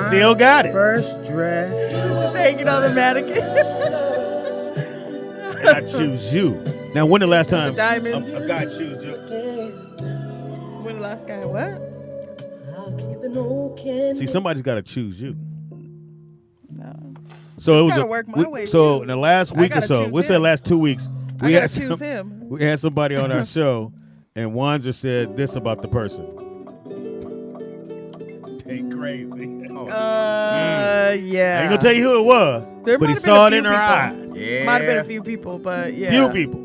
Still got it. First dress. Taking on the mannequin. And I choose you. Now, when the last time Diamond. a guy choose you? When the last guy what? See, somebody's got to choose you. No. So it was gotta work my way, so too. in the last week or gotta so, choose what's that him. last 2 weeks? I gotta choose him. We had somebody on our show, and Wanda said this about the person. They crazy. Yeah. I ain't gonna tell you who it was, There but he might have been saw a it few in her people. eyes. Yeah. Might have been a few people, but yeah. Few people.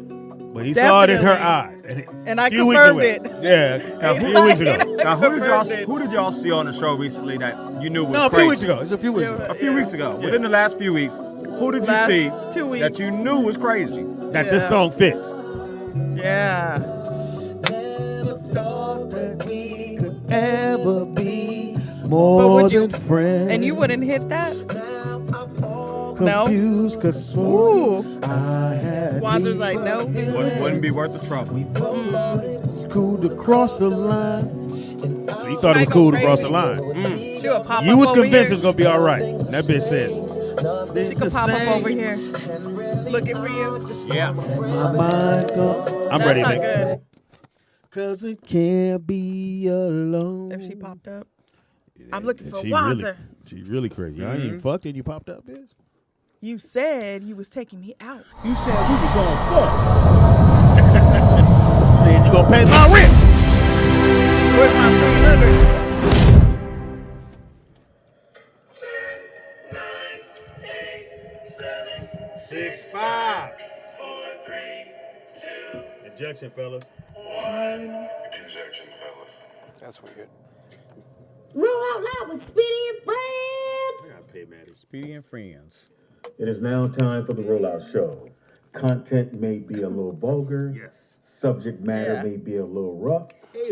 But he saw it in her eyes. Definitely. And I few weeks confirmed away. it. Yeah, a few weeks ago. Now, who did y'all see on the show recently that you knew was No, a crazy? few weeks ago. It's a few weeks ago. A few weeks ago. Within the last few weeks, who did you Last see 2 weeks. that you knew was crazy? That this song fits. Yeah. Ever be But more would you- than friends. And you wouldn't hit that? No. Confused, 'cause Ooh. I had Wanda's like, no. Wouldn't be worth the trouble. cool to cross the line. So you thought it was Michael cool to cross crazy. the line. She would pop You up was over convinced it here. was gonna be all right. That bitch said, She could pop up over here. Looking for you. Yeah. my mind's on. I'm That's ready, not man. good. 'Cause it can't be alone. If she popped up. I'm looking for She Wanda. She really crazy. Y'all ain't even fucked and you popped up, bitch. You said you was taking me out. You said we were gonna fuck. Said you gonna pay my rent. Where's my 300? 10, 9, 8, 7, 6, 5. 4, 3, 2, Injection, fellas. 1. Injection, fellas. That's weird. Roll out loud with Speedy and I Friends. gotta pay Maddie. Speedy and Friends. It is now time for the Rollout Show. Content may be a little vulgar. Yes. Subject matter Yeah. may be a little rough,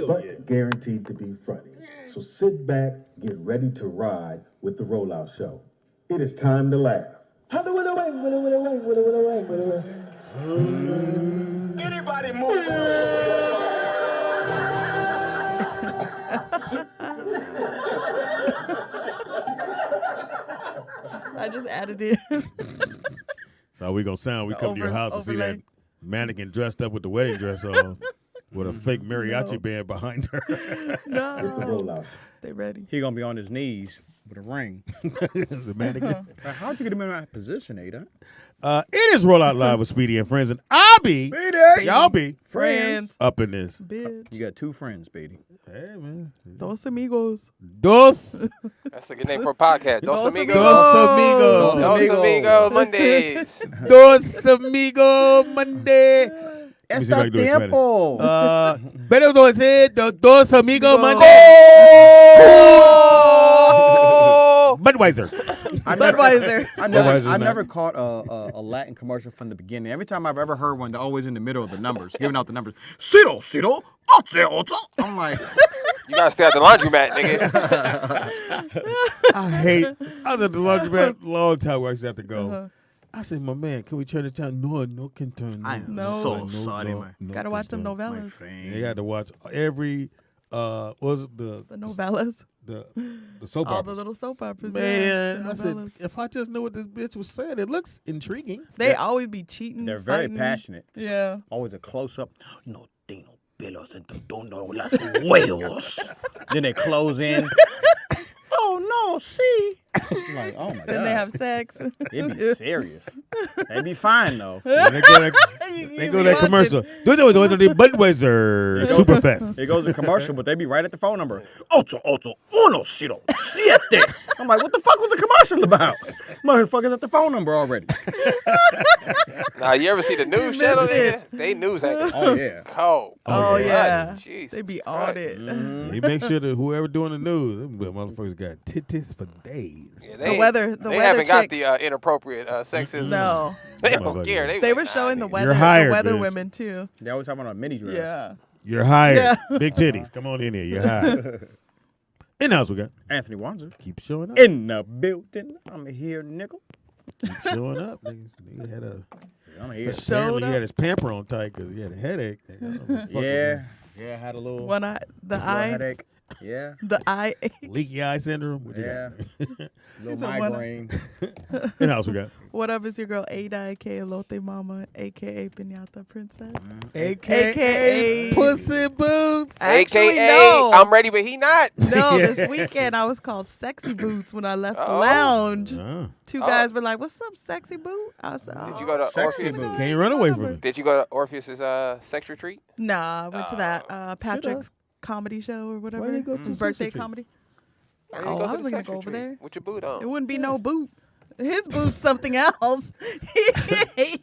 but yeah. guaranteed to be funny. So sit back, get ready to ride with the Rollout Show. It is time to laugh. Anybody move? I just added it. So how we gonna sound? We come to your house and see that overlay. mannequin dressed up with the wedding dress on, with a fake mariachi band behind her. With the No. Rollout Show. They ready. He gonna be on his knees with a ring. The mannequin. How'd you get him in that position, Ada? It is Roll Out Live with Speedy and Friends, and I'll be, Speedy! y'all be Friends. up in this. Bitch. You got two friends, Speedy. Hey man, Dos amigos. dos That's a good name for a podcast. Dos Dos amigos. amigos, Dos amigos Mondays. dos amigos Monday. Let me see if I can do it in Spanish. Pero dos amigos Monday. Budweiser. Budweiser. I Budweiser's never caught a Latin commercial from the beginning. Every time I've ever heard one, they're always in the middle of the numbers, giving out the numbers. Ciro, Ciro, ocho. I'm like, You gotta stay at the laundromat, nigga. I was at the laundromat a long time where I used to have to go. I said, my man, can we turn it down? No can turn. I am No. so sorry, man. Gotta watch them My novellas. friend. They had to watch every, what was it, The novellas. the soap All the operas. little soap operas. Man, yeah, I the said, novellas. if I just knew what this bitch was saying, it looks intriguing. They always be cheating. They're very fighting. passionate. Yeah. Always a close up. No tengo pelos en tu tono las huevos. Then they close in. Oh no, see. I'm like, oh my god. Then they have sex. It'd be serious. They'd be fine though. They go that commercial. Do Budweiser Superfest. It goes to commercial, but they be right at the phone number. Ocho, uno, cero, siete. I'm like, what the fuck was the commercial about? Motherfuckers at the phone number already. Now, you ever see the news channel, nigga? They news anchors. Oh yeah. Cold. Oh, yeah. Jesus They be Christ. on it. You make sure that whoever doing the news, them motherfuckers got titties for days. Yeah, The weather They weather haven't got chicks. the inappropriate sexism. No. They Motherfucker. don't care. They like, were nah, showing the nigga. weather, hired, the weather bitch. women too. They always have on a mini dress. Yeah. You're hired. Yeah. Big titties. Come on in here. You're hired. In the house we got. Anthony Wanzer. Keep showing up. In the building. I'm here, nickel. Keep showing up. Nigga had a. I'm here. Apparently up. he had his pamper on tight because he had a headache. Yeah. Yeah, I had a little One eye, the eye. headache. Yeah. The eye. Leaky eye syndrome. What you Yeah. got? Little said one- migraine. What else we got? What up is your girl Ada, aka Lotte Mama, aka Pinata Princess. AKA Pussy Boots. Actually, AKA, no. I'm ready, but he not. No, Yeah. this weekend I was called Sexy Boots when I left the Oh. lounge. Oh. Two guys were like, "What's up, sexy boot?" I said, Did you go to Sexy Orpheus? boo. Can't run away from it. Did you go to Orpheus's sex retreat? Nah, I went to that Patrick's comedy show or whatever. Why did you go to His the birthday sex retreat? comedy. Why didn't Oh, you go I to the wasn't gonna sex go over retreat? there. With your boot It on. wouldn't be no boot. His boot's something else.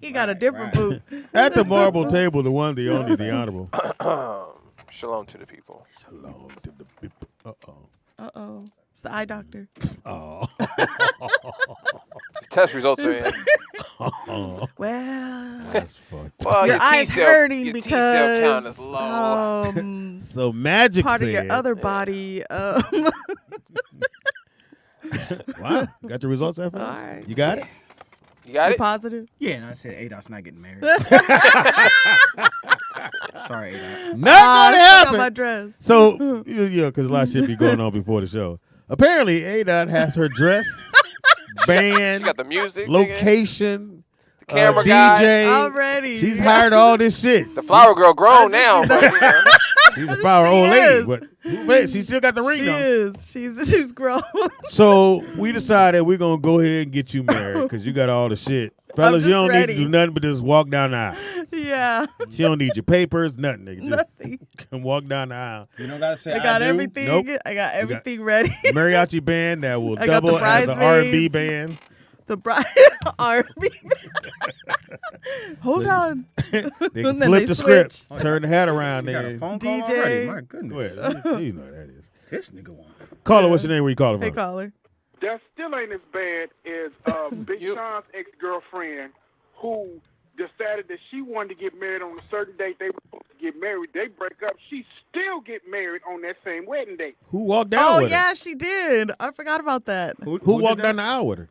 He got a different boot. At the marble table, the one, the only, the honorable. Shalom to the people. Shalom to the people. Uh-oh. It's the eye doctor. Oh. His test results are in. Well, That's fucked. Well, your your eye's T-cell, hurting your T-cell count because is low. So Magic part said, of your other body. wow, got the results after that? All right. You got it? You got it? Positive. Yeah, and I said ADOT's not getting married. Sorry, ADOT. Not I gonna forgot my happen. dress. So, yeah, because a lot of shit be going on before the show. Apparently, ADOT has her dress, band, She got the music. nigga. location, The camera guy. DJ. Already. She's hired all this shit. The flower girl grown now. But, you know. She's a power old She lady, is. but she still got the ring She though. is. She's grown. So we decided we're gonna go ahead and get you married because you got all the shit. Fellas, you just don't need ready. to do nothing but just walk down the aisle. Yeah. She don't need your papers, nothing. Nigga. Just Nothing. can walk down the aisle. You don't gotta say I got do. everything. Nope. I got everything ready. Mariachi band that will I got the double as an R&B bridesmaids. band. The bride R&B. Hold on. They And can then flip they the script, switch. turn the hat around. You got a Nigga. phone call DJ. already? My Go goodness. ahead. You know what that is. This nigga one. Caller, what's your name? Where you calling Hey, from? caller. That still ain't as bad as Big You- Sean's ex-girlfriend who decided that she wanted to get married on a certain date. They were supposed to get married. They break up. She still get married on that same wedding date. Who walked down Oh, with her? yeah, she did. I forgot about that. Who did walked that? down the aisle with her?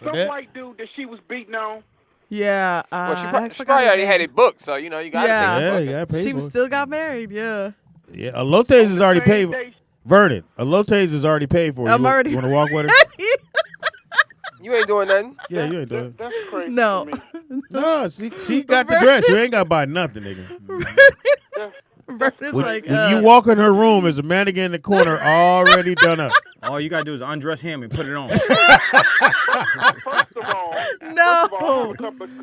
Some that? white dude that she was beating on. Yeah. Well, she, I probably, she forgot probably her already name. had it booked, so, you know, you got to Yeah. Yeah, take you it. gotta pay She for it. still got married. Yeah. Yeah, Alotes is already paid. Same day. Vernon, Alotes is already paid for. I'm you already- You want to walk with her? You ain't doing nothing. Yeah, you ain't doing it. That's crazy No. to me. No, she got the dress. You ain't got to buy nothing, nigga. Vernon's When, like, when you walk in her room, there's a mannequin in the corner already done up. All you gotta do is undress him and put it on. First of all, No.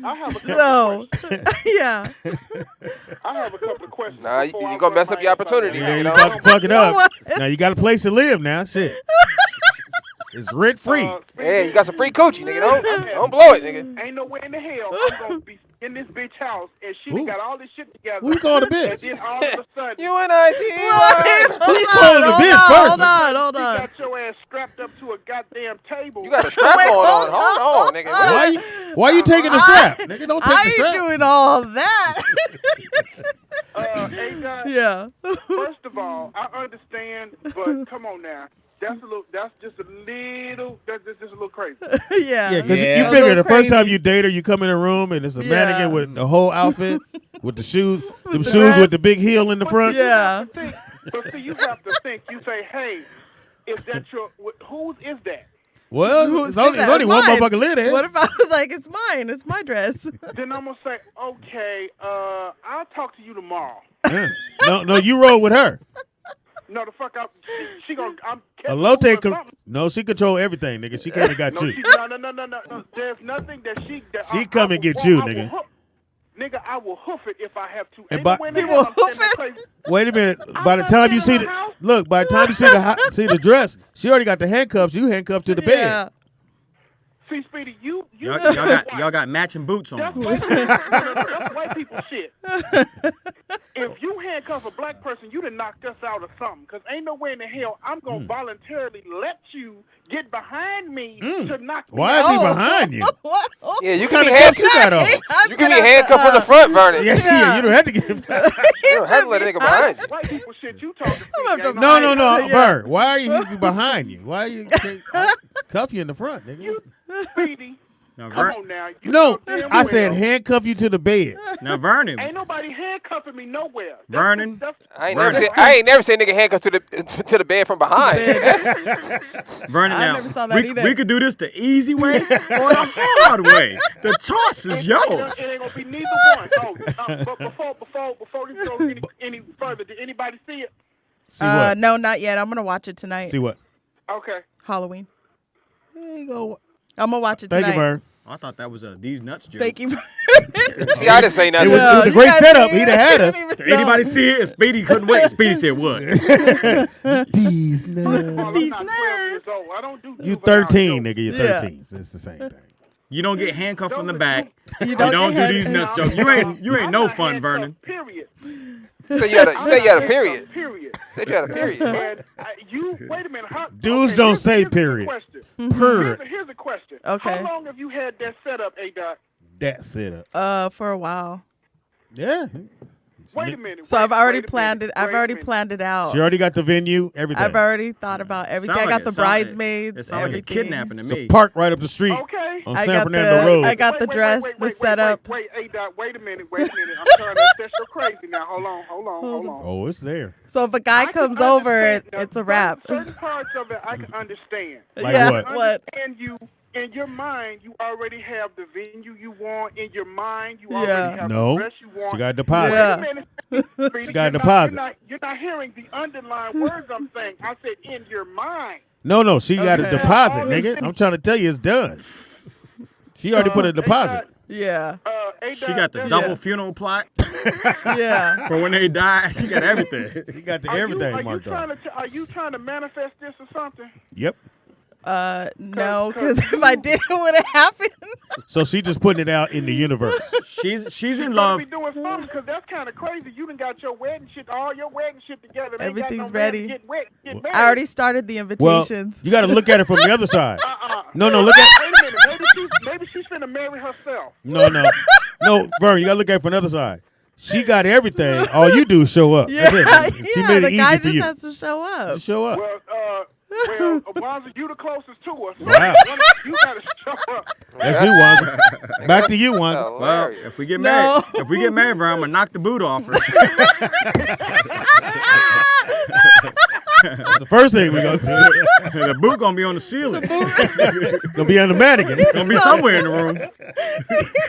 I have a couple No. questions. Yeah. I have a couple of questions. Nah, before you I gonna run mess up my your ass out opportunity, there. Yeah, you you know? about to fuck it up. What? Now you got a place to live now. Shit. It's rent free. Yeah, you got some free coochie, nigga. Don't blow it, nigga. Ain't no way in the hell I'm gonna be in this bitch house and she Who? got all this shit together. Who you called a And bitch? then all of a sudden, You and I, Who you calling a bitch first? Hold on. you got your ass strapped up to a goddamn table. You got a strap Wait, on. hold Hold on, nigga. Why you taking the strap? Nigga, don't take I the ain't strap. doing all that. Hey guys, Yeah. first of all, I understand, but come on now. That's just a little crazy. Yeah. Yeah, because Yeah. you A figure little the first time crazy. you date her, you come in her room and it's a Yeah. mannequin with the whole outfit, with the shoes, them the shoes dress. with the big heel in the front. Yeah. But see, you have to think. You say, hey, is that whose is that? Well, Who's it's only that? one Mine. motherfucker live there. What if I was like, it's mine, it's my dress? Then I'm gonna say, okay, I'll talk to you tomorrow. Yeah. No, you roll with her. No, the fuck up. She gonna. I'm. Alote, no, she control everything, nigga. She can't got No, you. no. There's nothing that she. She come and get you, nigga. Nigga, I will hoof it if I have to. And Ain't by- no way in the He hell will I'm sitting hoof there it? crazy. Wait a minute. By the not time you staying see in the the house. look, by the time you see the dress, she already got the handcuffs. You handcuffed to the bed. Yeah. See, Speedy, you Y'all got matching boots That's on. white people. No, that's white people shit. If you handcuff a black person, you done knocked us out of something. Because ain't no way in the hell I'm going to voluntarily let you get behind me to knock me Why is out. he behind you? What? Yeah, you What can kind be of cuffs handcuffed. you got on? You can be handcuffed from the front, Vernon. Yeah, you don't have to get. You don't have to let a nigga behind you. White people shit you talking I'm to. gonna No, Yeah. Vern. Why are you he's behind you? Why are you cuff you in the front, nigga? Speedy, Now, Come on now. You No, know damn I said well. handcuff you to the bed. now Vernon. Ain't nobody handcuffing me nowhere. Vernon. I ain't never seen nigga handcuffed to the bed from behind. Vernon, I now, never saw that either. we could do this the easy way or the hard way. The choice is yours. It ain't gonna be neither one. But before this goes any further, did anybody see it? See what? No, not yet. I'm gonna watch it tonight. See what? Okay. Halloween. There you go. I'm gonna watch it Thank tonight. you, Vern. I thought that was a these nuts joke. Thank you. See, I didn't say It nothing. was a you great guys setup. didn't He'd have had us. even Did know. anybody see it? And Speedy couldn't wait. Speedy said what? These First of all, I'm not 12 years nuts. old. I don't do You juvenile 13, jokes. nigga. You're Yeah. 13. So it's the same thing. You don't get handcuffed from the back. You You don't don't get do these handcuffed. nuts jokes. You ain't no I'm fun, not Vernon. handcuffed, Period. You say you had a period. Period. Said you had a period. And you wait a minute. Dudes okay, don't here's- say here's a period. question. Period. Here's a question. Okay. How long have you had that set up, A-Dot? That setup. For a while. Yeah. Wait a minute. So I've wait already a planned minute, it. I've wait a already minute. planned it out. She already got the venue, everything. I've already thought about everything. I got the bridesmaids. It sounds like a everything. kidnapping to It's a me. park right up the street Okay. on I San got Fernando the- Road. I got the dress, the setup. Wait, A-Dot, wait a minute. I'm trying to assess your crazy now. Hold on. Oh, it's there. So if a guy I can comes over, understand now, it's a wrap. Certain parts of it I can understand. Like yeah. what? What? And you, in your mind, you already have the venue you want. In your mind, you Yeah. already have No. the dress you want. She got a deposit. Yeah. Wait a minute. Speedy, She got a you're not- deposit. You're not hearing the underlying words I'm saying. I said in your mind. No, she got a Okay. deposit, nigga. I'm trying to tell you it's done. She already put a deposit. Yeah. She got the double funeral plot Yeah. for when they die. She got everything. She got the Are everything you marked trying up. to? Are you trying to manifest this or something? Yep. No, because if I did, it would have happened. So she just putting it out in the universe. She's in You love. be doing something because that's kind of crazy. You done got your wedding shit, all your wedding shit together. and ain't got Everything's no man to ready. Get married. I already started the Well, invitations. you got to look at it from the other side. No, look at Wait a minute. Maybe she's finna marry herself. no, Vern. You got to look at it from the other side. She got everything. All you do is show up. yeah, That's it. She yeah, made the it guy easy for just you. has to show up. Just show up. Well, Wanza, you the closest to us. So Wow. you gotta show up. That's you, Wanza. Back to you, Wanza. Well, Hilarious. if we get No. married, bro, I'm gonna knock the boot off her. That's the first thing we gonna do. The boot gonna be on the ceiling. Gonna be on the mannequin. Gonna be somewhere in the room.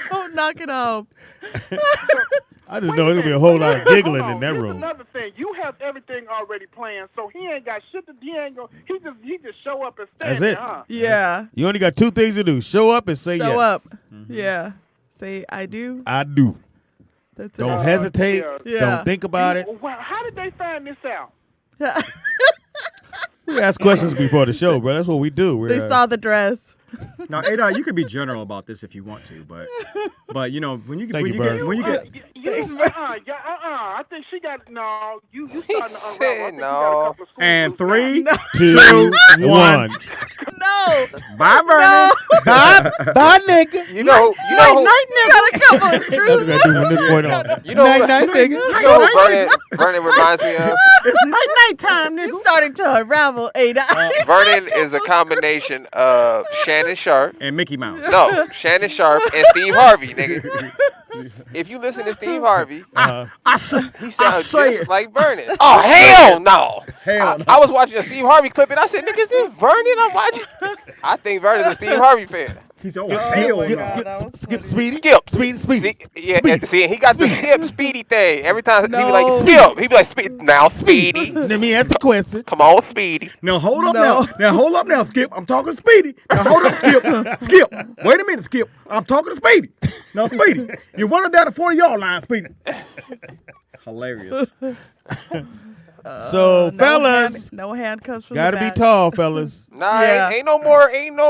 Don't knock it off. I just know there's gonna be a whole lot of giggling Hold on. in that Here's room. another thing. You have everything already planned, so he ain't got shit to. He ain't gonna. He just show up and stand That's there, it. huh? Yeah. You only got two things to do: show up and say Show yes. up. Yeah. Say I do. I do. That's Don't it. hesitate. yeah. Don't think about it. Well, how did they find this out? We ask questions before the show, bro. That's what we do. They saw the dress. Now, Ada, you could be general about this if you want to, but you know when you Thank when you, you get Bird. when you get I think she got no. You starting to unravel. I said think you got a no. couple of screws and loose now. 3, 2, 2, 1. No. Bye, Vernon. Bye, nigga. You know You got a couple of That's screws. what I do from this point on. You know night, what- night, nigga. You know who Vernon reminds me of? It's night time, nigga. You starting to unravel, Ada. Vernon is a combination of Shannon Sharp. And Mickey Mouse. No, Shannon Sharp and Steve Harvey, nigga. If you listen to Steve Harvey, I say, he I sounds say just it. like Vernon. Oh, hell no. Hell no. I was watching a Steve Harvey clip and I said, nigga, is this Vernon I'm watching? I think Vernon's a Steve Harvey fan. He's on hell Skip, no. skip, Speedy. Skip. Speedy. See, yeah, Speedy. see, he got the skip Speedy thing. Every time he be No. like, skip. He be like, now Speedy. Let me answer the question. Come on, Speedy. Now hold up No. now. Now hold up now, Skip. I'm talking to Speedy. Now hold up, Skip. Skip. Wait a minute, Skip. I'm talking to Speedy. Now, Speedy, you're running down the 40-yard line, Speedy. Hilarious. So, fellas, no handcuffs from gotta the be back. tall, fellas. Nah, Yeah. ain't no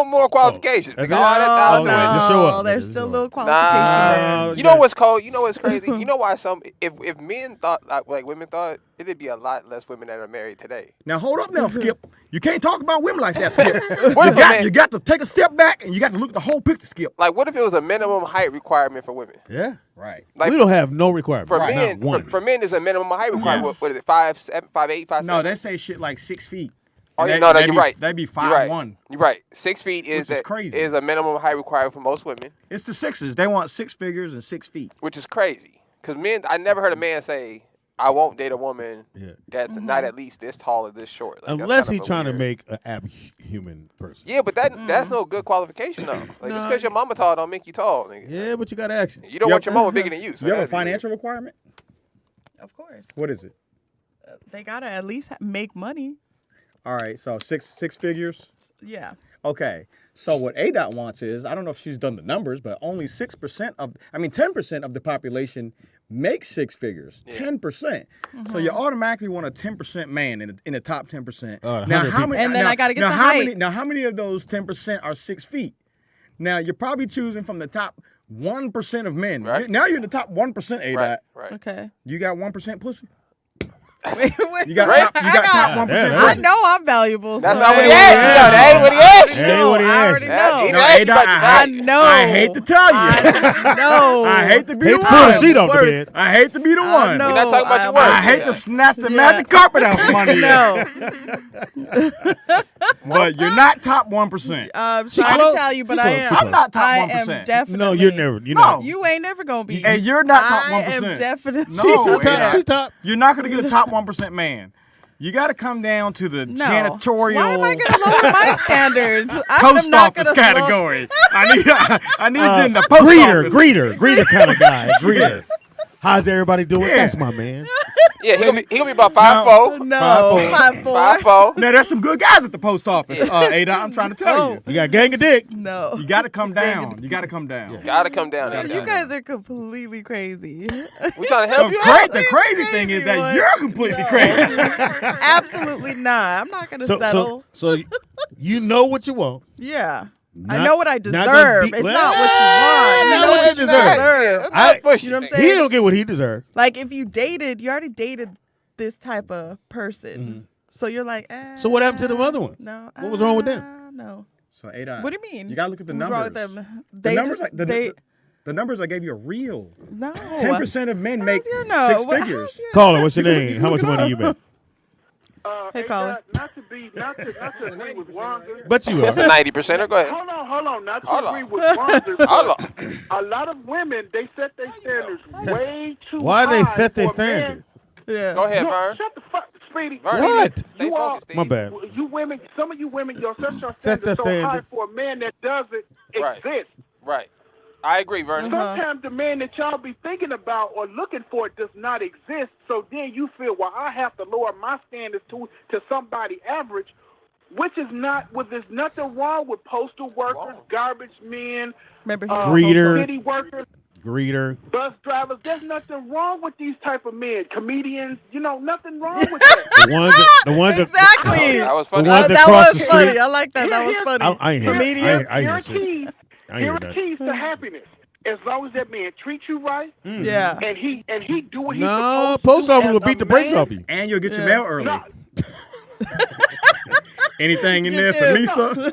more qualifications. that's Nigga, it? all that's out Oh, the no. window. Just show up. There's Just still a show little up. qualification there. Nah, you know what's cold? You know what's crazy? You know why if men thought like women thought, it'd be a lot less women that are married today. Now hold up now, Skip. You can't talk about women like that, Skip. What if a man- You got to take a step back and you got to look at the whole picture, Skip. Like, what if it was a minimum height requirement for women? Yeah. Right. Like We don't have no requirement. for Not men. one. For men, is a minimum height requirement. Yes. What is it? 5'7", 5'8", 5'7"? No, they say shit like 6 feet. Oh, And no, you're right. That'd be You're right. 5'1". You're right. 6 feet Which is crazy. is a minimum height required for most women, It's the sixes. They want 6 figures and 6 feet. which is crazy. Because men, I never heard a man say, "I won't date a woman that's not at least this tall or this short." Like, Unless he's he's trying to make an abhuman person. Yeah, but that's no good qualification though. Like just because your mama tall don't make you tall, nigga. Yeah, but you got action. You don't want your mama bigger than you. So You have a that'd be weird. financial requirement? Of course. What is it? They gotta at least make money. All right, so six figures. Yeah. Okay, so what ADOT wants is, I don't know if she's done the numbers, but only 10% of the population makes 6 figures. 10%. So you automatically want a 10% man in the top 10%. Now how many? And then I gotta get the how height. many? Now how many of those 10% are 6 feet? Now you're probably choosing from the top 1% of men. Right. Now you're in the top 1% ADOT. Right. Okay. You got 1% pussy. Wait, You got top 1% Yeah, I pussy. know I'm valuable. That's so- not what he asked you. though. That ain't what he asked you. That ain't No, what he I asked already you. know. He No, asked you ADOT, about the I height. know. I hate to tell you. No. I hate to be Hate the to pull the sheet one. off the bed. I hate to be the one. know. We're not talking about your I- work. I hate to snatch the magic carpet out from under you. No. But you're not top 1%. I'm She trying close. to tell you, but She I close. am. She I'm not top I 1%. am definitely. No, you're never. You No. know. You ain't never gonna be. And you're not top I 1%. am definitely. No, She's ADOT. top. She's top. You're not going to get a top 1% man. You got to come down to the No. janitorial Why am I gonna lower my standards? I am post not office gonna category. I need you in the post office. Greeter kind of guy. Greeter. How's everybody doing? Yeah. That's my man. Yeah, he'll be about 5'4". No, 5'4". 5'4". 5'4". Now, there's some good guys at the post office, ADOT. I'm trying to tell you. You got gang of dick. No. You got to come down. You got to come down. Gotta come down. Gotta there. You guys are completely crazy. We trying to help The, you out. the crazy thing is that one. you're completely crazy. Absolutely not. I'm not gonna settle. So you know what you want. Yeah. I Not- know what I not gonna deserve. be- It's Well, not what you want. You not know what what you you deserve. deserve. That's not pushing. You know what I'm nigga. saying? He don't get what he deserves. Like if you already dated this type of person. So you're like, So what happened to the other one? No. What was wrong with them? No. So ADOT. What do you mean? You got to look at the What's numbers. wrong with them? The They numbers, just, the numbers I gave you are real. no. 10% of men make your no? 6 What- figures. Caller, what's your You name? How much money you make? Hey, caller. Not to agree with Wanda. But you That's are. a 90%. Go ahead. Hold on. Not to Hold on. agree with Wanda. Hold but a lot of women, they set their standards way too Why high. they set their for men. standards? Yeah. Go ahead, Look, Vern. shut the fuck, Speedy. Vern, What? Stay You all- focused, Steve. My bad. You women, some of you women, your set your Set the standards so high standards. for a man that doesn't Right. exist. Right. I agree, Vernon. Sometimes the man that y'all be thinking about or looking for does not exist. So then you feel, well, I have to lower my standards to somebody average, which is not. There's nothing wrong with postal workers, garbage men, Remember Greeter. city workers, Greeter. bus drivers. There's nothing wrong with these type of men. Comedians, nothing wrong with that. The ones that Exactly. That was funny. The ones that That cross was the funny. street. I like that. That was Here- funny. I ain't hear Comedians. I Here hear are shit. keys. I Here hear are that. keys to happiness. As long as that man treats you right, Yeah. and he do what he's No, supposed post to office as will a beat the brakes man. off you. And you'll get your Yeah. mail early. No, Anything in there Get for your- Lisa?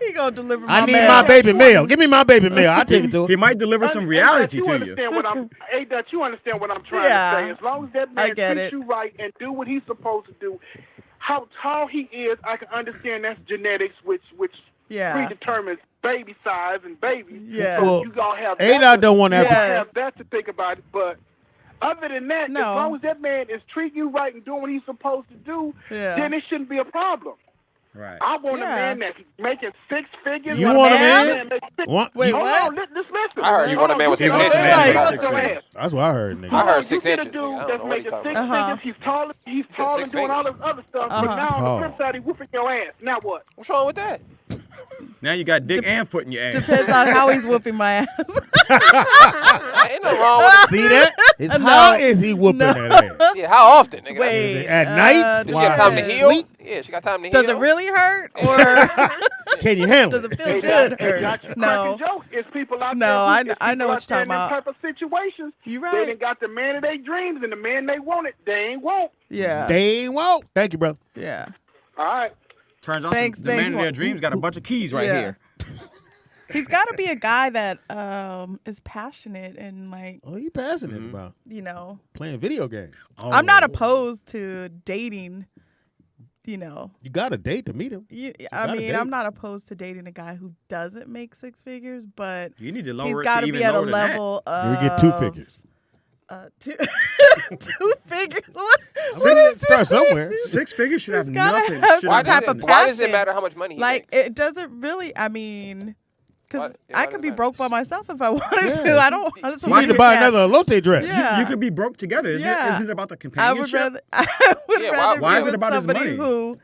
He gonna deliver my I need mail. my baby mail. Give me my baby mail. I'll take it to He her. might deliver some reality you to you. understand what I'm. Hey, that you understand what I'm trying Yeah. to say. As long as that I man get treats it. you right and do what he's supposed to do, how tall he is, I can understand that's genetics, which Yeah. predetermines baby size and baby. Yeah. So Well, you all have ADOT that. don't want that. You all Yes. have that to think about it, but. Other than that, No. as long as that man is treating you right and doing what he's supposed to do, Yeah. then it shouldn't be a problem. Right. I want Yeah. a man that's making 6 figures. You I want a man man? that makes six- What? Wait, You- what? Hold on, just listen. I heard you want a man with Hold 6 on, inches. you Man get with your 6 ass. inches. That's what I heard, nigga. I heard You 6 get a inches. dude nigga. I don't that's know what he's making talking 6 about. figures. He's tall and 6 doing all figures. this other stuff. But now Tall. on the flip side, he's whooping your ass. Now what? What's wrong with that? Now you got dick and foot in your ass. Depends on how he's whooping my ass. Ain't nothing wrong with it. See that? It's No. how is he whooping that ass? Yeah, how often, nigga? Wait. At night? Does she have time to yeah. heal? Sleep? Yeah, she got time to heal. Does it really hurt or Can you handle does it? it feel good? Hey, got you No. cracking jokes. It's people out No, there. I It's know people what out you're there in talking them about. type of situations. You They right. done got the man of their dreams, and the man they wanted, they ain't want. Yeah. They won't. Thank you, bro. Yeah. All right. Turns out Thanks, the man thanks, of their Juan. dreams got a bunch of keys right Yeah. here. He's got to be a guy that is passionate and like, Oh, you passionate about you know. playing video games. I'm not opposed to dating you know, You got a date to meet him. I gotta mean, date. I'm not opposed to dating a guy who doesn't make 6 figures, but You need to lower he's it got to to even be at a lower than that. level of. We get 2 figures. 2 figures. What is Start somewhere. 6 figures should have It's gotta nothing. have should some have type nothing. of Why does it passion. matter how much money he Like makes? it doesn't really. I mean, because What? Yeah, I why could does be it matter? broke by myself if I wanted Yeah. to. I don't. I just You want need to buy another Lotte dress. Yeah. You could be broke together. Isn't Yeah. it about the I companionship? would rather. I would Yeah, rather why be is it with about his somebody money? who.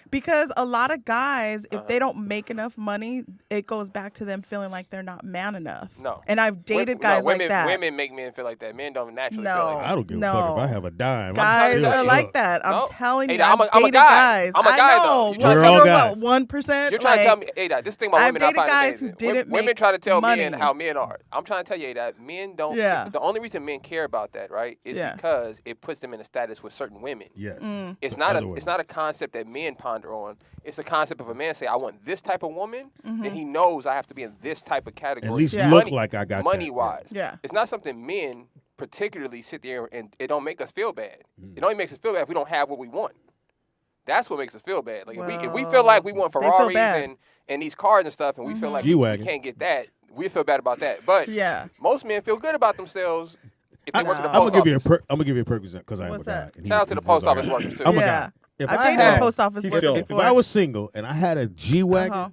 Because a lot of guys, if Uh-huh. they don't make enough money, it goes back to them feeling like they're not man enough. No. And I've dated No, guys women, like that. Women make men feel like that. Men don't naturally No. feel like that. I don't give a No. fuck if I have a dime. Guys still are fucked. like that. I'm No. telling Hey, you. I'm a I've dated guy. guys. I'm a guy, I though. know. You're We're all What, guys. 1%? You're trying to tell me, Like, hey, this thing about I've women I dated find guys who amazing. didn't Women make try to tell money. men how men are. I'm trying to tell you that men don't. Yeah. The only reason men care about that, right, is Yeah. because it puts them in a status with certain women. Yes. It's not Other a. women. It's not a concept that men ponder on. It's a concept of a man say, "I want this type of woman," Mm-hmm. then he knows I have to be in this type of category. At least Yeah. look like I got money that. wise. Yeah. It's not something men particularly sit there and it don't make us feel bad. Mm. It only makes us feel bad if we don't have what we want. That's what makes us feel bad. Like if we Well, feel like we want they feel Ferraris bad. and these cars and stuff, and we feel like we G-Wagon. can't get that, we feel bad about that. But Yeah. most men feel good about themselves if they work at the I'm post gonna give you a office. I'm gonna give you a perfect example because I am What's a guy. that? and Shout out to the he's post all office right. workers too. I'm a Yeah. guy. If I've I dated a had, post office He's worker still- if before. I was single and I had a G-Wagon, Uh-huh.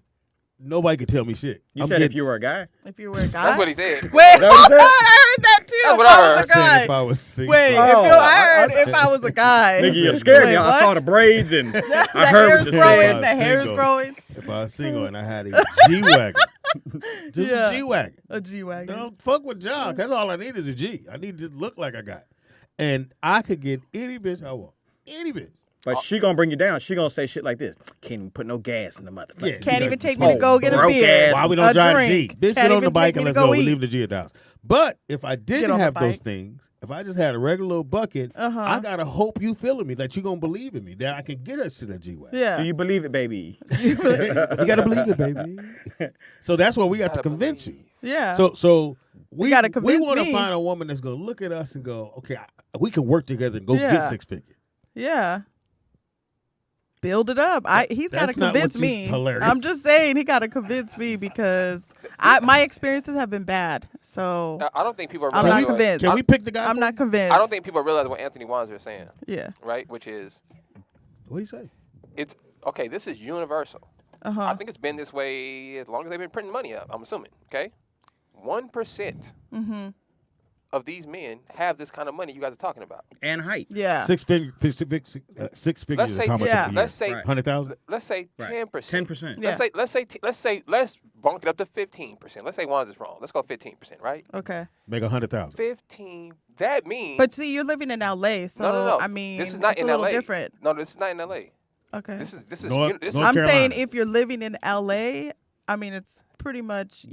nobody could tell me shit. You I'm said if getting- you were a guy. If you were a guy. That's what he said. Wait, That what hold he on. said? I heard that too. That's If what I I was I a said guy. if I was single. Wait, Oh, I heard if I was a guy. Nigga, you scared me. Wait, I what? saw the braids and The I heard hair's what you growing. said. The hair's Single. growing. If I was single and I had a G-Wagon, just Yeah. a G-Wagon. A G-Wagon. Don't fuck with John. That's all I need is a G. I need to look like I got. And I could get any bitch I want. Any bitch. But she gonna bring you down. She gonna say shit like this. Can't even put no gas in the motherfucker. Yeah. Can't She even got take me to smoke, go get a broke beer. ass. Why we don't a drive drink. the G? Bitch, Can't get on even the bike take me and to let's go go. We're eat. leaving the G at the house. But if I didn't on the have those bike. things, if I just had a regular little bucket, Uh-huh. I gotta hope you feeling me, that you gonna believe in me, that I can get us to that G-Wagon. Yeah. Do you believe it, baby? You gotta believe it, baby. So that's what we got to Gotta convince believe. you. Yeah. So we gotta convince want to me. find a woman that's gonna look at us and go, okay, we can work together and go Yeah. get 6 figures. Yeah. Build it up. He's got to That's not convince what's me. hilarious. I'm just saying he got to convince me because my experiences have been bad. So I don't think people are I'm realizing not what- convinced. Can we pick the guy? I'm for not you? convinced. I don't think people realize what Anthony Wanzer is saying, Yeah. right? Which is, What do you say? it's okay. This is universal. Uh-huh. I think it's been this way as long as they've been printing money up. I'm assuming. Okay, 1% Mm-hmm. of these men have this kind of money you guys are talking about. And height. Yeah. 6 figures. 6 figures Let's is say how much? yeah. a year? Let's say Right. 100,000. let's say Right. 10%. 10%. Yeah. Let's bunk it up to 15%. Let's say Wanzer's wrong. Let's go 15%, right? Okay. Make 100,000. 15. That means. But see, you're living in LA, so no. I mean, this is not it's in a little LA. different. No, this is not in LA. Okay. This is North- this North I'm Carolina. saying if you're living in LA, I mean, it's pretty much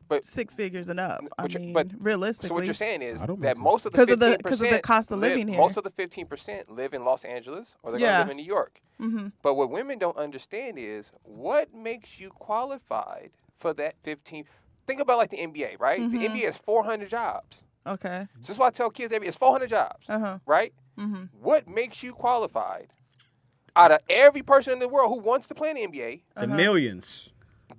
But- 6 figures and up. I But you- mean, but- realistically. So what you're saying is I don't that know. most of the 'Cause of 15% the- 'cause of the cost of living here. Most of the 15% live in Los Angeles or they're going Yeah. to live in New York. Mm-hmm. But what women don't understand is what makes you qualified for that 15. Think about like the NBA, right? Mm-hmm. The NBA has 400 jobs. Okay. So that's why I tell kids it's 400 jobs, Uh-huh. right? Mm-hmm. What makes you qualified out of every person in the world who wants to play in the NBA? The millions.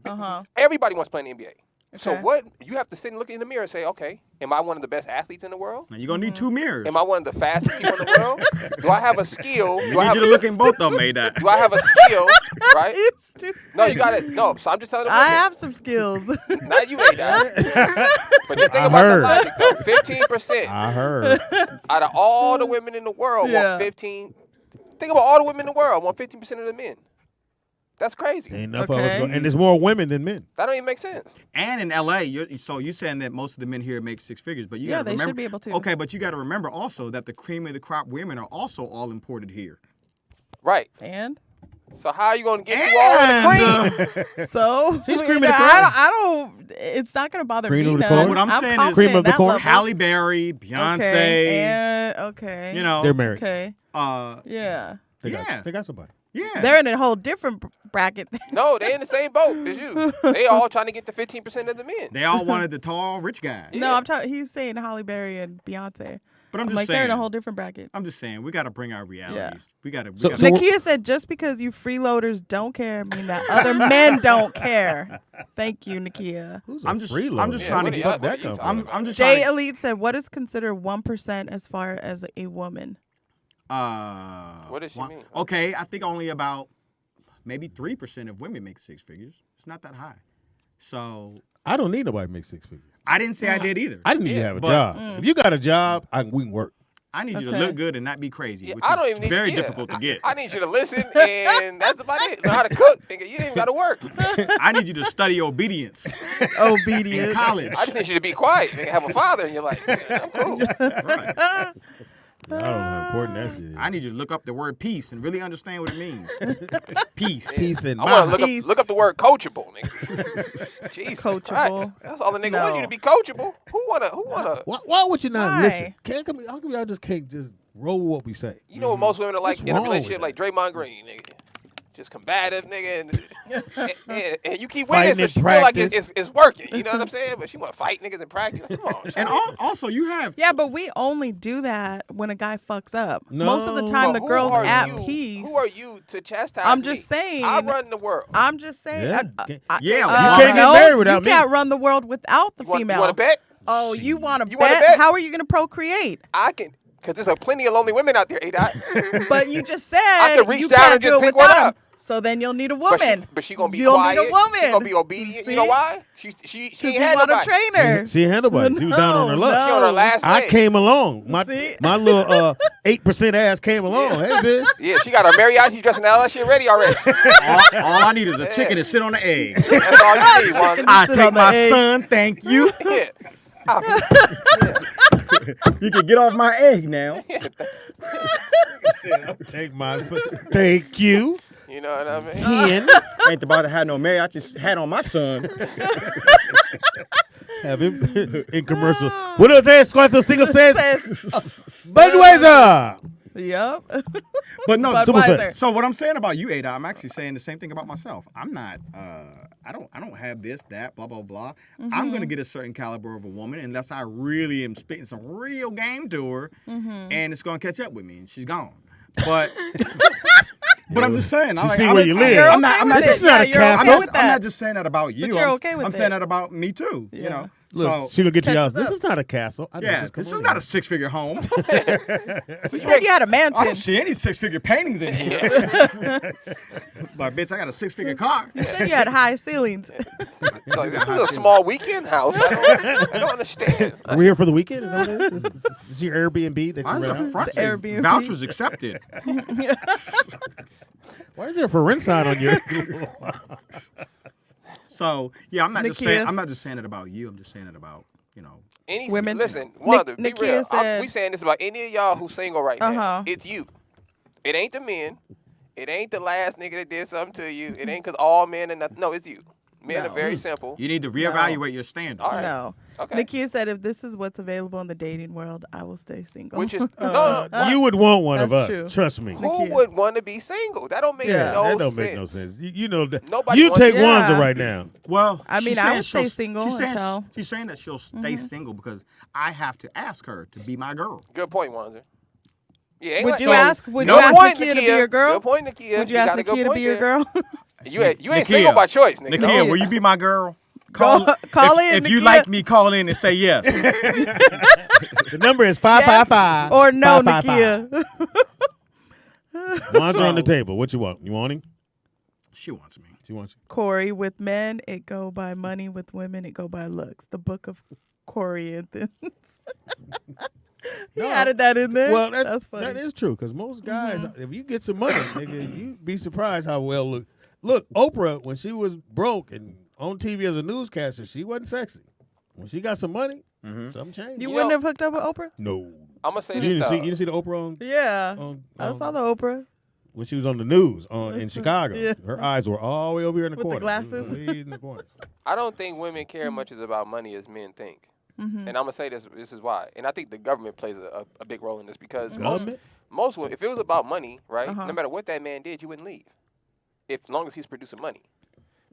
Uh-huh. Everybody wants to play in the NBA. So Okay. what you have to sit and look in the mirror and say, okay, am I one of the best athletes in the world? Now you're gonna need 2 mirrors. Am I one of the fastest people in the world? Do I have a skill? I Do I need have, you to look in both of them, made that. do I have a skill? Right? You stupid. No, you got it. No, so I'm just telling the I women. have some skills. Not you, A-Dot. But just think I about heard. the logic, though. 15% I heard. out of all the women in the world Yeah. want 15. Think about all the women in the world want 15% of the men. That's crazy. Ain't enough of us Okay. go- and there's more women than men. That don't even make sense. And in LA, you're saying that most of the men here make 6 figures, but you Yeah, gotta they remember. should be able to. Okay, but you got to remember also that the cream of the crop women are also all imported here. Right. And So how are you going to get through all the cream? so She's I cream mean, of the I crop. don't. It's not gonna bother Cream me of the none. crop? What I'm saying is- confident Cream of the that crop? level. Halle Berry, Beyonce, Okay. And okay. you know, They're married. Okay. uh, Yeah. They Yeah. got, they got somebody. yeah. They're in a whole different bracket. No, they in the same boat as you. They all trying to get the 15% of the men. They all wanted the tall, rich guy. No, I'm talking. He's saying Halle Berry and Beyonce. But I'm I'm just like, saying. they're in a whole different bracket. I'm just saying, we got to bring our realities. We got to. So Nakia said, just because you freeloaders don't care, mean that other men don't care. Thank you, Nakia. Who's I'm just trying to get what that are you come from? I'm just Jay trying. Elite said, what is considered 1% as far as a woman? What does she mean? Okay, I think only about maybe 3% of women make six figures. It's not that high. So I don't need nobody to make six figures. I didn't say I did either. I didn't need to have a but- job. If you got a job, we can work. I need you to Okay. look good and not be crazy, Yeah, which I don't is even need very you, difficult to get. I need you to listen, and that's about it. Know how to cook, nigga. You ain't even got to work. I need you to study obedience in Obedience. college. I just need you to be quiet. Nigga, have a father, and you're like, I'm cool. Right. I don't know how important that shit is. I need you to look up the word peace and really understand what it means. Peace. Peace in I want my to Peace. look up the word coachable, nigga. Jesus Coachable. Christ. That's all the nigga want you No. to be coachable. Who wanna? Why would you not Why? listen? How come y'all just can't just roll with what we say? You know what most women are like What's in a wrong with relationship, that? like Draymond Green, nigga. Just combative, nigga, and you keep Fighting winning, so in she feel like practice. it's working. You know what I'm saying? But she want to fight niggas in practice. Come on, And also, you have Yeah, but we only do that when a guy fucks up. Most of the time, But the who girl's are at you- peace. Who are you to chastise I'm me? just saying. I run the world. I'm just saying. Yeah. Yeah, You can't get married without you me. can't run the world without the You want, female. you want to bet? Oh, you want to You wanna bet? bet? How are you going to procreate? I can, because there's plenty of lonely women out there, A-Dot. But you just said could reach you down can't and do just it pick one without him. up. So then you'll need a But woman. she gonna be You'll quiet. need a woman. She gonna be obedient. You know See? why? She Because ain't you had want nobody. a trainer. She ain't had nobody. She was down on her luck. She on her last I leg. came along. See? My little 8% ass came along. Hey, bitch. Yeah, she got her mariachi dress and all that shit ready already. all I need is a chicken to sit on the egg. That's all you need, Wanda. I Sit take on the my egg. son, thank you. Yeah. You can get off my egg now. Take my son. Thank you. You know what I mean? Hen. Ain't about to have no marriage. I just had on my son. Have him in commercial. Buenos Aires, cuatro, cinco, seis. Says- Budweiser. Yep. But no, Budweiser. so what I'm saying about you, Ada, I'm actually saying the same thing about myself. I'm not. I don't have this, that, blah, blah, blah. I'm gonna get a certain caliber of a woman unless I really am spitting some real game to her, and it's gonna catch up with me, and she's gone. But. But I'm just saying. You see where you live. You're I'm not. okay I'm with not it. This is not a Yeah, you're castle. okay with I'm that. not just saying that about you. you're okay with I'm it. saying that about me too. You know. Look, So she gonna get you Catch out. us This up. is not a castle. I know yeah, just come this on is not in. a six-figure home. You said you had a I mansion. don't see any six-figure paintings in here. But bitch, I got a six-figure car. You said you had high ceilings. Like, this is a small weekend house. I don't understand. Are we here for the weekend? Is that what it is? This is your Airbnb that you Mine's rent a out? front Airbnb. vouchers accepted. Why is there a for rent sign on your? So yeah, I'm not just saying. Nakia. I'm not just saying it about you. I'm just saying it about Any Women. Listen, Wanda, be Nakia real. said- We saying this about any of y'all who's single right now. Uh-huh. It's you. It ain't the men. It ain't the last nigga that did something to you. It ain't because all men and nothing. No, it's you. Men are very simple. You need to reevaluate your standards. All right. No. Okay. Nakia said, if this is what's available in the dating world, I will stay single. Which is no. You would want one of us. That's true. Trust me. Who Nakia. would want to be single? That don't make Yeah. no that don't sense. make no sense. You know that. Nobody You wants take to- Wanza Yeah. right now. Well, I mean, she's I saying would stay she'll- single she's saying, until- she's saying that she'll stay single because I have to ask her to be my girl. Good point, Wanzer. Yeah, ain't Would like- you so, ask? Would no you ask point, Nakia to be your girl? Good point, Nakia. Would you ask got a good Nakia to point be your there. girl? You ain't Nakia. single by choice, nigga. Nakia, No. will you be my girl? Call in, If you Nakia. like me, call in and say yes. The number is 555. Or no, 555. Nakia. Wanza on the table. What you want? You want him? She wants me. She wants you. Corey, with men, it go by money. With women, it go by looks. The book of Corey and things. He No. added that in there. Well, That's funny. that is true because most guys, if you get some money, nigga, you'd be surprised how well look. Look, Oprah, when she was broke and on TV as a newscaster, she wasn't sexy. When she got some money, something changed. You You wouldn't know- have hooked up with Oprah? No. I'm gonna say You this didn't, though. see, you didn't see the Oprah on, Yeah. I saw the Oprah. when she was on the news in Chicago. Yeah. Her eyes were all the way over here in the With the corner. glasses? Way in the corner. I don't think women care much as about money as men think. And I'm gonna say this. This is why. And I think the government plays a big role in this because Government? most women, if it was about money, right? Uh-huh. No matter what that man did, you wouldn't leave, as long as he's producing money.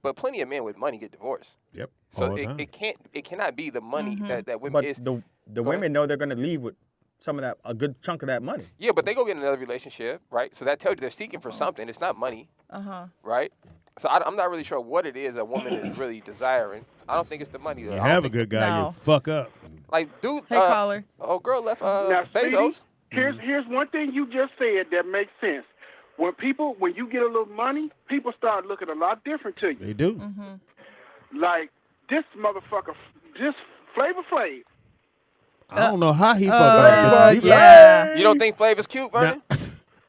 But plenty of men with money get divorced. Yep. So all the time. it cannot be the money that women But is. the Go women know they're gonna leave with some of that, a good chunk of that money. Yeah, but they go get in another relationship, right? So that tells you they're seeking for something. It's not money, right? So I'm not really sure what it is a woman is really desiring. I don't think it's the money. Though. You have a good guy, No. you fuck up. Like, dude. Hey, caller. Oh, girl left Now, Speedy, Bezos. here's one thing you just said that makes sense. When you get a little money, people start looking a lot different to you. They do. Like this motherfucker, this Flavor Flav. I don't know how he fuck up. Yeah. You don't think Flavor's cute, Vernon?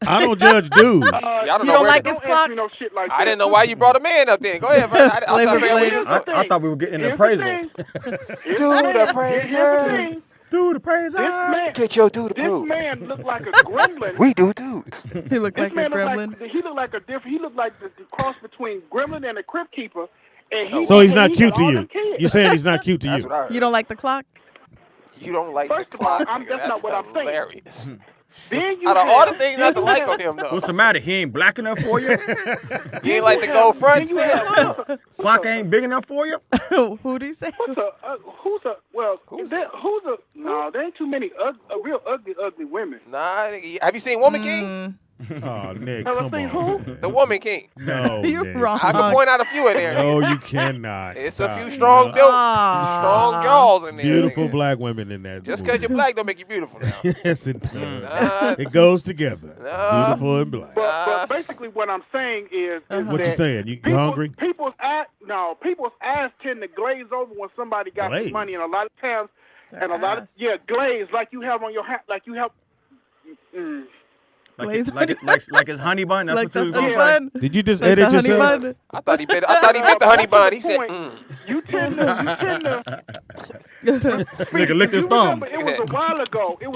I don't judge dudes. Yeah, I don't You know don't where like to his go. Don't ask me clock? no shit like I that. didn't know why you brought a man up there. Go ahead, Vernon. I Flavor figured Flav. we was- I thought we were getting an Here's appraisal. the thing. Dude, Here's appraiser. the thing. Dude, appraisal. This man, Get your dude this approved. man looked like a gremlin. We do dudes. He looked This like a man looked gremlin. like he looked like a different. He looked like the cross between gremlin and a crypt keeper. And he, So he's and not he cute had to all you. them kids. You're saying he's not cute to That's you. what I heard. You don't like the clock? You don't like First the of all, clock. that's nigga. not what I'm saying. hilarious. Then you Out of all the have- things not to then like you on have- him, though. What's the matter? He ain't black enough for you? You ain't like the gold fronts, then you nigga? have- Clock ain't big enough for you? Who do you say? No, there ain't too many real ugly women. Nah, nigga. Have you seen Woman King? Oh, Nick, Have I come seen on. who? The Woman King. No, You Nick. wrong. I can point out a few in there. No, you cannot. It's Stop. a few strong No. built, Aw. strong jaws in there. Beautiful nigga. black women in that. Just movie. because you're black don't make you beautiful now. Yes, it does. Nah, It goes together. Nah. Beautiful and black. But basically, what I'm saying is What you that saying? You hungry? People's eyes tend to glaze over when somebody got Glaze? some money, and a lot of times, Their ass. glaze like you have on your hat, like you have. Glaze Like his honey bun? That's like what you was the going honey to say? bun? Did you just Like the edit honey yourself? bun? I thought he bit the honey bun. He said, Point. You tend to. Nigga licked his You thumb. remember, it was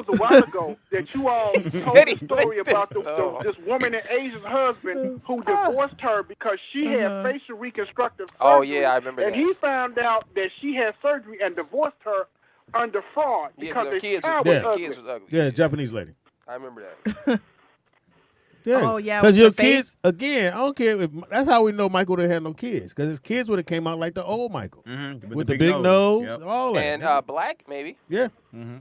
a while ago that you all told Said he the story licked about his thumb. this woman and Asia's husband who divorced her because she had facial reconstructive surgery. Oh, yeah, I remember and that. he found out that she had surgery and divorced her under fraud Yeah, because her the kids child was, was Yeah. ugly. kids was ugly. Yeah, Japanese lady. I remember that. Yeah. Oh, yeah, Because with your the face. kids, again, I don't care. That's how we know Michael didn't have no kids. Because his kids would have came out like the old Michael. With the big nose, Yep. all that. And black, maybe. yeah.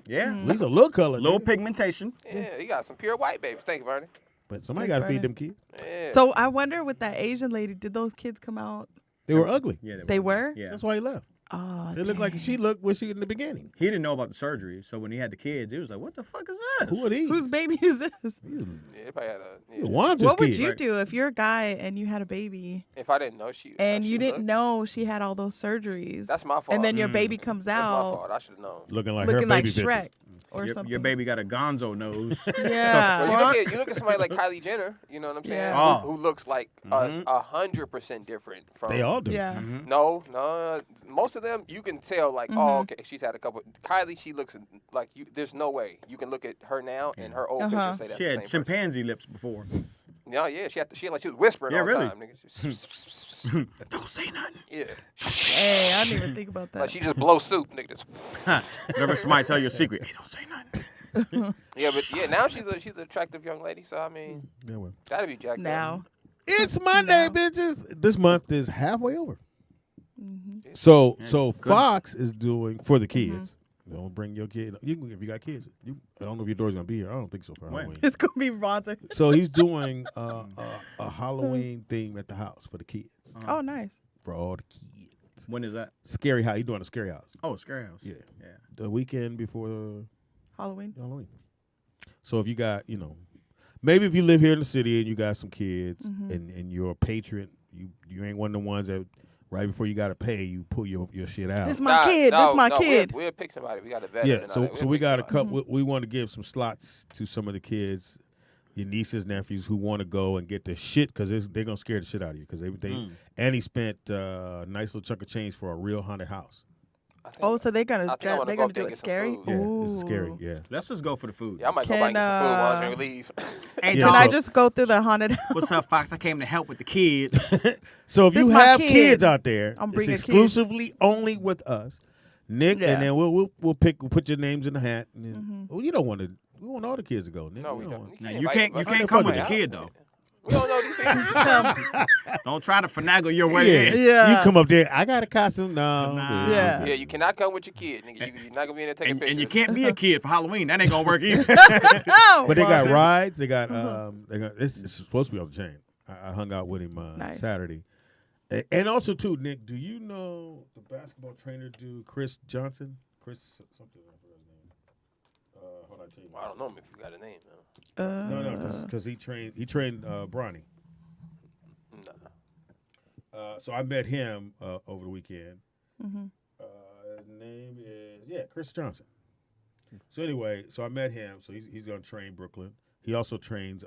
Yeah. At least a little color. Little nigga. pigmentation. Yeah, you got some pure white babies. Thank you, Vernon. But somebody Thanks, got to feed Vernon. them kids. Yeah. So I wonder with that Asian lady, did those kids come out? They were ugly. Yeah, They were? Yeah. That's why he left. Oh, They looked like she looked when she in the beginning. He didn't know about the surgery, so when he had the kids, he was like, "What the fuck is this?" Who are these? whose baby is this? yeah, they probably had a. Wanda's What would kids. you Right. do if you're a guy and you had a baby If I didn't know she. and she you didn't looked, know she had all those surgeries? That's my fault. And then your baby comes That's my out fault. I should have known. Looking like looking her like baby bitches. Shrek or Your, something. your baby got a gonzo nose. Yeah. Well, you look at somebody like Kylie Jenner. You know what I'm saying? Yeah. Oh. Who looks like 100% different from. They all do. Yeah. No, most of them you can tell like, oh, okay, she's had a couple. Kylie, she looks like you. There's no way you can look at her now and her old picture and say that's She the had same person. chimpanzee lips before. No, yeah, she had like she was whispering Yeah, all the really. time, nigga. Don't say nothing. Yeah, Hey, I didn't even think about that. like she just blow soup, nigga. Just- Whenever somebody tell you a secret, hey, don't say nothing. Yeah, but yeah, now she's an attractive young lady. So I mean, Yeah, well. gotta be Jack. now. It's Monday, bitches. This month is halfway over. So Fox is doing for the kids. Don't bring your kid. You can, if you got kids. I don't know if your daughter's gonna be here. I don't think so for When? Halloween. It's going to be Rhonda. So he's doing a Halloween theme at the house for the kids. Oh, nice. For all the kids. When is that? Scary House. He's doing a Scary House. Oh, Scary House. Yeah. Yeah. The weekend before Halloween. Halloween. So if you got, maybe if you live here in the city and you got some kids and you're a patron, you ain't one of the ones that right before you got to pay, you pull your shit out. This my kid. This my kid. We'll pick somebody. We got a vet. Yeah, so we got a couple. We want to give some slots to some of the kids, your nieces, nephews who want to go and get the shit because they're gonna scare the shit out of you because and he spent a nice little chunk of change for a real haunted house. Oh, so they're gonna I think I wanna they're go gonna up do there it and get some scary. food. Yeah, it's scary. Ooh. Yeah, Let's just go for the food. Yeah, I might go back and get some food while we leave. Hey, Yeah, Can dog. I just go through the haunted house? What's up, Fox? I came to help with the kids. so if This you my have kid. kids out there, I'm it's bringing kids. exclusively only with us, Nick, Yeah. and then we'll put your names in the hat. And then, well, you don't want to. We want all the kids to go, Nick. No, we don't. want- Now, invite you can't everybody. come with the your kid though. We don't know these people. Don't try to finagle your way in. Yeah. You come up there. I got a costume. No. Nah. Yeah. Yeah, you cannot come with your kid, nigga. You're not gonna be in there taking pictures. And you can't be a kid for Halloween. That ain't gonna work either. Oh, But they got well. rides. They got it's supposed to be on the chain. I hung out with him Nice. Saturday. And also too, Nick, do you know the basketball trainer dude, Chris Johnson? Chris something, I forgot his name. Hold on, I'll tell you. Well, I don't know if you got a name though. No, because he trained Bronny. Nah. So I met him over the weekend. Mm-hmm. Name is Chris Johnson. So anyway, so I met him. So he's gonna train Brooklyn. He also trains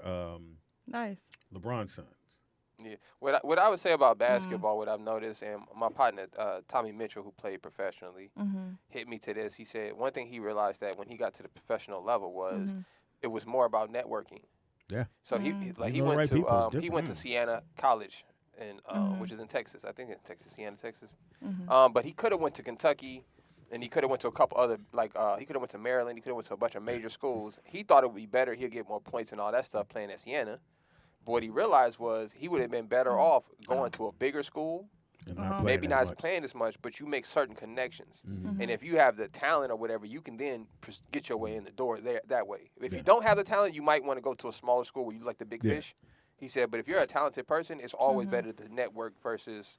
Nice. LeBron's sons. Yeah. What I would say about basketball, what I've noticed, and my partner Tommy Mitchell, who played professionally, hit me to this. He said one thing he realized that when he got to the professional level was it was more about networking. Yeah. So he You know, went right to people is he different. went to Siena College, and which is in Texas. I think it's Texas, Siena, Texas. But he could have went to Kentucky, and he could have went to a couple other he could have went to Maryland. He could have went to a bunch of major schools. He thought it would be better. He'll get more points and all that stuff playing at Siena. But what he realized was he would have been better off going to a bigger school. And not playing Maybe as not much. playing as much, but you make certain connections. And if you have the talent or whatever, you can then get your way in the door there that way. If you don't have the talent, you might want to go to a smaller school where you like the big fish. He said, but if you're a talented person, it's always better to network versus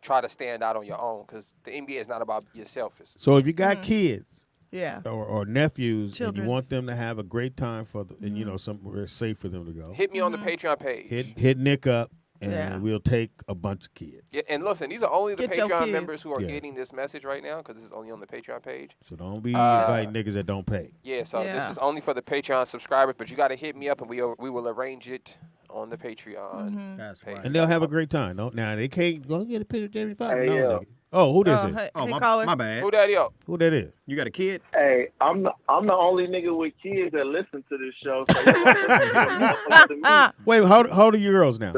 try to stand out on your own, because the NBA is not about yourself. So if you got kids Yeah. or nephews and you Children's. want them to have a great time and you know somewhere safe for them to go, Hit me on the Patreon page. hit Nick up and Yeah. we'll take a bunch of kids. Yeah, and listen, these are only the Get your Patreon kids. members who are Yeah. getting this message right now, because this is only on the Patreon page. So don't be inviting niggas that don't pay. Yeah, so this Yeah. is only for the Patreon subscribers, but you got to hit me up, and we will arrange it on the Patreon. That's page. right. And they'll have a great time. Now they can't go get a picture of Jamie Foxx. Hey, no, yeah. nigga. Oh, who this is? Hey, Oh, hey, caller. my bad. Who that yo? Who that is? You got a kid? Hey, I'm the only nigga with kids that listen to this show. So you listen to me. Wait, how old are your girls now?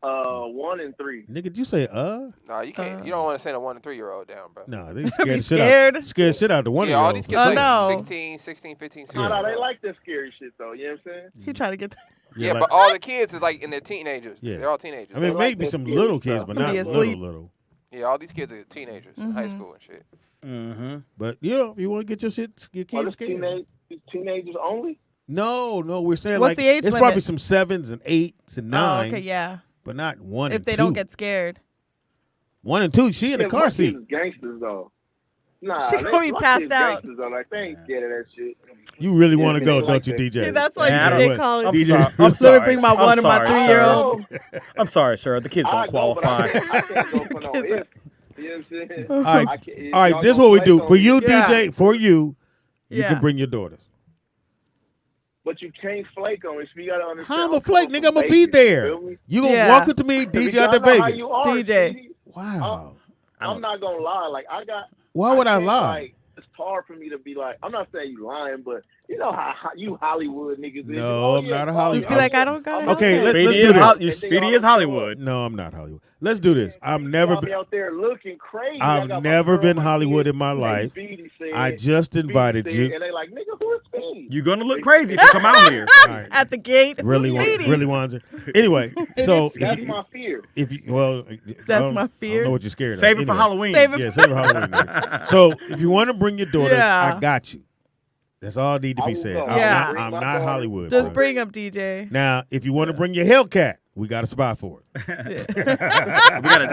1 and 3. Nigga, did you say No, you can't. You don't want to send a 1 and 3-year-old down, bro. No, they scared the shit scared? out. Scared shit out the one Yeah, of all y'all. these kids Oh, like no. 16, 15, 16. No, 16. they like that scary shit though. You know what I'm saying? He tried to get. Yeah, like- but all the kids is like in their teenagers. Yeah. They're all teenagers. I mean, like maybe that some scary little kids, stuff. but Be not asleep. little. Yeah, all these kids are teenagers in high school and shit. Mm-hmm. But you know, if you want to get your Are kids the scared. teenagers only? No, we're saying What's like the age it's probably limit? some 7s and 8s and 9s. Oh, okay, yeah. But not 1 If and they 2. don't get scared. 1 and 2, she in the Yeah, car my seat. kids is gangsters though. Nah, She gonna be my passed kids out. Gangsters, though. Like they ain't scared of that shit. You really want to they go, like don't you, that. DJ? See, that's why Yeah, I DJ don't- calling. I'm DJ. sorry. I'm Let me sorry. bring my I'm 1 and my sorry, 3-year-old. sir. I'm sorry, sir. The kids I don't go, but I qualify. can't go for no if. You know what I'm saying? All right, I can't- all right. y'all This is gonna what we play do on for me. you, Yeah. DJ. For you, you Yeah. can bring your daughters. But you can't flake on me. So you gotta understand. How I'm a I'm flake, coming nigga? I'm from gonna be basics, there. you feel me? You gonna Yeah. walk up to me, DJ out Because to I know how Vegas. you are, DJ. Speedy. Wow. I'm not gonna lie. Like I got. Why would I can't, lie? Like, it's hard for me to be like. I'm not saying you lying, but you know how you Hollywood niggas is. No, I'm not a Hollywood. Just be like, I don't got it. Okay, let's Speedy do is, this. Speedy is Hollywood. No, I'm not Hollywood. Let's do this. I've never Y'all be been. out there looking crazy. I I've got my never girl, been my Hollywood kids, in my and life. Speedy said- I just Speedy invited said, you. and they like, nigga, who is Speedy? You're gonna look crazy if you come out here. All right. At the gate. Really, Speedy. really Wanzer. Anyway, so That's my fear. if you well, That's my I fear. don't know what you're scared of. Save it for Anyway. Halloween. Save it Yeah, save it for Halloween. nigga. So if you want to bring your daughters, Yeah. I got you. That's all need to I be will said. go. I'm Yeah. not, Bring I'm my not daughter. Hollywood. Just bro. bring up DJ. Now, if you want to bring your Hellcat, we got a spot for it. we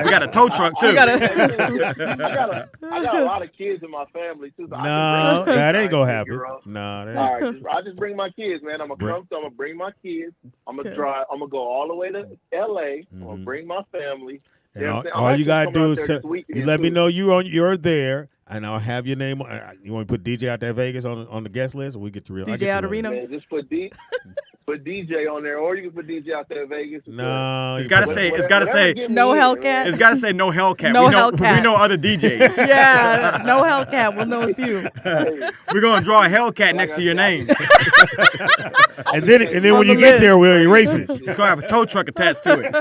got a tow truck too. We gotta. I got a lot of kids in my family too. So I No, can bring that my ain't gonna 9 happen. year-old. No, that All right, I just bring my kids, man. I'm gonna Bring- come. So I'm gonna bring my kids. I'm gonna Okay. drive. I'm gonna go all the way to LA. I'm gonna Mhm. bring my family. And You know all, what I'm saying? all I'm you actually gotta coming do out is there say, this weekend, you let me too. know you're there, and I'll have your name. You want to put DJ out there Vegas on the guest list, and we get to real. I DJ get to out real- Arena. Man, just put DJ on there, or you can put DJ out there in Vegas. No, It's you gotta put- say- No Hellcat. It's got to say no Hellcat. No we know, Hellcat. We know other DJs. Yeah, no Hellcat. We'll know it's you. We're gonna draw a Hellcat next to your name. and then On when the you get list. there, we'll erase it. It's gonna have a tow truck attached to it.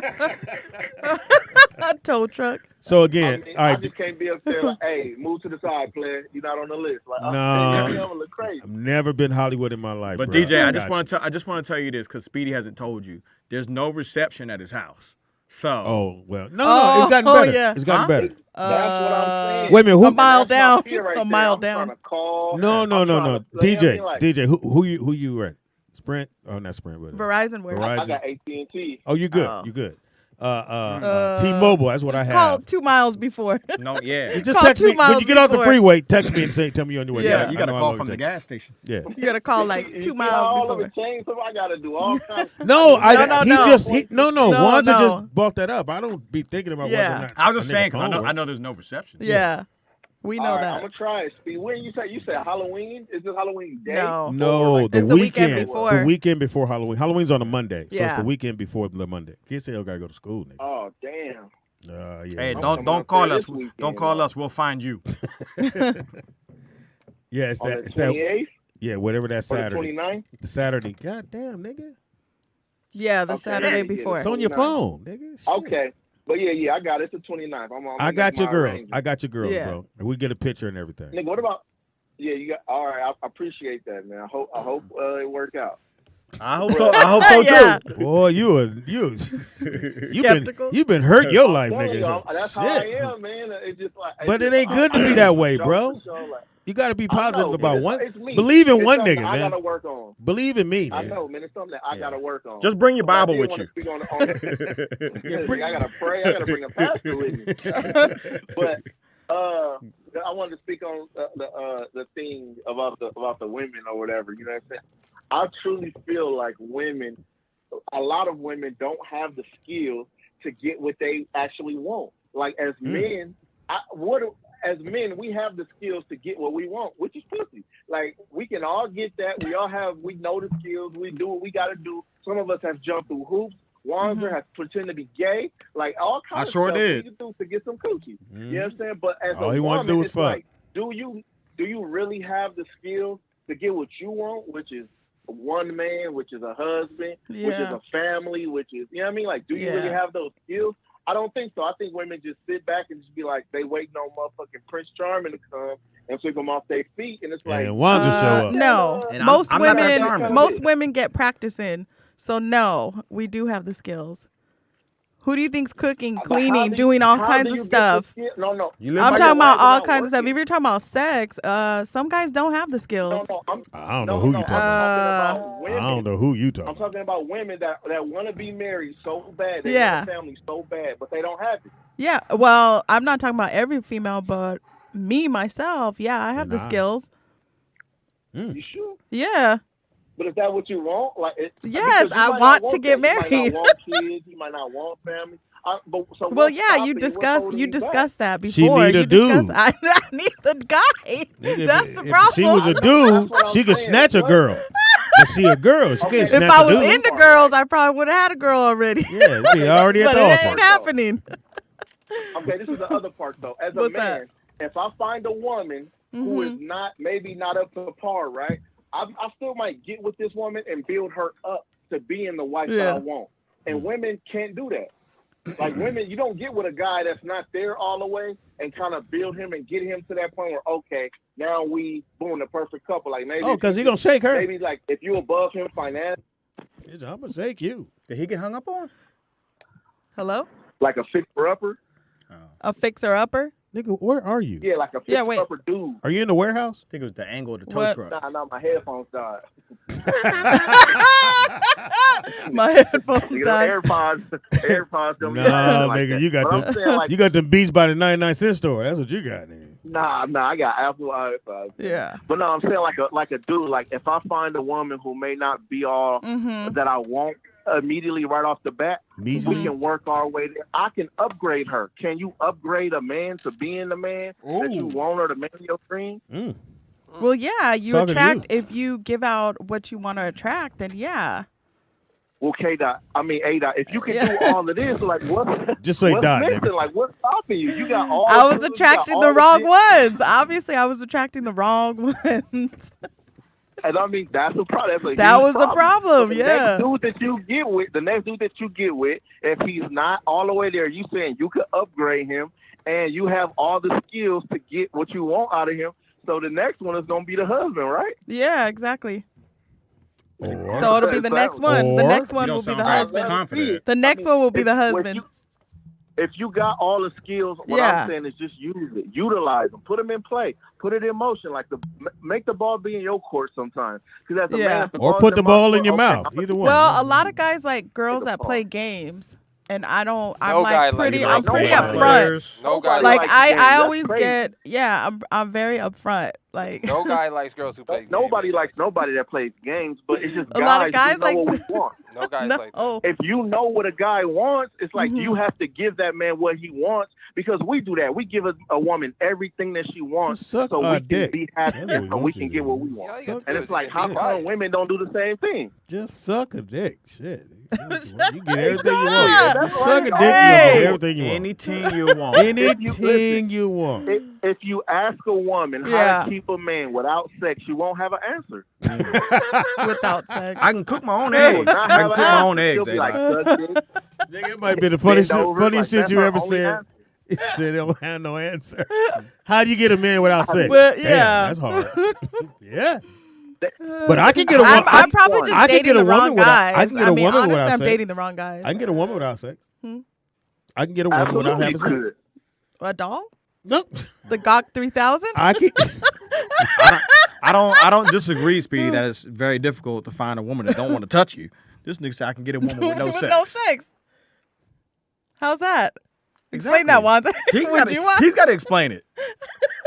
Tow truck. So again, all I right. just can't be up there like, hey, move to the side, player. You're not on the list. Like, No. I'm gonna look crazy. I've never been Hollywood in my life. But bro. DJ, I just got want to tell you this because Speedy hasn't told you. There's no reception at his house. So. Oh well, no, it's gotten better. yeah. It's gotten better. That's what I'm saying. Wait a minute, who? A mile down. That's my fear right A there. mile I'm down. trying to call. No. I'm trying to- DJ, like, DJ, who you at? Sprint? Oh, not Sprint, but Verizon. Where? Verizon. I got AT&T. Oh, you good? Oh. You good? T-Mobile. That's what I Just have. call 2 miles before. No, yeah. You just call text 2 me when miles you get off the before. freeway. Text me and tell me you're on your way. Yeah. You got to I know call how from long the it gas station. takes. Yeah. You gotta call like You 2 see miles all before. of it changed, so I gotta do all kinds. No, No. Wanza No. just brought that up. I don't be thinking about whether Yeah. or not. I was just a nigga saying because phone I work. know there's no reception. Yeah. We know All right, that. I'm gonna try it. Speed. When you said Halloween? Is this Halloween day? No. No, the It's the weekend weekend. before. The weekend before Halloween. Halloween's on a Monday, so it's Yeah. the weekend before the Monday. Kids still gotta go to school, nigga. Oh damn. Yeah. Hey, I'm don't coming up call there us. this weekend, Don't call though. us. We'll find you. Yeah, it's On that. the It's that. 28th Yeah, whatever that or the Saturday. 29th? The Saturday. God damn, nigga. Yeah, the Okay. Saturday Yeah, before. It's on your 29th. phone, nigga. Shit. Okay. But yeah, I got it. It's the 29th. I got your girls. arrangement. I got your girls, Yeah. bro. And we get a picture and everything. Nigga, what about? Yeah, you got. All right, I appreciate that, man. I hope it work out. I hope so. I hope so Yeah. too. Boy, Skeptical? you've been hurt your life, I'm telling nigga. you, that's how I Shit. am, man. It's just like. But it's it ain't just- good to be that way, bro. For sure, like, You got to be I know, positive man, about it's- one. it's me. Believe in It's one something nigga, I man. gotta work on. Believe in me, I man. know, man. It's something that I gotta work on. Just bring your But I Bible did with wanna you. speak on I gotta pray. I gotta bring a pastor with me. But I wanted to speak on the thing about the women or whatever. You know what I'm saying? I truly feel like a lot of women don't have the skills to get what they actually want. Like as men, as men, we have the skills to get what we want, which is pussy. Like we can all get that. We know the skills. We do what we got to do. Some of us have jumped through hoops. Wanzer has pretended to be gay. Like all kinds I of sure stuff did. we can do to get some coochie. You know what I'm saying? But as All a he wanna woman, do is it's fuck. like, do you really have the skills to get what you want, which is one man, which is a husband, which is Yeah. a family, which is, you know what I mean? Like, do you really Yeah. have those skills? I don't think so. I think women just sit back and just be like, they waiting on motherfucking Prince Charming to come and sweep them off their feet. And it's like, And Wanza show up. No, And most I'm not that charming. women get practice in. So no, we do have the skills. Who do you think's cooking, but cleaning, how doing all how kinds do of you get stuff? the skill? No. You live I'm by talking your about all without kinds of stuff. working. If you're talking about sex, some guys don't have the skills. No, I don't know who you talking about. I'm talking about women. I don't know who you talking I'm about. talking about women that want to be married so bad. They Yeah. want a family so bad, but they don't have it. Yeah, well, I'm not talking about every female, but me, myself, yeah, I have the Nah. skills. You sure? Yeah. But is that what you want? Like, Yes, because you I might want not to get that. You might married. not want kids. You might not want family. So Well, what's yeah, stopping you What's discussed holding you back? discussed that She before. need a You discussed- dude. I need the guy. Nigga, That's the if problem. she was a That's dude, what I'm she could saying. snatch a What? girl. But she a girl. She can't If snatch I a was dude. into girls, I probably would have had a girl already. Yeah, she already at But the it offer. ain't happening. Okay, this is the other part though. As a What's man, that? if I find a woman who is maybe not up to par, right? I still might get with this woman and build her up to being the wife that Yeah. I want. And women can't do that. Like women, you don't get with a guy that's not there all the way and kind of build him and get him to that point where, okay, now we boom, the perfect couple. Like maybe Oh, because he going to shake her. maybe like if you above him financially, I'm going to shake you. Did he get hung up on? Hello? like a fixer upper. A fixer upper? Nigga, where are you? Yeah, like a Yeah, fixer wait. upper dude. Are you in the warehouse? I think it was the angle of the tow What? truck. Nah, my headphones died. My headphones You know, died. AirPods don't be Nah, acting like nigga, that. you got But I'm them. saying, like, You got them Beats by the 99-cent store. That's what you got, nigga. Nah, I got Apple iPods. Yeah. But no, I'm saying like a dude. Like if I find a woman who may not be all that I want immediately right off the bat, we can work our way there. I can upgrade her. Can you upgrade a man to being the man that you want or the man of your dream? Well, yeah, you Talking to attract if you give out what you want to attract, then yeah. Well, A-Dot, if you can do all of this, like what? Just say what's dot, missing? nigga. Like what's stopping you? You got all. I was tools, you got attracting all the wrong shit. ones. Obviously, I was attracting the wrong ones. And I mean, that's a problem. That was a problem, The yeah. next dude that you get with, if he's not all the way there, you saying you could upgrade him, and you have all the skills to get what you want out of him. So the next one is gonna be the husband, right? Yeah, exactly. Or, So it'll be the next one. The Or- next one You will don't be the sound very husband. confident. The next one will be the husband. If you got all the skills, what Yeah. I'm saying is just use it, utilize them, put them in play, put it in motion, like make the ball be in your court sometimes. Because as a Yeah. man, if or put the ball in your okay, mouth. I'm Either one. Well, a lot of guys like girls Take a that play pause. games, and I don't. I'm No guy like pretty. likes I'm girls pretty that play upfront. Players. No guy Like likes games. I That's always crazy. get. Yeah, I'm very upfront. Like No guy likes girls who play games. Nobody likes nobody that plays games, but it's just A lot of guys guys who know like- what we want. No guys no. like that. If you know what a guy wants, it's like Mhm. you have to give that man what he wants, because we do that. We give a woman everything that she wants, Just suck so our we can dick. be happy That's what we and we want can you get to what do. we want. All you got to And do it's is like, be how come quiet. women don't do the same thing? Just suck a dick. Shit. You get everything you Yeah. want. You suck a dick, you Hey. get everything you want. Anything you want. Anything you want. If you ask a woman how Yeah. to keep a man without sex, you won't have an answer. Without sex. I can cook my own You will eggs. not I have can an cook my answer. own eggs. She'll be like, A-Dot. "Suck dick." Nigga, it might be the funniest Bend shit, over, funniest like, shit you that's ever her only said. answer. He said they don't have no answer. How do you get a man without sex? Well, Damn, yeah. that's hard. Yeah. But I can get a woman. I'm probably just I can dating get a the woman wrong without- guys. I can get a mean, woman honestly, without I'm sex. dating the wrong guys. I can get a woman without sex. Hmm? I can get a woman without Absolutely having sex. could. A doll? Nope. The Gawk 3000? I can. I don't disagree, Speedy, that it's very difficult to find a woman that don't want to touch you. This nigga said I can get a woman with no With sex. no sex. How's that? Exactly. Explain that, Wanzer. Would you want? He's got to explain it.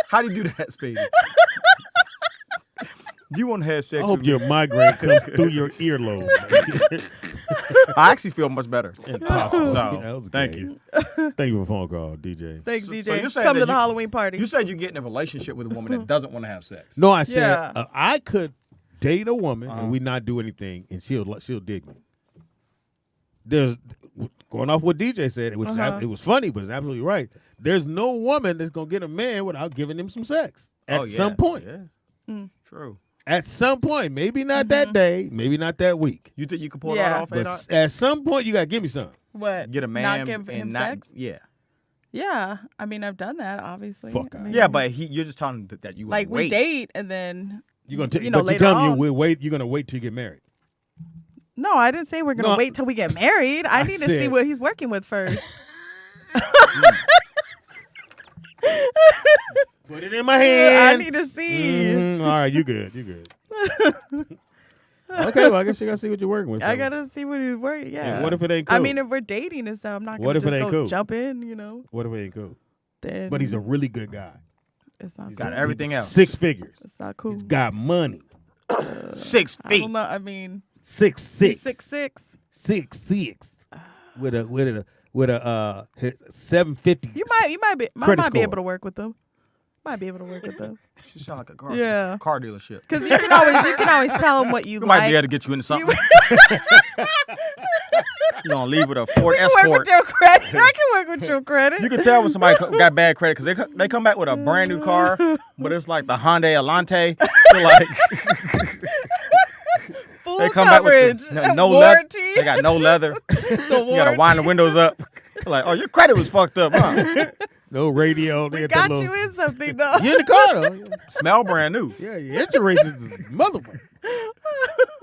How do you do that, Speedy? You want to have sex I hope with me? your migraine comes through your earlobe. I actually feel much better. Impossible. So, That was thank okay. you. Thank you for the phone call, DJ. Thanks, So- DJ. so you're saying Come that to the you- Halloween party. You said you get in a relationship with a woman that doesn't want to have sex. No, I said Yeah. I could date a woman and we not do anything, and she'll dig me. There's going off what DJ said. It was it was funny, but it's absolutely right. There's no woman that's gonna get a man without giving him some sex at some point. Yeah. True. At some point, maybe not that day, maybe not that week, You think you could pull Yeah. that off? but A-Dot? at some point you gotta give me something. What? Get a man Not give and him not, sex? Yeah. Yeah. I mean, I've done that, obviously. Fuck I out. mean, Yeah, but you're just telling him that you would like wait. we date and then You're gonna take, You know, but you later tell me on. we'll wait. You're gonna wait till you get married. no, I didn't say we're gonna No, wait till we get married. I need to see said- what he's working with first. Put it in my I hand. need to see. All right, you good. You good. Okay, well, I guess you gotta see what you're working with. I so. gotta see what he's working. Yeah. And what if it ain't cool? I mean, if we're dating and stuff, I'm not What gonna if it just ain't go cool? jump in. You know, What if it ain't cool? then But he's a really good guy. it's not Got cool. everything else. 6 figures. It's not cool. He's got money. 6 I feet. don't know. I mean, 6'6". he's 6'6". 6'6". With a 750. You might be Credit score. able to work with them. Might be able to work with them. She sound like a car, Yeah. car dealership. Because you can always tell them what you We might like. be able to get you into something. You gonna leave with a Ford We can work Escort. with your credit. I can work with your credit. You can tell when somebody got bad credit because they come back with a brand new car, but it's like the Hyundai Elante. So like Full they come coverage. back with no leather. warranty. They got no leather. You gotta wind the windows up. Like, oh, your credit was fucked up, huh? No radio. We got you in something though. You in the car though. Smell brand new. Yeah, your insurance is motherfucker.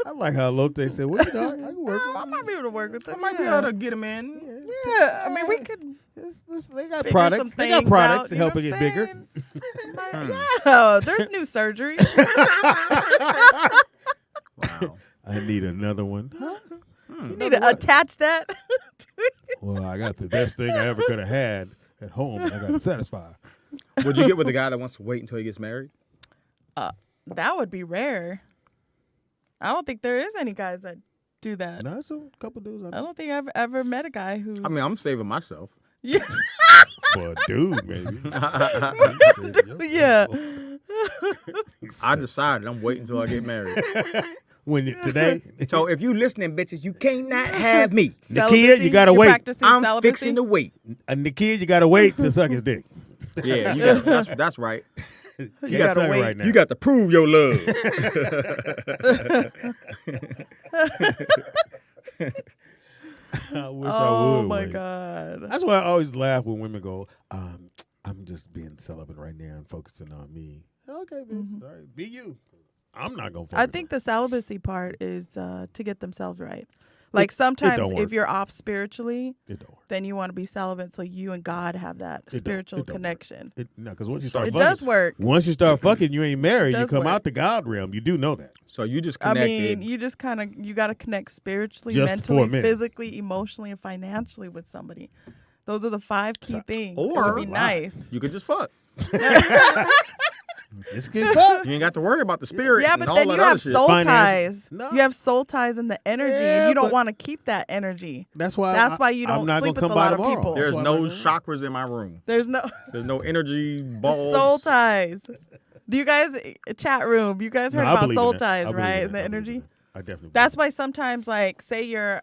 I like how Lotte said, "What you dog? I can work with I might be able to work with them. I might be yeah. able to get him in. Yeah, I mean we could They got figure products. some They got things products out, to you help know it get what bigger. I'm saying? Yeah, there's new surgery. Wow. I need another one. You need to attach that. Well, I got the best thing I ever could have had at home. I got to satisfy. Would you get with a guy that wants to wait until he gets married? That would be rare. I don't think there is any guys that do that. No, there's a couple dudes I don't think I've ever met a guy who. I mean, I'm saving myself. Yeah. for a dude, maybe. Yeah. I decided I'm waiting until I get married. Today, So if you listening, bitches, you cannot have me. Nikia, you gotta You're wait. practicing I'm celibacy? fixing to wait. Nikia, you gotta wait to suck his dick. Yeah, you got, that's right. You You got gotta something wait. right now. You got to prove your love. I wish I Oh would. my wait. God. That's why I always laugh when women go, I'm just being celibate right now and focusing on me. Okay, bitch. All right, be you. I'm not going to focus. I think the celibacy part is to get themselves right. Like sometimes don't if work. you're off spiritually, it don't work. then you want to be celibate so you and God have that spiritual it don't work. connection. No, because once you start It fucking, does work. Once you start fucking, you ain't married. You does come work. out the God realm. You do know that. So you just I connected. mean, you just kind of you got to connect spiritually, Just for a mentally, minute. physically, emotionally, and financially with somebody. Those are the 5 key things. It or would be nice. you could just fuck. Just get fucked. You ain't got to worry about the spirit Yeah, and but all then that you other have shit. soul Finance- ties. No. You have soul ties in the energy, Yeah, and you don't but- want to keep that energy. That's why. That's why you I'm don't not sleep gonna with come a lot by of tomorrow. people. There's That's why no I'm not doing chakras in my room. There's no There's no energy balls. soul ties. Do you guys chat room? You guys No, heard I about believe in soul that. ties, I believe right? in And that. the I believe in energy. that. I definitely. That's why sometimes, like, say you're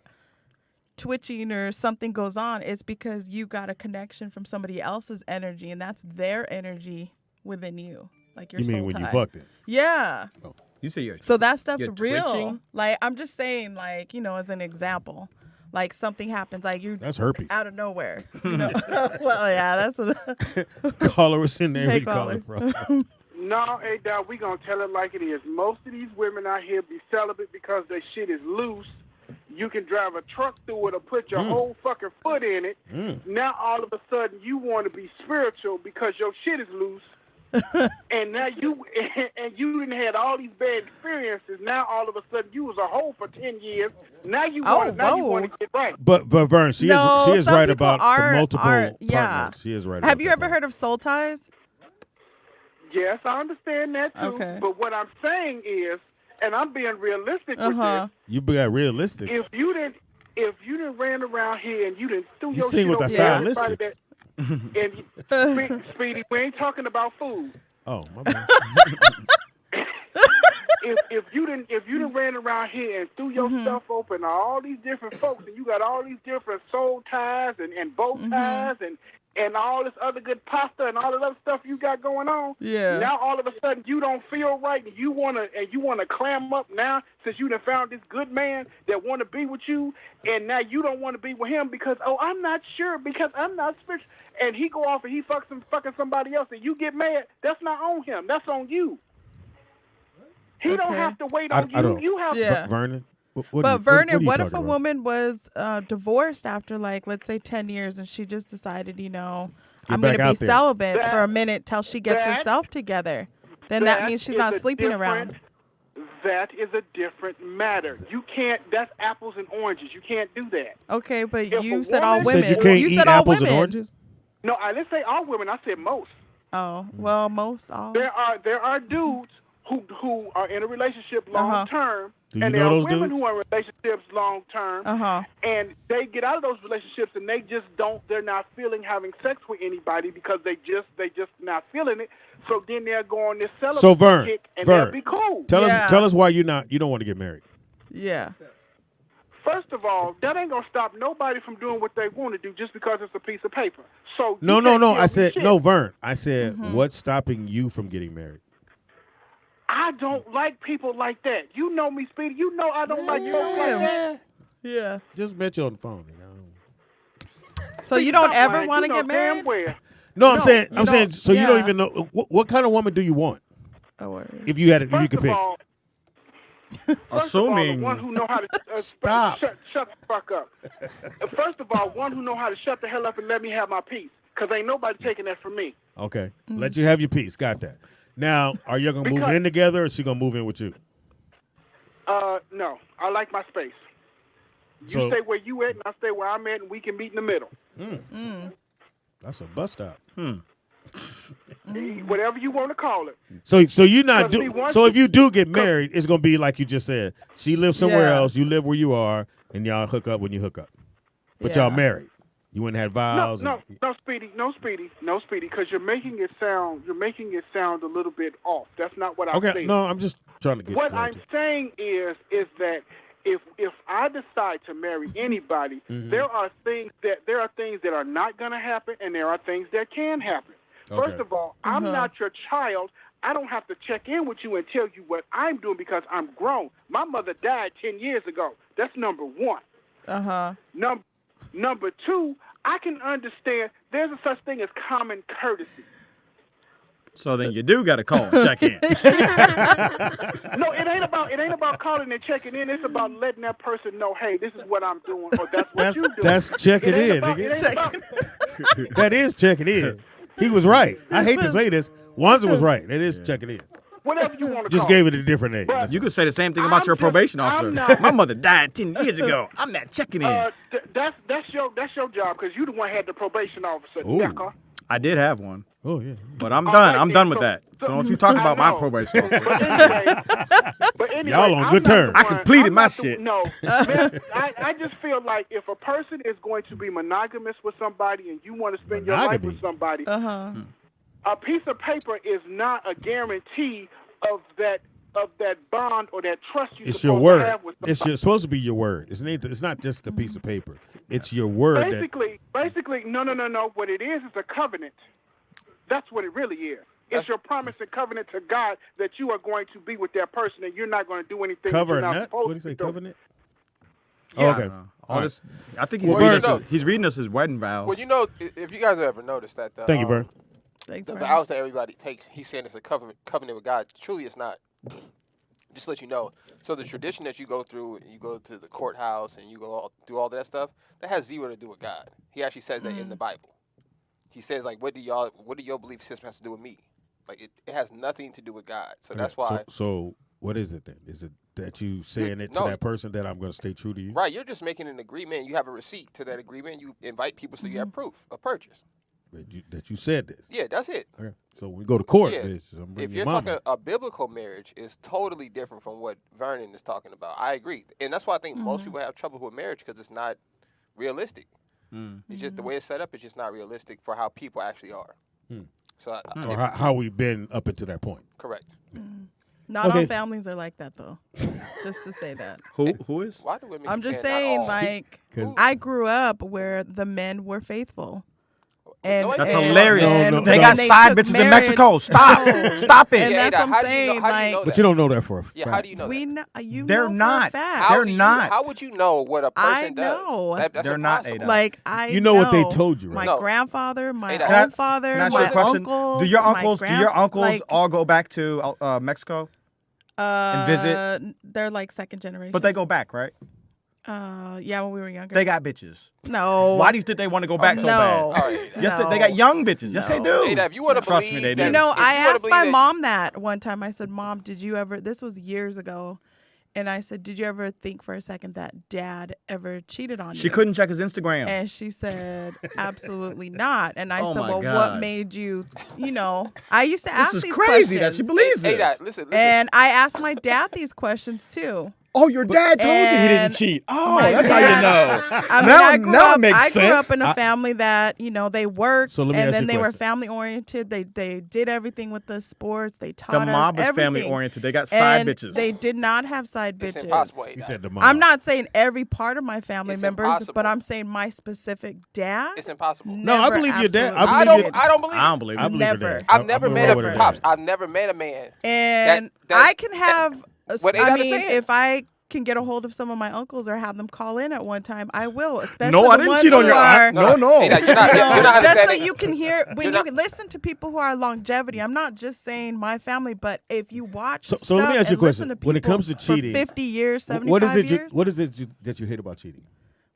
twitching or something goes on, it's because you got a connection from somebody else's energy, and that's their energy within you, like your You soul mean when tie. you fucked it? Yeah. You say you're So that stuff's You're real. twitching? Like I'm just saying, like as an example, like something happens, like you That's herpes. out of nowhere. Well, yeah, that's what. Caller was in there. Hey, Where you calling from? No, A-Dot, we gonna tell it like it is. Most of these women out here be celibate because their shit is loose. You can drive a truck through it or put your whole fucking foot in it. Now all of a sudden you want to be spiritual because your shit is loose. And now you didn't had all these bad experiences. Now all of a sudden you was a hoe for 10 years. Now you want to get right. But Vern, she is some right people about the multiple aren't, yeah. partners. She is right. Have about you that ever part. heard of soul ties? Yes, I understand that too. Okay. But what I'm saying is, and I'm being realistic with this, You got realistic. if you didn't ran around here and you didn't threw You your sing shit with over the everybody stylistic. and Speedy, we ain't talking about food. Oh my bad. If you didn't ran around here and threw your stuff open to all these different folks, and you got all these different soul ties and bow ties and all this other good pasta and all this other stuff you got going on. Yeah. Now all of a sudden you don't feel right, and you wanna clam up now since you done found this good man that wanna be with you, and now you don't want to be with him because I'm not sure because I'm not spiritual, and he go off and he fucking somebody else, and you get mad. That's not on him. That's on you. He don't have to wait on I you. don't. You have Yeah. Vernon. Vernon, are you what if talking a about? woman was divorced after, like, let's say 10 years and she just decided, I'm back going to be out there. celibate for a minute till she gets that- herself together? Then that means she's is not a sleeping different- around. That is a different matter. You can't. That's apples and oranges. You can't do that. Okay, but If you a said all woman- You women. said you can't eat said all apples women. and oranges. No, I didn't say all women. I said most. Oh, well, most all. There are dudes who are in a relationship long term, Do you and know there are those women dudes? who are in relationships long term, and they get out of those relationships and they just don't. They're not feeling having sex with anybody because they just not feeling it. So then they'll go on this celibate So Vern, kick and they'll Vern, be cool. tell us why you don't want to get married. Yeah. First of all, that ain't gonna stop nobody from doing what they want to do just because it's a piece of paper. So No. you can't tell I me said shit. no, Vern. I said what's stopping you from getting married? I don't like people like that. You know me, Speedy. You know I don't like folks like that. Yeah. Just met you on the phone. So you don't Stop ever lying. want to You get know damn married? well. No, I'm saying. don't- So you don't yeah. even know what kind of woman do you want? Oh, If you had, if you First could of pick. all, Assuming the one who know how to Stop. Shut the fuck up. First of all, one who know how to shut the hell up and let me have my peace, because ain't nobody taking that from me. Okay, let you have your piece. Got that. Now, are you gonna move Because- in together, or is she gonna move in with you? No, I like my space. You So- stay where you at, and I stay where I'm at, and we can meet in the middle. That's a bus stop. Whatever you want to call it. So you not Because do. see, once So you- if you do get married, it's gonna be like you just said. She lives somewhere Yeah. else. You live where you are, and y'all hook up when you hook up. But Yeah. y'all married. You wouldn't have vows. No, Speedy, because you're making it sound a little bit off. That's not what I'm Okay. saying. No, I'm just trying to get. What clarity. I'm saying is that if I decide to marry anybody, Mm-hmm. there are things that are not going to happen, and there are things that can happen. First of all, I'm not your child. I don't have to check in with you and tell you what I'm doing because I'm grown. My mother died 10 years ago. That's number one. Number two, I can understand there's a such thing as common courtesy. So then you do got to call and check in. No, it ain't about calling and checking in. It's about letting that person know, hey, this is what I'm doing, or that's what you do. That's checking in, nigga. That is checking in. He was right. I hate to say this. Wanza was right. It is checking in. Whatever you want to Just call gave it a different name. You could say the same thing about your probation officer. My mother died 10 years ago. I'm not checking in. That's your job because you the one had the probation officer. I did have one. Oh yeah. But I'm done. I'm done with that. So don't you talk about my probation officer. But anyway, y'all on good terms. I completed my shit. No, man, I just feel like if a person is going to be monogamous with somebody and you want to spend your life with somebody, a piece of paper is not a guarantee of that bond or that trust you. It's your word. It's supposed to be your word. It's not just a piece of paper. It's your word. Basically, no. What it is a covenant. That's what it really is. It's your promise and covenant to God that you are going to be with that person and you're not going to do anything. Covenant? What do you say? Covenant? Yeah. Oh, okay. All this. I think he's reading us his wedding vows. Well, you know, if you guys have ever noticed that, Thank you, Vern. The vows that everybody takes, he's saying it's a covenant with God. Truly, it's not. Just to let you know. So the tradition that you go through, you go to the courthouse and you go do all that stuff, that has zero to do with God. He actually says that in the Bible. He says, like, what do your belief system has to do with me? Like, it has nothing to do with God. So that's why. So what is it then? Is it that you saying it to that person that I'm going to stay true to you? Right. You're just making an agreement. You have a receipt to that agreement. You invite people so you have proof of purchase. That you said this. Yeah, that's it. Okay. So when we go to court, if you're talking a biblical marriage, is totally different from what Vernon is talking about. I agree, and that's why I think most people have trouble with marriage because it's not realistic. It's just the way it's set up. It's just not realistic for how people actually are. So how we've been up until that point. Correct. Not all families are like that, though. Just to say that. Who is? Why do women? I'm just saying, like, I grew up where the men were faithful. And that's hilarious. They got they side bitches in Mexico. Stop. Stop it. And that's what I'm saying. But you don't know that for a fact. Yeah, how do you know that? They're not. They're not. How would you know what a person does? That's they're impossible. not. Like you know what they told you, right? My grandfather, my own father, my uncles. Do your uncles all go back to Mexico and visit? They're like second generation. But they go back, right? Yeah, when we were younger. They got bitches. No. Why do you think they want to go back so bad? Yes, they got young bitches. Yes, they do. Hey, if you want to trust me, they do. You know, I asked my mom that one time. I said, "Mom, did you ever?" This was years ago, and I said, "Did you ever think for a second that Dad ever cheated on you?" She couldn't check his Instagram, and she said, "Absolutely not." And I said, "Well, God. what made you?" You know, I used to ask these questions. This is crazy that she believes this. Dad, listen. And I asked my dad these questions too. Oh, your dad told you he didn't cheat. Oh, that's how you know. I mean, I grew up in a family that, they worked, and then they were family oriented. They did everything with the sports. They taught us everything. The mob is family oriented. They got side bitches. They did not have side bitches. It's impossible. He said the mob. I'm not saying every part of my family members, but I'm saying my specific dad. It's impossible. No, I believe your dad. I don't believe. I don't believe it. Never. I've never met a pops. I've never met a man. And I can have. I mean, if I can get a hold of some of my uncles or have them call in at one time, I will. Especially no, I didn't cheat on your aunt. No. Hey, you're not just so you can hear when you listen to people who are longevity. I'm not just saying my family, but if you watch. So let me ask you a question. When it comes to cheating, 50 years, 75 years, what is it that you hate about cheating?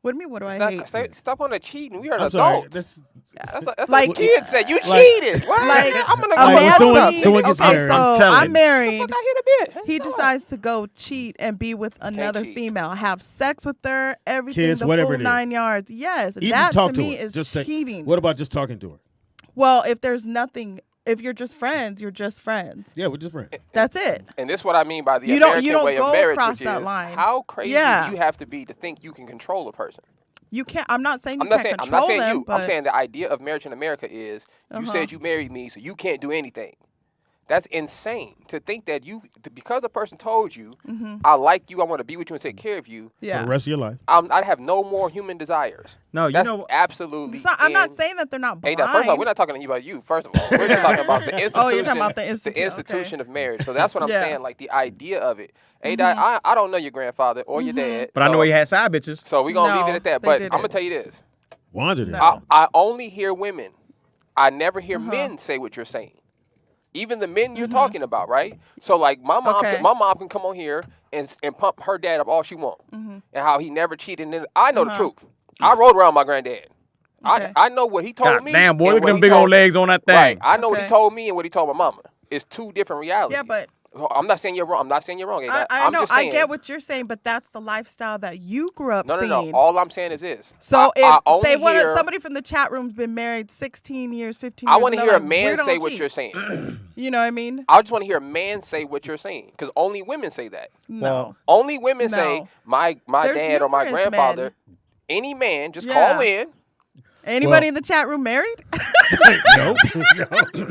What do you mean? What do I hate? Stop on the cheating. We are adults. That's like kids said. You cheated. Like I'm gonna go. Someone gets married. I'm married. He decides to go cheat and be with another female, have sex with her, everything, kids, the whatever full 9 yards. Yes, even that talk to to me her. is just cheating. What about just talking to her? Well, if there's nothing. If you're just friends, you're just friends. Yeah, we're just friends. That's it. And this is what I mean by the American way of marriage, which is how crazy do you have to be to think you can control a person? You can't. I'm not saying you can't control them. I'm not saying you. I'm saying the idea of marriage in America is you said you married me, so you can't do anything. That's insane to think that because a person told you, I like you, I want to be with you and take care of you. Yeah. For the rest of your life. I'd have no more human desires. No, you That's know, absolutely. I'm not saying that they're not blind. First of all, we're not talking about you. First of all, we're just talking about the institution. Oh, you're talking about the institution of marriage. So that's what I'm saying. Like the idea of it. Mm-hmm. I don't know your grandfather or your dad, but I know he had side bitches. So we're gonna leave it at that. But didn't. I'm gonna tell you this. Wanda did. I only hear women. I never hear men say what you're saying. Even the men you're talking about, right? So like my mom can come on here and pump her dad up all she wants, and how he never cheated. And I know the truth. I rode around my granddad. Okay. I know what he told me. Damn, boy, and look at what them he big told old legs on that thing. Right. I know what he told me and what he told my mama. It's two different realities. Yeah, but I'm not saying you're wrong. I'm not saying you're wrong. I know. Just saying, I get what you're saying, but that's the lifestyle that you grew up seeing. No. All I'm saying is this. So I say only hear, somebody from the chat room's been married 16 years, 15 years. I want to hear like, a man say what cheat. you're saying. You know what I mean? I just want to hear a man say what you're saying, because only women say that. No. Only women say my There's dad or my numerous grandfather. men. Any man, just Yeah. call in. Anybody in the chat room married? Nope.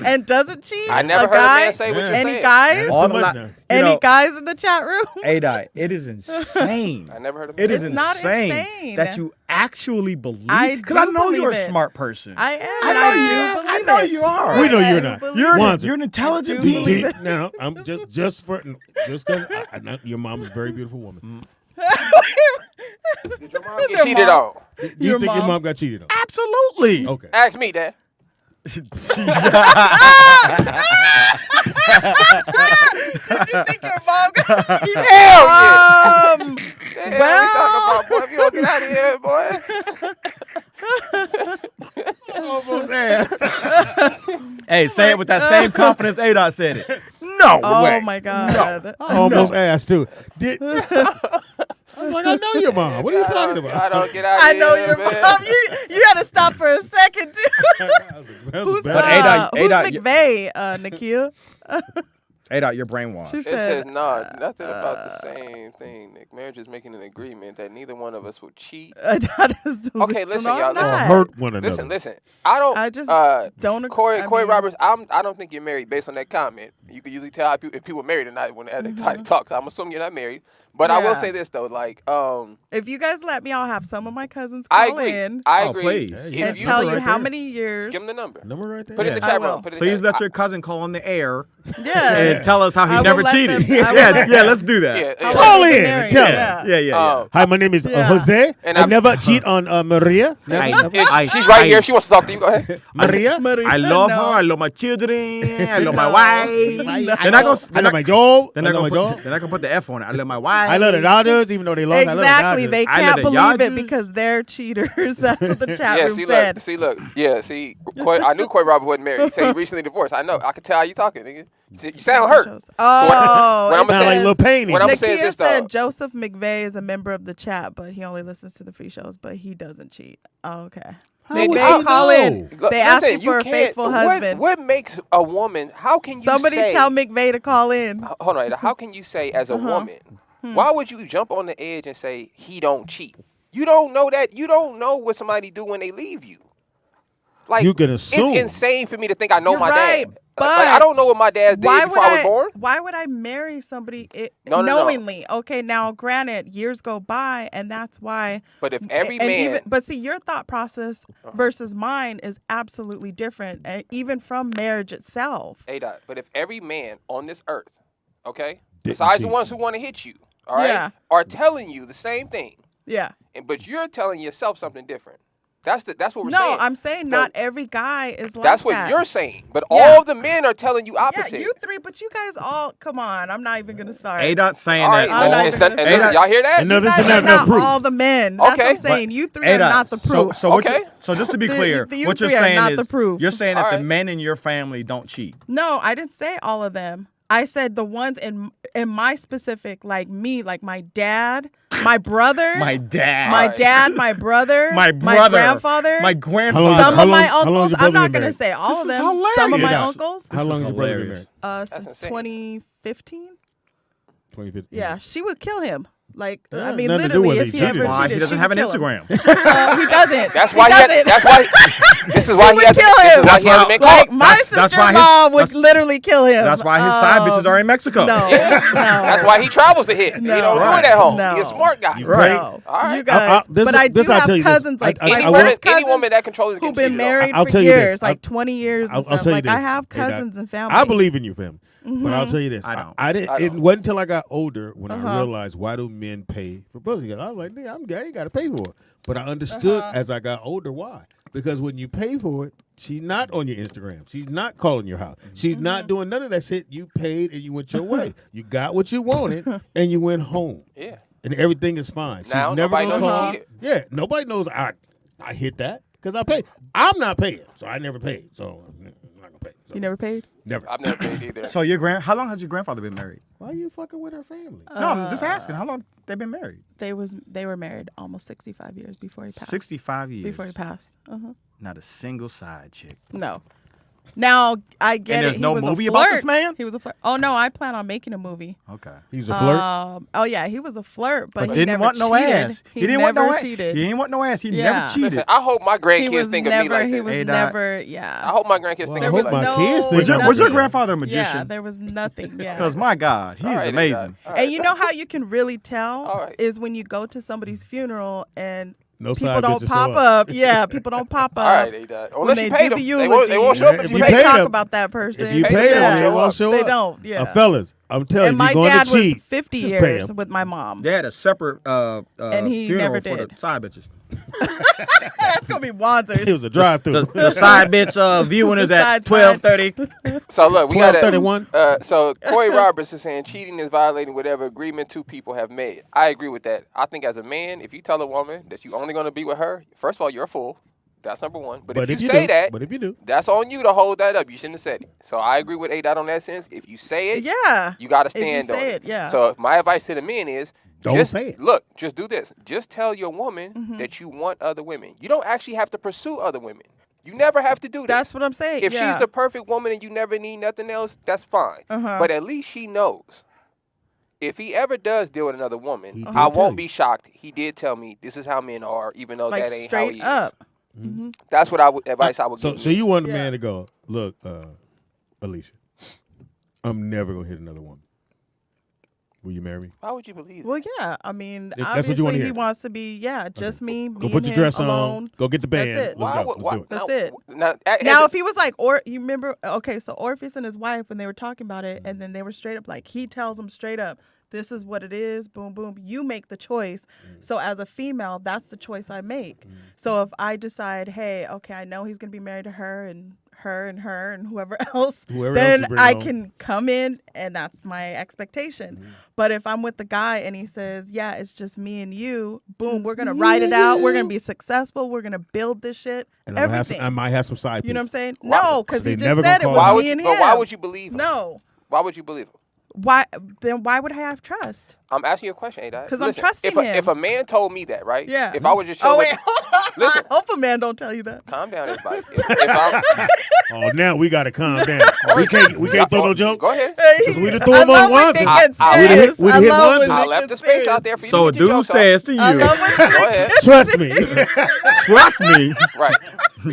And doesn't cheat? I never heard a man say what you're Any saying. guys? All the li- Any guys in the chat room? A-Dot, it is insane. I never heard of It is It's not insane insane. that you actually believe. I Because I do know you're a believe it. smart person. I am. I know you. I know you are. We know you're not. You're an intelligent do believe being. No, I'm just because your mom is a very beautiful woman. Did your mom get cheated on? Do you think your mom got cheated on? Absolutely. Okay. Ask me, Dad. Did you think your mom got cheated? Hell yeah. Well, we talking about, boy, if you don't get out of here, boy. Almost asked. Hey, say it with that same confidence A-Dot said it. No way. Oh my God. I almost asked too. I was like, I know your mom. What are you talking about? I don't get out of I here, know your man. mom. You had to stop for a second too. Who's McVeigh, Nikhil? A-Dot, you're brainwashed. She It said, says nothing about the same thing, Nick. Marriage is making an agreement that neither one of us will cheat. Okay, listen, y'all. Listen. Hurt one another. Listen. I just don't agree. Corey Roberts, I don't think you're married based on that comment. You can usually tell if people are married or not when they try to talk. So I'm assuming you're not married. But I will say this though, like, if you guys let me, I'll have some of my cousins call in. I agree. Please. And tell you how many years. Give them the number. Number right there. Put it in the chat room. Please let your cousin call on the air. Yeah. And tell us how he I will never let cheated. them- Yeah, let's do that. Yeah, Call in. Tell them. Yeah. Hi, my name is Jose. And I never cheat on Maria. She's right here. She wants to talk to you. Go ahead. Maria. I love her. I love my children. I love my wife. I love my job. Then I can put the F on it. I love my wife. I love the Dodgers, even though they lost. Exactly. They I can't love the believe it Dodgers. because they're cheaters. That's what the chat room see, said. look. I knew Corey Roberts wasn't married. He said he recently divorced. I know. I could tell how you talking, nigga. You sound hurt. Oh, When I'm Sound like Lil Payne. What I'm saying is Nakia this, said though. Joseph McVeigh is a member of the chat, but he only listens to the free shows, but he doesn't cheat. Oh, okay. They call in. They ask you for a can't- faithful husband. What makes a woman? How can you Somebody say? tell McVeigh to call in. Hold on, Ada. How can you say as a woman? Why would you jump on the edge and say he don't cheat? You don't know that. You don't know what somebody do when they leave you. Like You can assume. It's insane for me to think I know You're my right, dad. but Like, I don't know what my dad did before I was born. Why would I marry somebody No. knowingly? Okay, now granted, years go by, and that's why. But if every man, but see, your thought process versus mine is absolutely different, and even from marriage itself. A-Dot, but if every man on this earth, okay, besides the ones who want to hit you, all right, Yeah. are telling you the same thing, Yeah. but you're telling yourself something different. That's what we're No, saying. I'm saying not every guy is like That's what that. you're saying. But Yeah. all of the men are telling you Yeah, opposite. you three, but you guys all come on. I'm not even gonna start. A-Dot saying All right, that. I'm not and even gonna listen, say y'all hear that? And no, this You is guys not are no proof. all the men. That's what I'm Okay. saying. You three are A-Dot, not the proof. So just to be clear, You what you're three are saying not is the proof. you're saying that All the right. men in your family don't cheat. No, I didn't say all of them. I said the ones in my specific, like me, like my dad, my brother, My dad. my dad, my brother, My brother. my grandfather, My grandfather. some How of my long- how long uncles. has your I'm brother not been gonna married? say all of This is them. Some of my hilarious. uncles. How long has your brother been hilarious. married? Since insane. 2015. 2015. Yeah, she would kill him. Like, Yeah, I mean, nothing to do literally, with if it. he ever Why? cheated, He doesn't she have would an kill him. Instagram. He doesn't. That's why. doesn't. That's why. This is why would he has. kill This him. is why he hasn't been Like caught. my That's why sister-in-law would that's- literally kill him. That's why his side bitches are in Mexico. No, Yeah. no. That's why he travels to hit. He No. don't do Right. it at home. No. He's a smart guy. You Right. No. All right. You guys. This but is- I do this I'll have tell you this. cousins, like I- my I Any will- first cousin woman that controls is who've gonna been cheat on. married I'll for tell you years, this. like 20 years I'll and stuff. tell you Like I this. have Hey, Doc, cousins and family. I believe in you, fam. But Mm-hmm. I'll tell you this. I don't. I didn't. I It don't. wasn't until I got older when I Uh-huh. realized why do men pay for pussy. I was like, nigga, I'm gay. I ain't got to pay for it. But I understood as I got older why. Because when you pay for it, she's not on your Instagram. She's not calling your house. She's not doing none of that shit. You paid and you went your way. You got what you wanted and you went home. Yeah. And everything is fine. She's Now never nobody gonna knows you call. cheated. Yeah, nobody knows I hit that because I paid. I'm not paying, so I never paid. So I'm not gonna pay. So, You never paid? never. I've never paid either. So how long has your grandfather been married? Why you fucking with her family? No, I'm just asking. How long they been married? They were married almost 65 years before he passed. 65 years. Before he passed. Uh-huh. Not a single side chick. No. Now I get And it. there's no he was movie a about flirt. this man? He was a flirt. Oh no, I plan on making a movie. Okay. He was a flirt. Oh yeah, he was a flirt, but he Didn't never want no cheated. ass. He didn't never want no ass. cheated. He didn't want no ass. He Yeah. never cheated. Listen, I hope my He grandkids was think never. of me like he this. was Hey, Doc. never. Yeah. I hope my grandkids Well, think I of me hope like my this. kids think Was your nothing. grandfather a Yeah, magician? there was nothing. Yeah. Because my God, he's All right, amazing. all right. And you know how you can really tell All right. is when you go to somebody's funeral and No people side don't bitches pop show up. Yeah, people don't pop up. All right, they died. When Unless they you pay do them. the They won't eulogy. show up if If you you When pay they pay talk them- about that person. If you Pay pay them, them, they they won't won't show show They up. don't. Yeah. Fellas, I'm telling And you, my you're going dad to was cheat. 50 Just pay years 'em. with my mom. They had a separate And he funeral never for the did. side bitches. That's gonna be Wanzers. It was a drive-through. The side bitch viewing is at Side 12:30. So look, we got 12:31. So Corey Roberts is saying cheating is violating whatever agreement two people have made. I agree with that. I think as a man, if you tell a woman that you're only going to be with her, first of all, you're a fool. That's number one. But if you say do, that, but if you do, that's on you to hold that up. You shouldn't have said it. So I agree with A-Dot on that sense. If you say it, Yeah. you got to If you stand on say it. it, yeah. So my advice to the men is Don't just say it. Look, just do this. Just tell your woman Mm-hmm. that you want other women. You don't actually have to pursue other women. You never have to do this. That's what I'm saying. If yeah. she's the perfect woman and you never need nothing else, that's fine. Uh-huh. But at least she knows. If he ever does deal with another woman, He did I tell won't you. be shocked. He did tell me this is how men are, even though like that ain't how straight he up. is. That's what I would advice I would so give. so you want a Yeah. man to go, look, Alicia, I'm never gonna hit another woman. Will you marry me? Why would you believe that? Well, yeah. I mean, If that's obviously what you wanna he hear. wants to be, just me Go and put your him dress alone. on. Go get the band. That's it. Let's Why go. would- Let's do it. That's now, it. Now, Now, if he was like, or you remember, okay, so Orpheus and his wife, when they were talking about it, and then they were straight up like, he tells them straight up, this is what it is, boom, boom. You make the choice. So as a female, that's the choice I make. So if I decide, hey, okay, I know he's going to be married to her and whoever else, Whoever else then you bring I home. can come in and that's my expectation. But if I'm with the guy and he says, yeah, it's just me and you, boom, we're going to ride it out. We're going to be successful. We're going to build this shit. And I everything. might have some side You know what I'm pieces. saying? Why- No, because they he never just said it gonna was call why would me you, and but him. why would you believe him? No. Why would you believe him? Why then? Why would I have trust? I'm asking you a question, A-Dot. 'Cause I'm Listen, trusting if a, him. If a man told me that, right? Yeah. If I would just show Oh wait, it, hold on. Listen. I hope a man don't tell you that. calm down, everybody. If I'm, Oh, now we gotta calm down. we can't throw no joke. Go ahead. We done threw I him on love when one. Nick I- gets I- serious. we'd I hit love one. when I Nick left the gets space serious. out there for you So to a get your dude jokes off. says to I you, love when Go Nick ahead. gets Trust me. trust me, Right.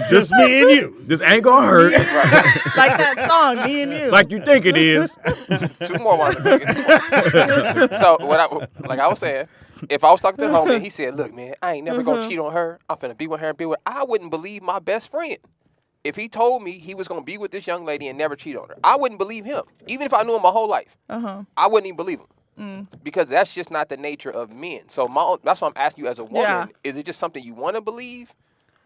Just me and you. this ain't gonna hurt like that song, me and you. like you think it is. Two more ones. So like I was saying, if I was talking to the homie and he said, "Look, man, I ain't never gonna cheat on her. I'm finna be with her and be with," I wouldn't believe my best friend if he told me he was gonna be with this young lady and never cheat on her. I wouldn't believe him, even if I knew him my whole life. I wouldn't even believe him because that's just not the nature of men. So that's why I'm asking you as a woman: Yeah. is it just something you want to believe?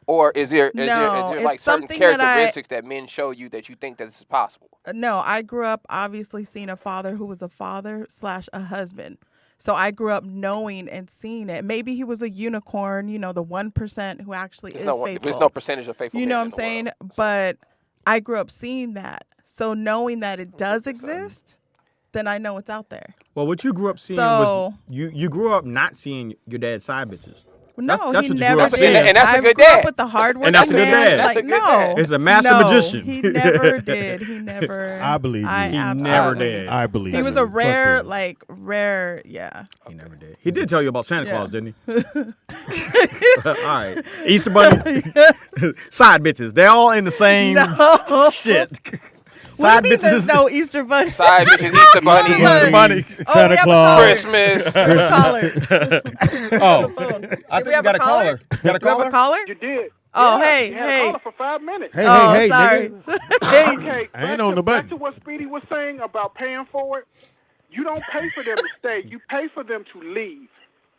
Or is there No, like it's certain something that characteristics that men show you that you think that this is possible? No, I grew up obviously seeing a father who was a father / a husband. So I grew up knowing and seeing it. Maybe he was a unicorn, the 1% who actually is faithful. There's no percentage of faithful. You know what men I'm in the saying? world. But I grew up seeing that. So knowing that it does exist, then I know it's out there. Well, what you grew up seeing So- was you grew up not seeing your dad's side bitches. No, That's he what you never grew up did. seeing. And that's a I good grew dad. up with the hard working And that's a good man. dad. That's Like, a good no. dad. It's a master No, magician. He never did. He never. I believe you. I He absolutely- never did. I believe He was you. a Fuck rare, him. rare, yeah. He never did. He did tell you about Santa Yeah. Claus, didn't he? All right. Easter Bunny. Side bitches. They're all in the same No. shit. What Side do you mean there's bitches. no Easter bunny? Side bitches, Easter bunny, Easter Bunny. Oh, Santa we have a Claus. caller. Christmas. Who's caller? Oh, I I think think you got a caller. Got a You have a caller? caller? You did. Oh, Yeah, hey, you had a hey. caller for 5 minutes. Hey, Oh, hey, sorry. nigga. Hey. Okay, I ain't on the back button. to what Speedy was saying about paying for it. You don't pay for them to stay. You pay for them to leave.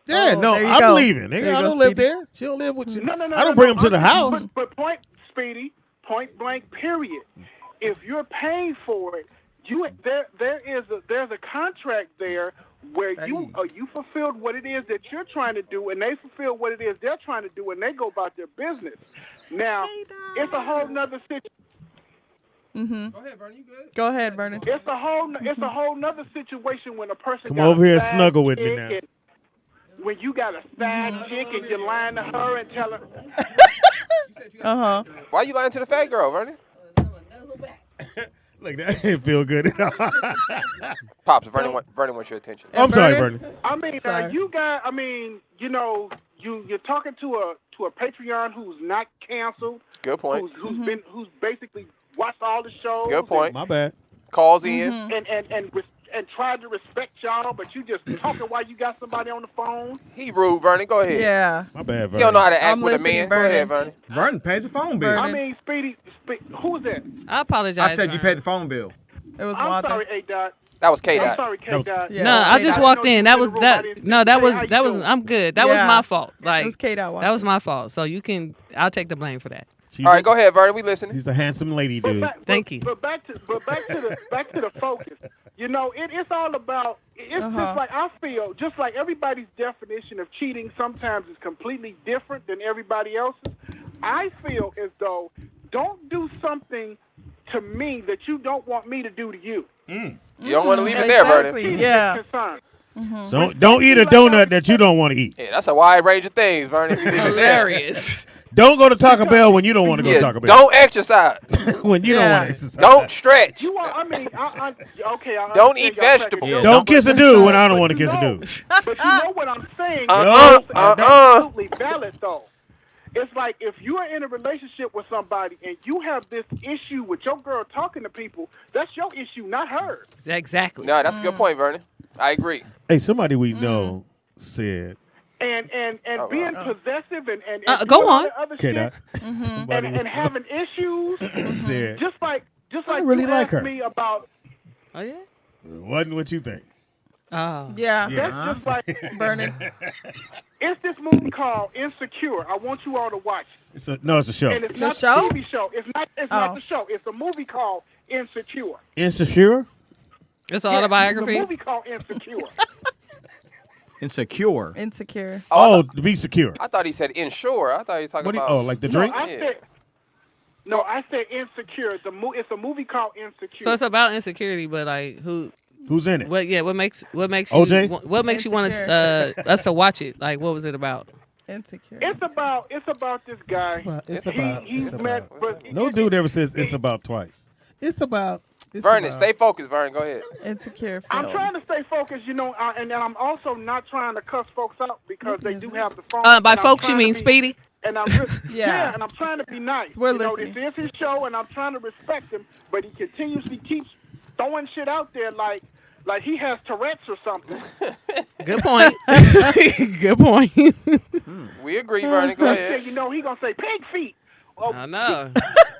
Yeah, Oh, no, there you I'm go. leaving. There Nigga, you I go, don't live Speedy. there. She don't live with you. No. I don't bring them to the house. But point, Speedy, point blank, period. If you're paying for it, there's a contract there where you fulfilled what it is that you're trying to do, and they fulfill what it is they're trying to do, and they go about their business. Now, it's a whole nother situation. Go ahead, Bernie. You good? Go ahead, Vernon. It's a whole nother situation when a person Come got over a here and side snuggle with me chick now. and when you got a side chick and you're lying to her and tell her, Uh-huh. Why you lying to the fat girl, Vernon? Look, that didn't feel good at all. Pops, Vernon wants your attention. I'm sorry, Vernon? Bernie. I mean, Sorry. you got. I mean, you're talking to a Patreon who's not canceled, Good point. who's basically watched all the shows. Good point. My bad. Calls in. And tried to respect y'all, but you just talking while you got somebody on the phone. He rude, Vernon. Go ahead. Yeah. My bad, He Bernie. don't know how to act I'm with a listening, man. Go ahead, Vernon. Vernon. Vernon pays the phone bill. Vernon. I mean, Speedy, who's that? I apologize. I said you Vernon. paid the phone bill. It was I'm Walter. sorry, A-Dot. That was I'm K-Dot. sorry, K-Dot. Yeah. No, I just K-Dot. walked I in. know That you was in the room. I that. didn't No, that say was how you that was. doing. I'm good. That was Yeah. my fault. It Like was K-Dot. that was my fault. So you can. I'll take the blame for that. She's All right, go ahead, Vernon. We listening. She's a handsome lady, dude. Thank you. But back to the focus. It's all about. It's just like I feel, just like everybody's definition of cheating sometimes is completely different than everybody else's. I feel as though don't do something to me that you don't want me to do to you. You don't want to leave it there, Vernon. Exactly. Yeah. Concern. So don't eat a donut that you don't want to eat. Yeah, that's a wide range of things, Vernon. You leave it there. Hilarious. Don't go to Taco Bell when you don't want to go to Taco Bell. Don't exercise. When you don't Yeah. want to exercise. Don't stretch. You are. I mean, okay. I Don't understand eat y'all cracking vegetables. jokes. Don't kiss a dude when I don't want to kiss a dude. But you know what I'm saying? Uh-uh, It's uh-uh. absolutely valid, though. It's like if you are in a relationship with somebody and you have this issue with your girl talking to people, that's your issue, not hers. Exactly. No, that's a good point, Vernon. I agree. Hey, somebody we know said. And All being right. possessive and go doing all on. that other Okay, shit Doc. Somebody and having issues, said. just like really you like asked her. me about. Oh yeah. Wasn't what you think. Oh. Yeah. That's just like Vernon. it's this movie called Insecure. I want you all to watch it. It's a show. And it's The not show? a TV show. It's not Oh. the show. It's a movie called Insecure. Insecure? It's Yeah, an autobiography. It's a movie called Insecure. Insecure. Insecure. Oh, to be secure. I thought he said insure. I thought he was talking What do you, about. oh, like the drink? No, I said Insecure. It's a movie called Insecure. So it's about insecurity, but like Who's in it? what makes you OJ? what makes you want us to watch it? Like what was it about? Insecure. It's about this guy. He's met, but No dude ever says it's about twice. It's about. Vernon, stay focused, Vernon. Go ahead. Insecure. I'm film. trying to stay focused, and I'm also not trying to cuss folks out because they do have the phone. By and I'm folks you trying to mean be- Speedy? And I'm Yeah. and I'm trying to be nice. We're This listening. is his show, and I'm trying to respect him, but he continuously keeps throwing shit out there like he has Tourette's or something. Good point. Good point. We agree, Vernon. Go ahead. He gonna say pig feet. Oh, I know.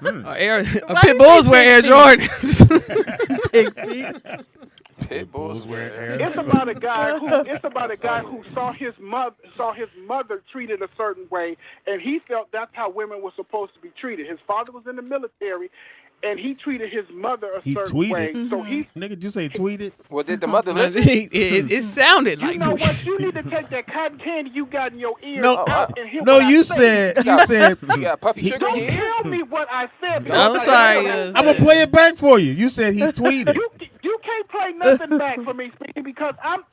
Why Pit do you Bulls say wear Air pig Jordans. Pig's feet. Pit bulls wear air. It's about a guy who saw his mother treated a certain way, and he felt that's how women were supposed to be treated. His father was in the military, and he treated his mother a He certain tweeted. way. So he, Nigga, did you say tweeted? Well, did the mother listen? it sounded you like know what? You need to take that cotton candy you got in your ear No, out and hear no, what you I say. said. You said. You got puffy sugar in Don't your ear? tell me what I said. I'm because sorry, I- yes. I'm gonna play it back for you. You said he tweeted. You can't play nothing back for me, Speedy, because I'm.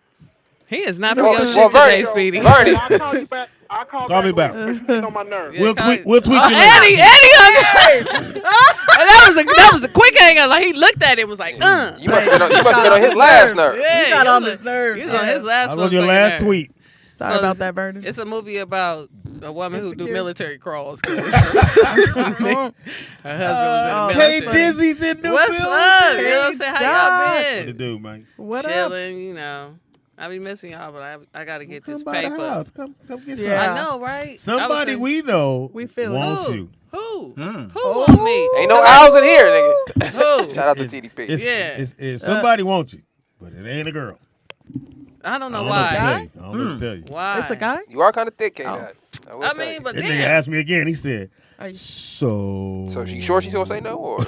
he is not for Well, your well, shit Vernon, today, Speedy. Vernon. I'll call you back. I call Call me back. On my nerves. We'll call- tweet you later. Eddie hung that was a quick hang up. Like he looked at it and was like, You must have been on his last nerve. Yeah, He got on his nerves. He was on his last. I was on your last nerve. tweet. Sorry So about that, Vernon. It's a movie about a woman who do Insecure. military crawls. 'Cause her husband was in the Hey, military. Dizzy's in the What's building. up? You know what I'm saying? How y'all What to been? do, man? What up? Chilling, you know. I be missing y'all, but I got to get Come this by the paper. house. Come get some. Yeah. I know, right? Somebody I was we know We feel it. wants Who? you. Who? Mm. Who want me? Ain't no owls in here, nigga. Who? Shout out to TDP. It's somebody wants you, but it ain't a girl. I don't know I don't know what to why. tell you. I don't know what to tell you. Why? It's a guy? You are kind of thick, K-Dot. will I tell mean, you. but That nigga damn. asked me again. He said, Are you- "So, So she sure she's gonna say no, or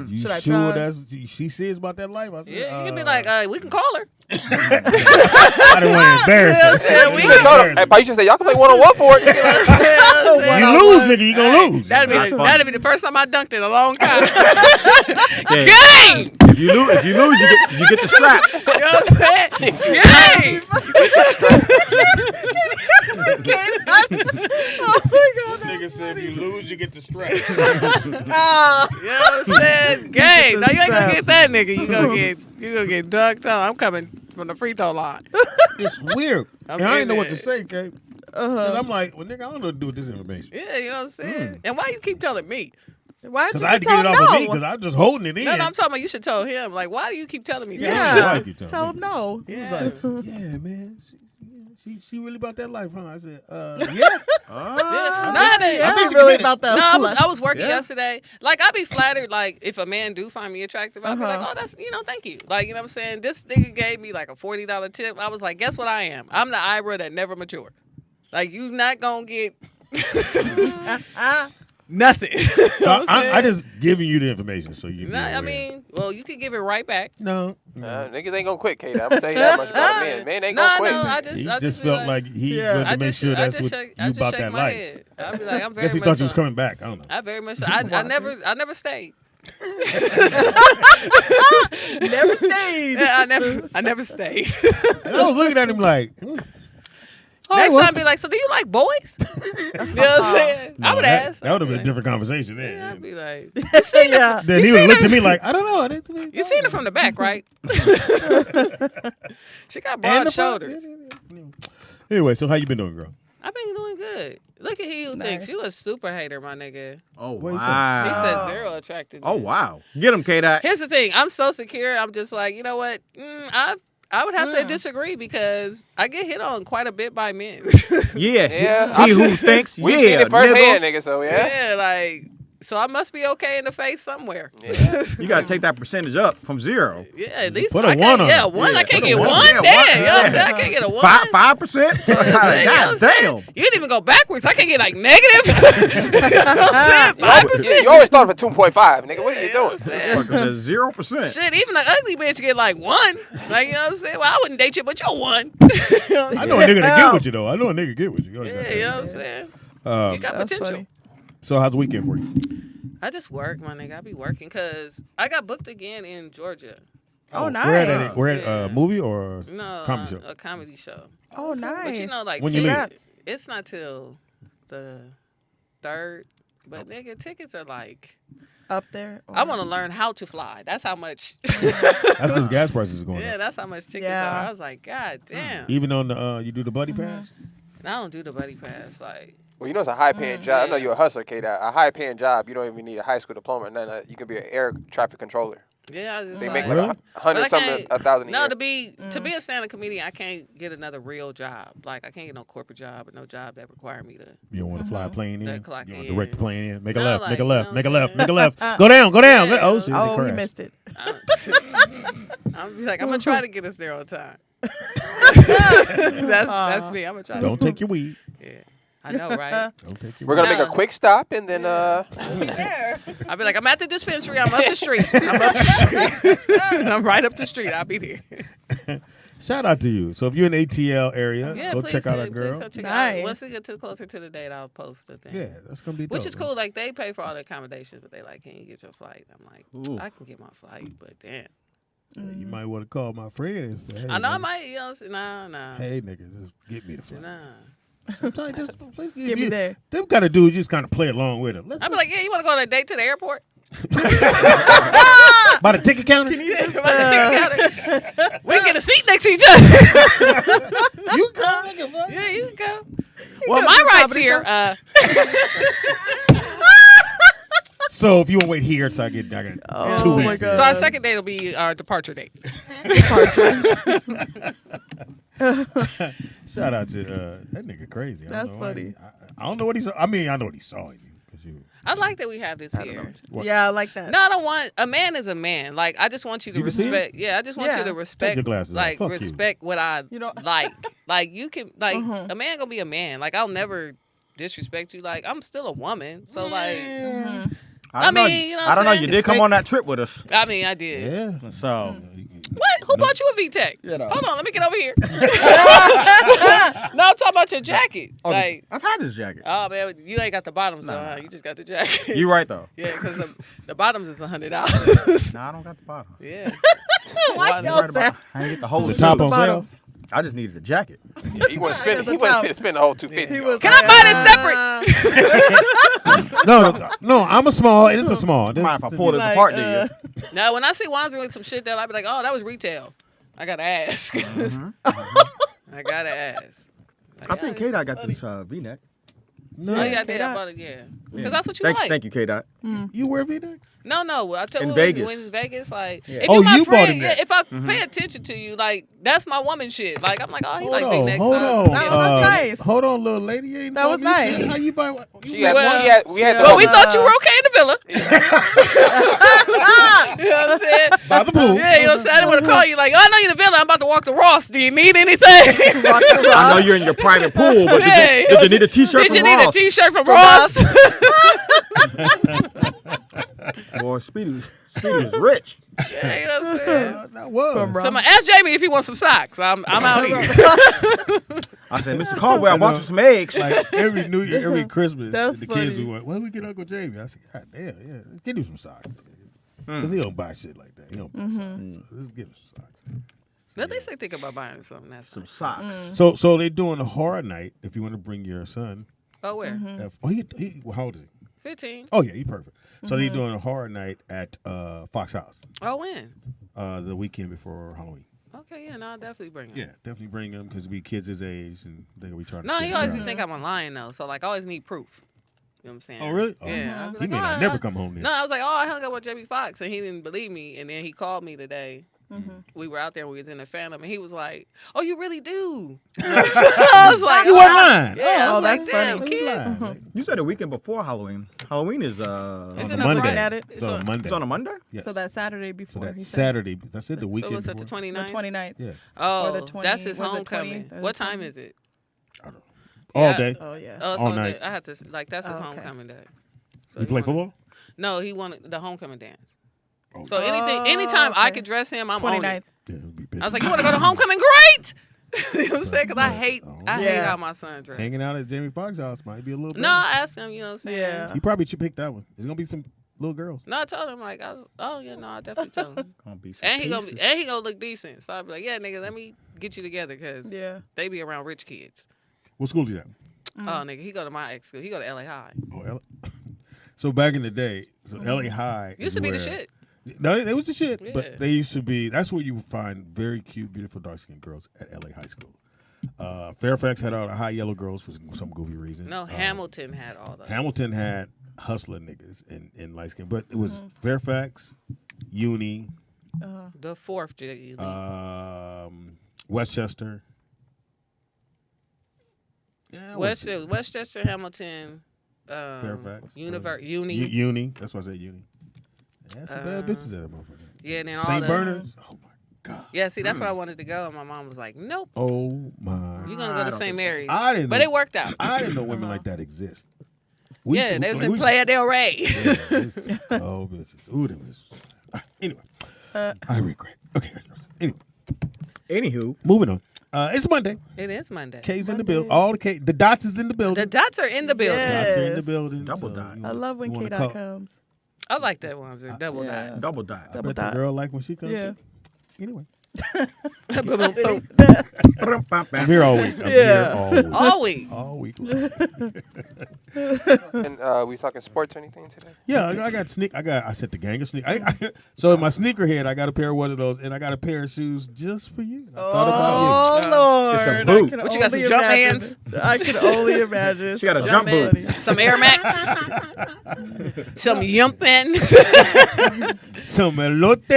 you Should I sure try? that's she serious about that life?" I said, Yeah, you can be like, we can call her. I didn't want to embarrass her. Yeah, you should told her. Hey, you should say y'all can play 1-on-1 for it. You lose, nigga. You gonna lose. That'd be the first time I dunked in a long time. Yeah. Game. If you lose, you get the strap. You know what I'm saying? Game. Oh my God. Nigga said, "If you lose, you get the strap." Ah. You know what I'm saying? Game. No, you ain't gonna Strap. get that nigga. You gonna get dunked on. I'm coming from the free throw line. It's weird. I'm And I in didn't know what to there. say, Kate. 'Cause I'm like, well, nigga, I don't know what to do with this information. Yeah, you know what I'm saying? And why you keep telling me? Why did Because you I had to tell get it him off no? of me because I'm just holding it in. No, I'm talking about you should tell him. Like, why do you keep telling me that? Yeah. Like you tell Tell me. him no. He was like, yeah, man. She really about that life, huh? I said, yeah. I think she really committed. about that. No, I was working yesterday. Like, I'd be flattered, like, if a man do find me attractive, I'd be like, oh, that's, thank you. Like, you know what I'm saying? This nigga gave me, like, a $40 tip. I was like, guess what I am? I'm the Ibra that never matured. Like, you not gonna get nothing. So I just giving you the information so you. I mean, well, you can give it right back. No. niggas ain't gonna quit, Kate. I'm gonna tell you that much about men. Men ain't gonna quit. I He just just be felt like, like he Yeah. wanted to make sure that's what shake, you about shake that my life. head. I'd be like, I'm very Guess he much thought you was so. coming back. I don't know. I very much so. I never stayed. Never stayed. Yeah, I never stayed. And I was looking at him like, all right, Next well. time, be like, so do you like boys? You know what I'm saying? No, I would that, ask. That would have been a Like, different conversation then. yeah, I'd be like, Yeah. Then he would have looked at me like, I don't know. I didn't you seen it from the back, right? She got And broad the front. shoulders. Anyway, so how you been doing, girl? I've been doing good. Look at he who thinks you a super hater, my nigga. Oh, What he say? He wow. said zero attractiveness. Oh, wow. Get him, K-Dot. Here's the thing. I'm so secure. I'm just like, you know what? I would have to disagree because I get hit on quite a bit by men. Yeah. Yeah, He who thinks, We yeah, seen it firsthand, nigga. nigga. So yeah. Yeah, like, so I must be okay in the face somewhere. Yeah. You got to take that percentage up from 0. Yeah, at least Put a I can't, one on yeah, it. one. Yeah, I can't put a get one. one. Yeah, Damn, one. you know what I'm saying? I can't get a one. 5%? You know what I'm saying? God damn. You didn't even go backwards. I can't get like negative. You know what I'm saying? 5%. You always start for 2.5, nigga. What are you doing? Fucker says 0%. Shit, even an ugly bitch get like one. Like, you know what I'm saying? Well, I wouldn't date you, but you're one. You know what I'm I know a nigga that get with you, though. I know a nigga get with you. Yeah, you know what I'm saying? You got That's potential. funny. So how's the weekend for you? I just work, my nigga. I be working because I got booked again in Georgia. Oh, nice. We're at Yeah. a movie or a No, comedy show? a comedy show. Oh, nice. But you know, like, When you leave? it's not till the 3rd. But nigga, tickets are like, Up there. I want to learn how to fly. That's how much. That's because gas prices are going Yeah, up. that's how much tickets Yeah. are. I was like, God damn. Even on the you do the buddy pass? And I don't do the buddy pass. Like, Well, you know it's a high-paying job. I know you're a hustler, Kate. A high-paying job. You don't even need a high school diploma or nothing. You can be an air traffic controller. yeah, I just They like, make like But I 100 something, can't- 1,000 a No, year. to be a stand-up comedian, I can't get another real job. Like, I can't get no corporate job or no job that require me to. You don't want to fly a plane in? That clock You want in. to direct the plane in? Make a No, left, like, make a you left, know make a what I'm left, make a saying? left. Go down, go down. Yeah. Oh, shit, Oh, they he crashed. missed it. I'm be like, I'm gonna try to get us there on time. That's me. I'm gonna try. Don't take your weed. Yeah, I know, right? Don't take your We're weed. going to make a No. quick stop and then I'll be like, I'm at the dispensary. I'm up the street. I'm up the street. I'm right up the street. I'll be there. Shout out to you. So if you're in the ATL area, Yeah, go please, check out our please girl. come check it out. Nice. Once we get closer to the date, I'll post the thing. Yeah, that's gonna be dope. Which is cool. Like, they pay for all the accommodations, but they like, can you get your flight? I'm like, Ooh. I can get my flight, but damn. You might want to call my friend and say, hey, I know I nigga, might, nah. hey, nigga, just get me the flight. Nah. Sometimes just Give me that. Them kind of dudes just kind of play along with them. I'd be like, yeah, you want to go on a date to the airport? By the ticket counter? Can you just, By the ticket counter. We get a seat next to each other. You come, nigga, fuck. Yeah, you can go. go Well, to my the rights comedy here. So if you want to wait here, so I get 2 Oh, my weeks. God. So our second date will be our departure date. Shout out to that nigga crazy. That's funny. I don't know what he saw. I mean, I know what he saw in you. 'Cause you I like that we have this here. what? Yeah, I like that. No, I don't want a man is a man. Like I just want you to You can see it? respect. Yeah, I just want you Yeah. to Take respect. your glasses off. like Fuck you. respect what I You know- like. Like you can like a man gonna be a man. Like I'll never disrespect you. Like I'm still a woman. So like I mean, you know what I don't know. I'm You saying? did come on that trip with us. I mean I did. Yeah. So What? Who bought you a VTech? You know. Hold on, let me get over here. No, I'm talking about your jacket. Oh, Like I've had this jacket. oh man, you ain't got the bottoms though. Huh? You just got the jacket. You right though. Yeah, because the bottoms is $100. Nah, I don't got the bottom. Yeah. Why Why- y'all say? I ain't get the whole The top suit. on sale. I just needed a jacket. Yeah, he wasn't spending. the He wasn't top. finna spend the whole $250. He was Can I buy this separate? No, I'm a small. It's a small. Mind if I pull this like, apart, do you? No, when I see Wanzer with some shit that I'll be like, oh, that was retail. I gotta ask. I gotta ask. Like, I think K-Dot got this V-neck. No, Oh yeah, I did. I K-Dot. bought it. Yeah, because that's what you like. Thank you, K-Dot. you wear V-necks? No, I tell In you Vegas. when it's Vegas, like Yeah. if Oh, you're my you bought friend, him yeah, that. if I pay attention to you, like that's my woman shit. Like I'm like, oh, he like big Hold necks. on. Oh, that's nice. Hold on, little lady. You ain't That was bought me nice. shit. How you buy? We Well, had the Well, we thought you were okay in the villa. You know what I'm saying? By the pool. Yeah, you know what I'm saying? I didn't want to call you like, oh, I know you're in the villa. I'm about to walk to Ross. Do you need anything? I know you're in your private pool, but Hey, did you need a T-shirt Did from you need a Ross? T-shirt from Ross? Boy, Speedy was rich. Yeah, you know what I'm saying? That was. From So I'm gonna ask Jamie if he wants some socks. I'm out here. I said, Mr. Caldwell, I bought you some eggs. Like every New Year, every Christmas, That's the kids funny. would want, when we get Uncle Jamie? I said, God damn, yeah, let's get him some socks. Because he don't buy shit like that. He don't buy socks. So let's get him some socks. But they say think about buying something. That's Some nice. socks. So they're doing a horror night if you want to bring your son. Oh, where? Oh, how old is he? 15. Oh, yeah, he's perfect. So they're doing a horror night at Fox House Oh, when? the weekend before Halloween. Okay, yeah, no, I'll definitely bring him. Yeah, definitely bring him because we kids his age and they'll be trying to No, skip he always us be out. think I'm lying though. So like, I always need proof. You know what I'm saying? Oh, really? Oh. Yeah. I'll be He may "Oh, not never come home then. No, I was like, oh, I hung up with Jamie Foxx, and he didn't believe me. And then he called me today. We were out there, and we was in the Phantom, and he was like, "Oh, you really do?" I was like, You weren't lying. Yeah, I Oh, was like, that's damn, funny. kid. You said the weekend before Halloween. Halloween is It's On in a the Monday. Friday. at it. It's So on- on Monday. it's on a Monday? Yes. So that Saturday So before. he that's said. Saturday. That's it, the So weekend it's at the before. 29th? The 29th. Yeah. Oh, Or the 20 that's his was it homecoming. 20th or What the time 20th? is it? All Yeah. day. Oh yeah. Oh, All so night. I had to like that's his Oh, okay. homecoming day. So You he play wanted- football? No, he wanted the homecoming dance. Oh. So anytime I okay. could dress him, I'm on 29th. it. Yeah, it'll be busy. I was like, you want to go to homecoming? Great. You know what I'm saying? Because I hate Yeah. how my son dresses. Hanging out at Jamie Foxx's house might be a little better. No, I asked him. You know what I'm saying? Yeah. He probably should pick that one. There's gonna be some little girls. No, I told him like, oh yeah, no, I definitely told him. Gonna be some And he pieces. gonna look decent. So I'd be like, yeah, nigga, let me get you together because Yeah. they be around rich kids. What school is he at? Oh, nigga, he go to my ex school. He go to LA High. Oh, so back in the day, so LA High Used is to be the where- shit. No, it was the shit. Yeah. But they used to be. That's where you would find very cute, beautiful, dark skinned girls at LA High School. Fairfax had all the high yellow girls for some goofy reason. No, Hamilton had all that. Hamilton had hustler niggas in light skin, but it was Fairfax, Uni, The fourth J League. Westchester. Yeah, Westchester, Hamilton, Fairfax, Uni. Uni. That's why I said Uni. Yeah, some bad bitches at that motherfucker. Yeah, and then all St. the Bernard's. Oh my god. Yeah, see, that's where I wanted to go, and my mom was like, "Nope, Oh my. you're gonna go to St. Mary's." I didn't but know- it worked out. I didn't know women like that exist. Yeah, they was in Playa del Rey. Oh, bitches. Ooh, them bitches. Anyway, I regret. Okay. Anyway, Anywho, moving on. It's Monday. It is Monday. K's in the building. All the K. The dots is in the The building. dots are in the building. Yeah. Dots are in the Yes. building. Double dot. you I love when you wanna K-Dot call- comes. I like that one. Double Yeah. dot. double dot. I Double bet the dot. girl like when she comes. Yeah. Anyway, Boom, boom, boom. I'm here all week. I'm here all week. All week. All week long. And we talking sports or anything today? Yeah, I got I set the gang of sneakers. So in my sneaker head, I got a pair of one of those, and I got a pair of shoes just for you. I thought about you. Lord. It's a boot. What you got, some jump hands? I can only imagine. She got a jump boot. Some Air Max? Some Yumpin? Some elote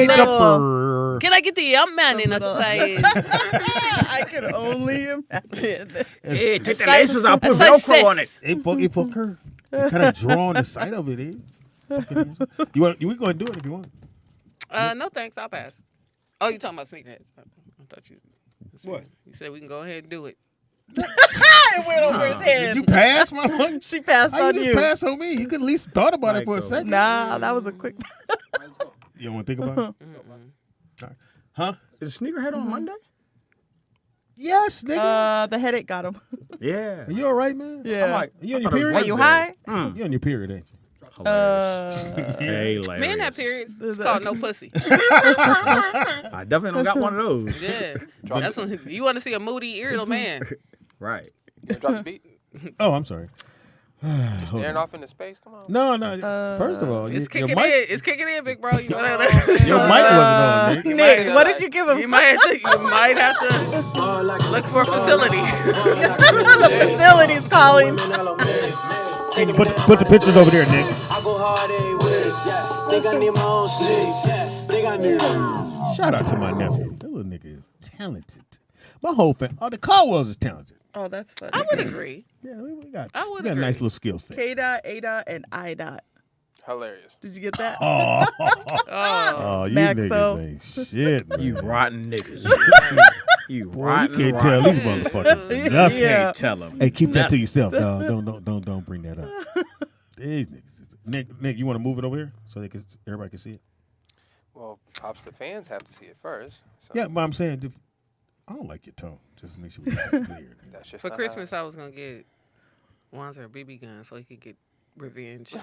Some jumper. Can I get the Yumpman in a size? I can only imagine. Hey, take the size- laces out, put a size Velcro on it. six. It fuck her. Kind of draw on the side of it. You want? We going to do it if you want. No thanks, I'll pass. Oh, you talking about sneakerheads? I thought you. What? You said we can go ahead and do it. It went over his head. Did you pass, my boy? She passed How on you you. just pass on me? You could at least thought about it for a second. Nah, that was a quick. You don't want to think about it? All right. Huh? Is Sneakerhead on Monday? Yes, nigga. The headache got him. Yeah. Are you all right, man? Yeah. I'm like, You on I your thought it was period? Are you Wednesday. high? You on your period, ain't you? Hilarious. Men have periods. It's called no pussy. I definitely don't got one of those. Yeah. That's when you want to see a moody, irritable man. Right. You drop the beat? Oh, I'm sorry. Staring off into space? Come on. No. First of all, It's your kicking mic, in. It's kicking in, big bro. You know your mic wasn't on, Nick. Nick, what did you give him? You might have to look for a facility. The facility's calling. Can you put the pictures over there, Nick? I go hard every week. Yeah. Think I need my own six. Yeah. Think I need. Shout out to my nephew. That little nigga is talented. My whole family. Oh, the Caldwells is talented. Oh, that's funny. I would agree. Yeah, we got I would we got a agree. nice little skill set. K-Dot, A-Dot, and I-Dot. Hilarious. Did you get that? Oh, Oh, you Maxo. niggas ain't shit, man. You rotten niggas. You Boy, rotten. you can't tell these motherfuckers nothing. Yeah. Can't tell them. Hey, keep that to yourself, dog. Don't bring that up. These niggas. Nick, you want to move it over here so everybody can see it? Well, pops, the fans have to see it first. So Yeah, but I'm saying, I don't like your tone. Just make sure we get that clear. that's just for not Christmas, I was gonna get Wanzer a BB gun so he could get revenge.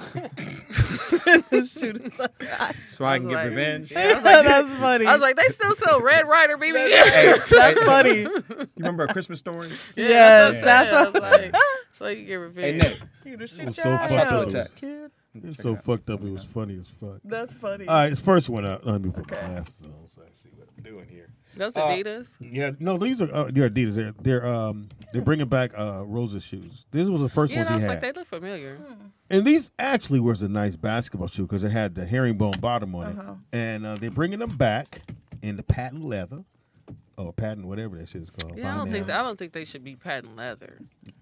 So I can get like- revenge. Yeah, I was like, That's funny. I was like, they still sell Red Ryder BB Hey, guns. That's funny. You remember A Christmas Story? Yes, that's I was what. like, so you can get Hey, revenge. Nick. You just It was shoot so your fucked eye I shot you a up. out, text. kid. It's so fucked up. It was funny as fuck. That's funny. All right, this first one up. Let me put my glasses on so I see what I'm doing here. Those Adidas. Yeah, no, these are they're Adidas. They're bringing back Rose's shoes. This was the first Yeah, ones I he was had, like, they look familiar. and these actually was a nice basketball shoe because it had the herringbone bottom on it, and they're bringing them back in the patent leather, or patent whatever that shit is called. Yeah, I don't think they should be patent leather.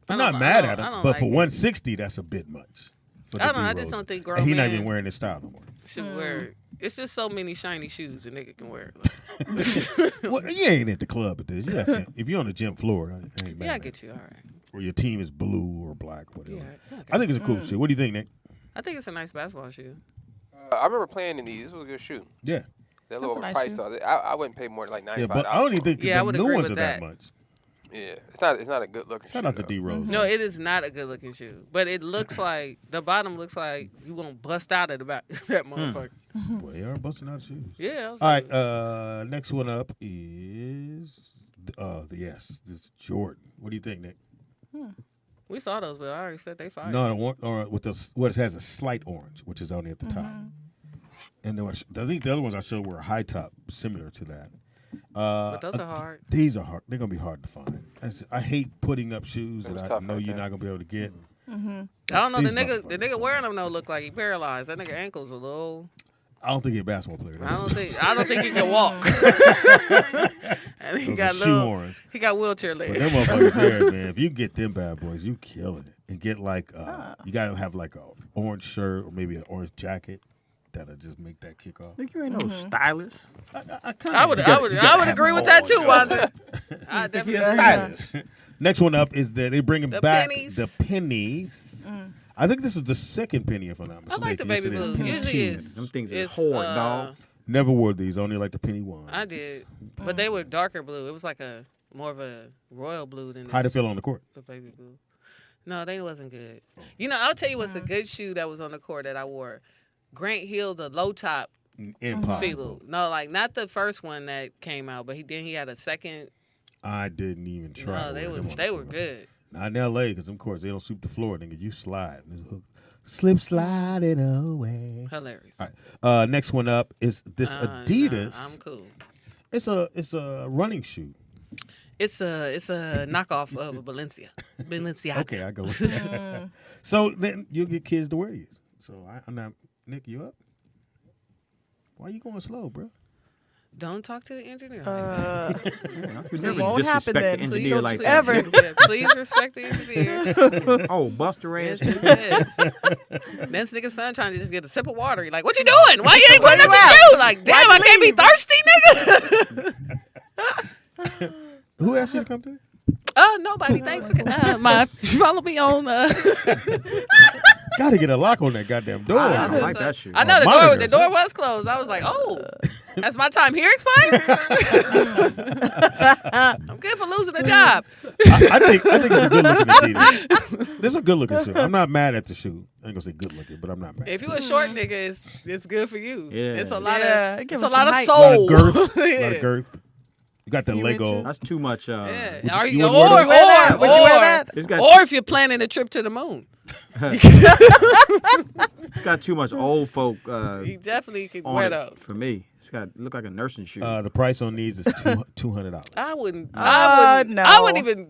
I'm I not don't- mad I at don't- I him, don't but like for it. 160, that's a bit much. For the I don't know. I D just Roses. don't think grown And he not men even wearing this style no more. should wear it. It's just so many shiny shoes a nigga can wear. Well, you ain't at the club at this. If you're on the gym floor, I ain't mad. Yeah, I at get you. All right. Or your team is blue or black, whatever. Yeah, okay. I think it's a cool shoe. What do you think, Nick? I think it's a nice basketball shoe. I remember playing in these. This was a good shoe. Yeah. They're a little a nice overpriced shoe. though. I wouldn't pay more than like $95. Yeah, but I don't even think Yeah, I the would new agree ones with are that that. much. Yeah, it's not a good looking Shout shoe. out to though. D Rose. No, it is not a good looking shoe, but it looks like the bottom looks like you won't bust out of the back that motherfucker. Boy, they are busting out shoes. Yeah. I was All like, right, next one up is this Jordan. What do you think, Nick? we saw those, but I already said they fire. No, the one or with what it has a slight orange, which is only at the top. And then I think the other ones I showed were a high top, similar to that. But those are hard. These are hard. They're gonna be hard to find. I hate putting up shoes It was that I tough know right you're there. not gonna be able to get. I don't know. These The motherfuckers nigga are wearing them though look like he paralyzed. That nigga ankle's a little. I don't think he's a basketball player. I don't think he can walk. And he Those got are shoe little. orange. He got wheelchair But legs. them motherfuckers there, man. If you get them bad boys, you killing it. And get like you gotta have like a orange shirt or maybe an orange jacket that'll just make that kick off. Think you ain't no stylist? I would agree with that too, Wanda. I Think he a definitely. stylist? Next one up is that they bringing The back pennies. the pennies. I think this is the second penny, if I'm not I mistaken. like the baby Yesterday, blue. penny Usually two. it's Them things is it's, hard, dog. Never wore these. Only like the penny one. I did, but they were darker blue. It was like a more of a royal blue than How'd it this- feel on the court? the baby blue. No, they wasn't good. You know, I'll tell you what's a good shoe that was on the court that I wore. Grant Hill, the low top Impossible. No, like not the first one that came out, but he had a second. I didn't even try. No, to wear them on they the were floor. good. Not in L.A. because of course they don't sweep the floor. Nigga, you slide. Slip sliding away. Hilarious. All right. Next one up is this Adidas. Nah, I'm cool. It's a running shoe. It's a knockoff of a Balenciaga. Okay, I go with that. So then you'll get kids to wear these. So I'm not. Nick, you up? Why you going slow, bro? Don't talk to the engineer. You never won't disrespect happen the then. engineer like that. Ever. Yeah, please respect the engineer. Oh, Buster ass. Yes. This nigga's son trying to just get a sip of water. He like, what you doing? Why you ain't putting up your shoe? Like, damn, I can't be thirsty, nigga. Who asked you to come to? Nobody. Thanks for follow me on. Got to get a lock on that goddamn door. I don't like that shit. I know Monitors, the door was closed. I was like, oh, that's my time here expired. I'm good for losing a job. I think it's a good looking shoe. This is a good looking shoe. I'm not mad at the shoe. I ain't gonna say good looking, but I'm not mad. If you a short nigga, it's good for you. Yeah. It's a lot Yeah, of it gives it's a us lot of some A lot soul. of girth. A lot Yeah. of girth. You got the Few Lego. inches. That's too much. Yeah. Would Are you- you, you wouldn't or, wear that? Would you wear that? Would you wear that? It's got Or if you're planning a trip to the moon, it's got too much old folk you definitely could on wear it those. for me. It's got look like a nursing shoe. The price on these is $200. I wouldn't. No. I wouldn't even.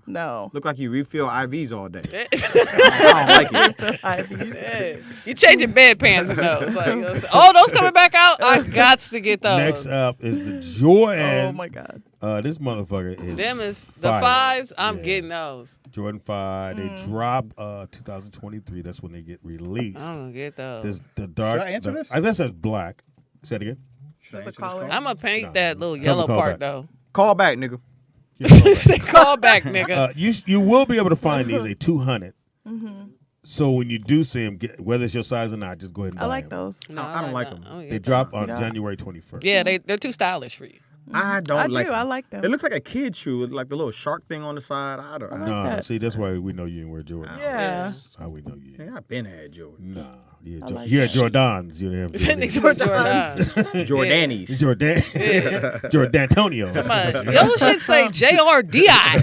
No. Look like you refill IVs all day. Yeah. I don't like it. IVs. You changing bedpans in those. Like, you know, oh, those coming back out? I got to get those. Next up is the Jordan. Oh my God. This motherfucker is Them is the fire. fives. I'm Yeah. getting those. Jordan 5. They drop 2023. That's when they get released. I'm gonna get those. This the dark. Should I answer this? I guess that's black. Say it again. Should I There's a answer this collar. call? I'm gonna paint No. that little Tell yellow me call part back. though. Call back, nigga. Say call back, nigga. You will be able to find these a 200. So when you do see them, whether it's your size or not, just go ahead and buy I like them. those. No, I don't like that. them. I'm gonna They get drop those. on Yeah. January 21st. Yeah, they're too stylish for you. I don't I like do. them. I like them. It looks like a kid shoe with like the little shark thing on the side. I don't know. No, that. see, that's why we know you didn't wear Jordan. Yeah. That's how we know you. Yeah, I've been had Jordan. Nah, yeah, I like you're that. Jordans. You didn't have Jordans. Jordanis. Jordan, Yeah. Jordantonio. Yo shit say JRDI.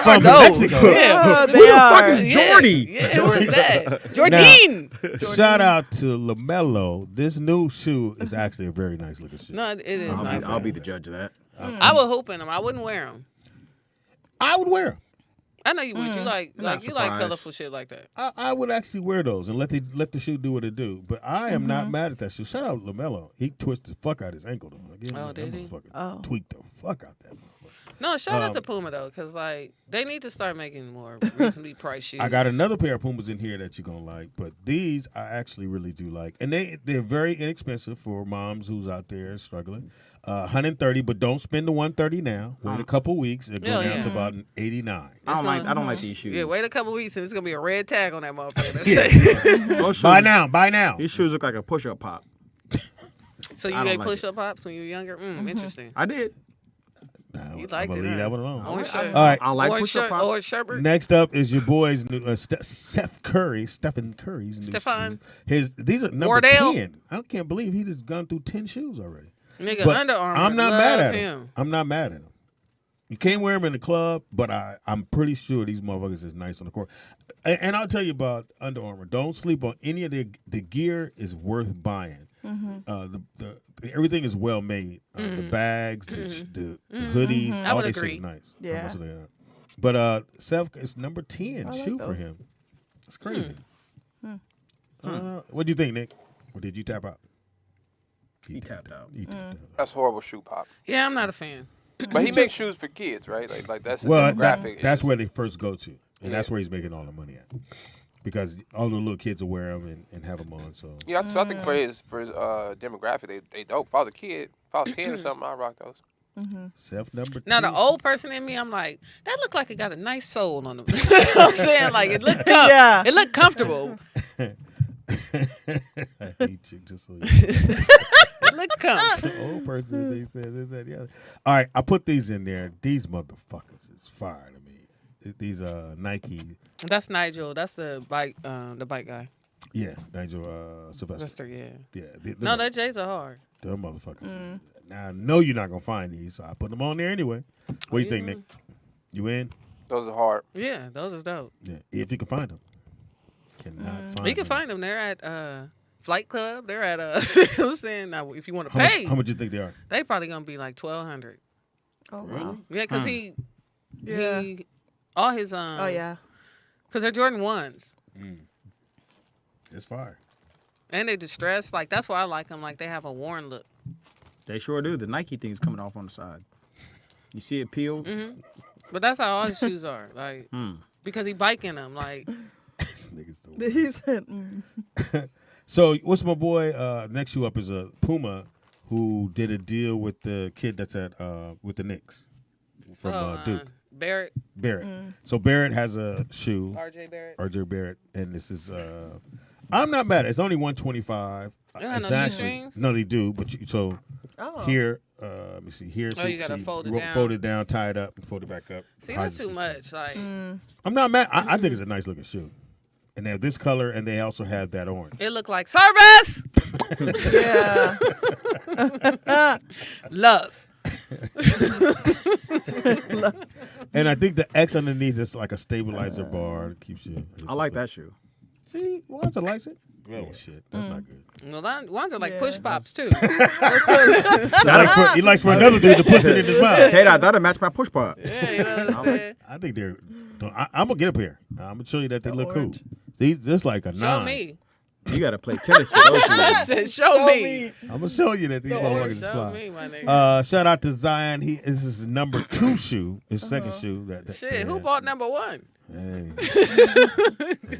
From those? Mexico. Yeah. Oh, Who they the fuck are. is Jordy? Yeah, what is that? Jordine. Shout out to LaMelo. This new shoe is actually a very nice looking shoe. No, it is nice. I'll be the judge of that. I would hoop in them. I wouldn't wear them. I would wear them. I know you would. You like not you like surprised. colorful shit like that. I would actually wear those and let the shoe do what it do. But I am not mad at that shoe. Shout out LaMelo. He twisted the fuck out his ankle though. Like, Oh, that did he? motherfucker Oh. tweaked the fuck out that motherfucker. No, shout out to Puma though, because like they need to start making more reasonably priced shoes. I got another pair of Pumas in here that you're gonna like, but these I actually really do like, and they're very inexpensive for moms who's out there struggling. 130, but don't spend the 130 now. Wait a couple weeks, it go Yeah, down yeah. to about 89. I don't like these shoes. Yeah, wait a couple weeks and it's gonna be a red tag on that motherfucker. That Yeah. say- Those shoes, Buy now. These shoes look like a push-up pop. So you I don't made like push-up pops when you were younger? Interesting. I did. Nah, You I'm liked gonna it, leave huh? that one alone. Orange shirt. All right. I like Orange push-up shirt. pops. Orange Sherbert. Next up is your boy's new Stephen Curry's new Stefan. shoe. These are number Wardell. 10. I can't believe he just gone through 10 shoes already. Nigga, But Under Armour. I'm not love mad at him. him. I'm not mad at him. You can't wear them in the club, but I'm pretty sure these motherfuckers is nice on the court. And I'll tell you about Under Armour. Don't sleep on any of the gear is worth buying. The everything is well made. The bags, the hoodies, I all would that shit agree. is nice. Yeah. Most of them are. But Seth is number 10 I like shoe for those. him. That's crazy. What do you think, Nick? Or did you tap out? He tapped out. He tapped out. That's horrible shoe pop. Yeah, I'm not a fan. But he makes shoes for kids, right? Like that's the Well, demographic. that's where they first go to, and Yeah. that's where he's making all the money at, because all the little kids will wear them and have them on. So Yeah, so I think for his demographic, they dope. If I was a kid, if I was 10 or something, I'd rock those. Seth number 10. Now the old person in me, I'm like, that looked like it got a nice soul on them. You know what I'm saying? Like it looked Yeah. it looked comfortable. I hate you just so you know. It looked comfortable. The old person, they said this, that, the other. All right, I put these in there. These motherfuckers is fire to me. These Nike. That's Nigel. That's the bike guy. Yeah, Nigel Sylvester. Sylvester, yeah. Yeah. No, that J's are hard. Them motherfuckers. Now I know you're not gonna find these, so I put them on there anyway. What do you think, Nick? You in? Those are hard. Yeah, those are dope. Yeah, if you can find them. Cannot find. You can them. find them. They're at Flight Club. They're at I'm saying now if you want to How pay, much you think they are? they probably gonna be like $1,200. Oh wow. Yeah, because Yeah. he all his Oh yeah. because they're Jordan 1s. It's fire. And they distressed. Like that's why I like them. Like they have a worn look. They sure do. The Nike thing's coming off on the side. You see it peeled? Mm-hmm. But that's how all his shoes are. Like because he biking them. Like This nigga's so He said. So what's my boy? Next shoe up is a Puma, who did a deal with the kid that's at with the Knicks from Duke. Barrett. So Barrett has a shoe. RJ Barrett, and this is. I'm not mad. It's only $125. They don't have no shoestrings? No, they do. But here, let me see. Here, you gotta fold it down. Fold it down, tie it up, and fold it back up. See, that's too much. Like I'm not mad. I think it's a nice looking shoe. And they have this color, and they also have that orange. it looked like service. Yeah. Love. And I think the X underneath is like a stabilizer bar that keeps you. I like that shoe. See, Wanza likes it. Oh shit, that's not good. Well, ones are like push pops too. He likes for another dude to push it in his mouth. Hey, that'll match my push pop. Yeah, you know what I'm saying? I think they're. I'm gonna get up here. I'm gonna show you that they look cool. This like a 9. Show me. You gotta play tennis with those shoes. I said, show me. I'm gonna show you that these motherfuckers is Show fly. me, my nigga. Shout out to Zion. This is his number 2 shoe. His second shoe. That Shit, who bought number 1? Hey.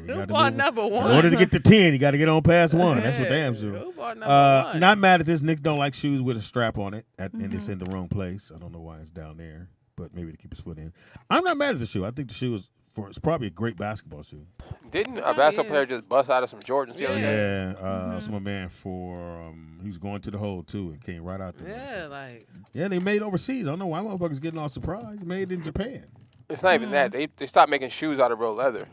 Who bought number 1? In order to get to 10, you got to get on past 1. That's for damn sure. Who bought number 1? Not mad at this. Knicks don't like shoes with a strap on it, and it's in the wrong place. I don't know why it's down there, but maybe to keep his foot in. I'm not mad at the shoe. I think the shoe it's probably a great basketball shoe. Didn't a basketball player just bust out of some Jordans the other day? Yeah, some man he was going to the hole too and came right out there. Yeah, like. Yeah, they made overseas. I don't know why motherfuckers getting all surprised. Made in Japan. It's not even that. They stopped making shoes out of real leather.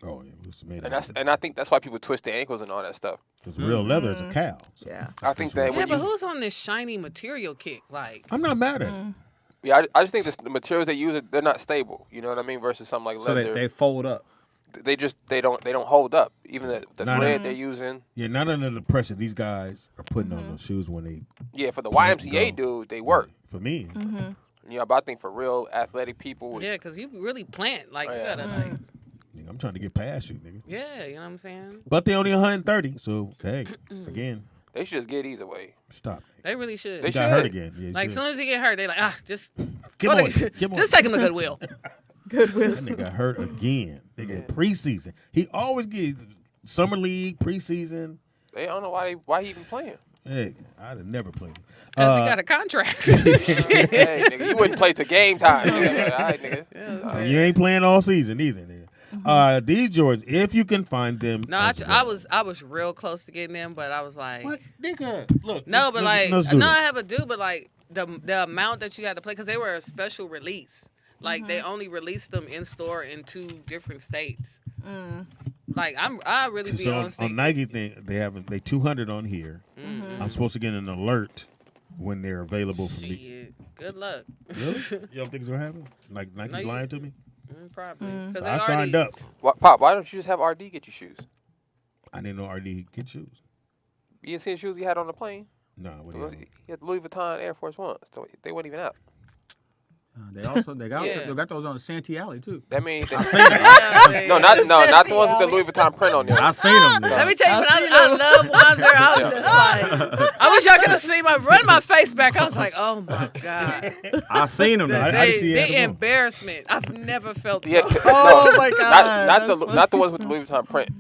Oh, yeah, it was made. And I think that's why people twist their ankles and all that stuff. Because real leather is a cow. So. Yeah. I think that. Yeah, but who's on this shiny material kick? Like. I'm not mad at it. Yeah, I just think the materials they use, they're not stable. You know what I mean? Versus something like leather. So they fold up. They don't hold up. Even the thread they're using. Yeah, not under the pressure these guys are putting on those shoes when they. Yeah, for the YMCA dude, they work. For me. You know, but I think for real athletic people. Yeah, because you really plant. Like, you gotta, like. Yeah, I'm trying to get past you, nigga. Yeah, you know what I'm saying? But they only 130, so, hey, again. They should just get these away. Stop. They really should. They Got hurt again. Yeah, like, as soon as he get hurt, they like, just. Just take him to Goodwill. Goodwill. That nigga got hurt again. Nigga, preseason. He always get summer league, preseason. They don't know why he even playing. Hey, I'd have never played. Because he got a contract. Hey, nigga, you wouldn't play to game time. Nigga. All right, nigga. You ain't playing all season either, nigga. These Jordans, if you can find them. No, I was real close to getting them, but I was like, what, nigga? Look. No, but let's do this. I have a do, but like the amount that you had to play because they were a special release. Like they only released them in store in 2 different states. Like I really be on Nike thing. They 200 on here. I'm supposed to get an alert when they're available for me. Good luck. Really? You don't think it's gonna happen? Like Nike's lying to me? Probably. So I signed up. Pop, why don't you just have RD get you shoes? I didn't know RD get shoes. You didn't see the shoes he had on the plane? No, what do you mean? He had the Louis Vuitton Air Force Ones. So they weren't even out. They got those on the Santee Alley too. That means I seen them. No, not the ones with the Louis Vuitton print on them. I seen them. Let me tell you, I love Wanzer. I was just like, I wish y'all could have seen run my face back. I was like, oh my god. I seen them. The embarrassment. I've never felt so. Yeah, oh my god. Not the ones with the Louis Vuitton print.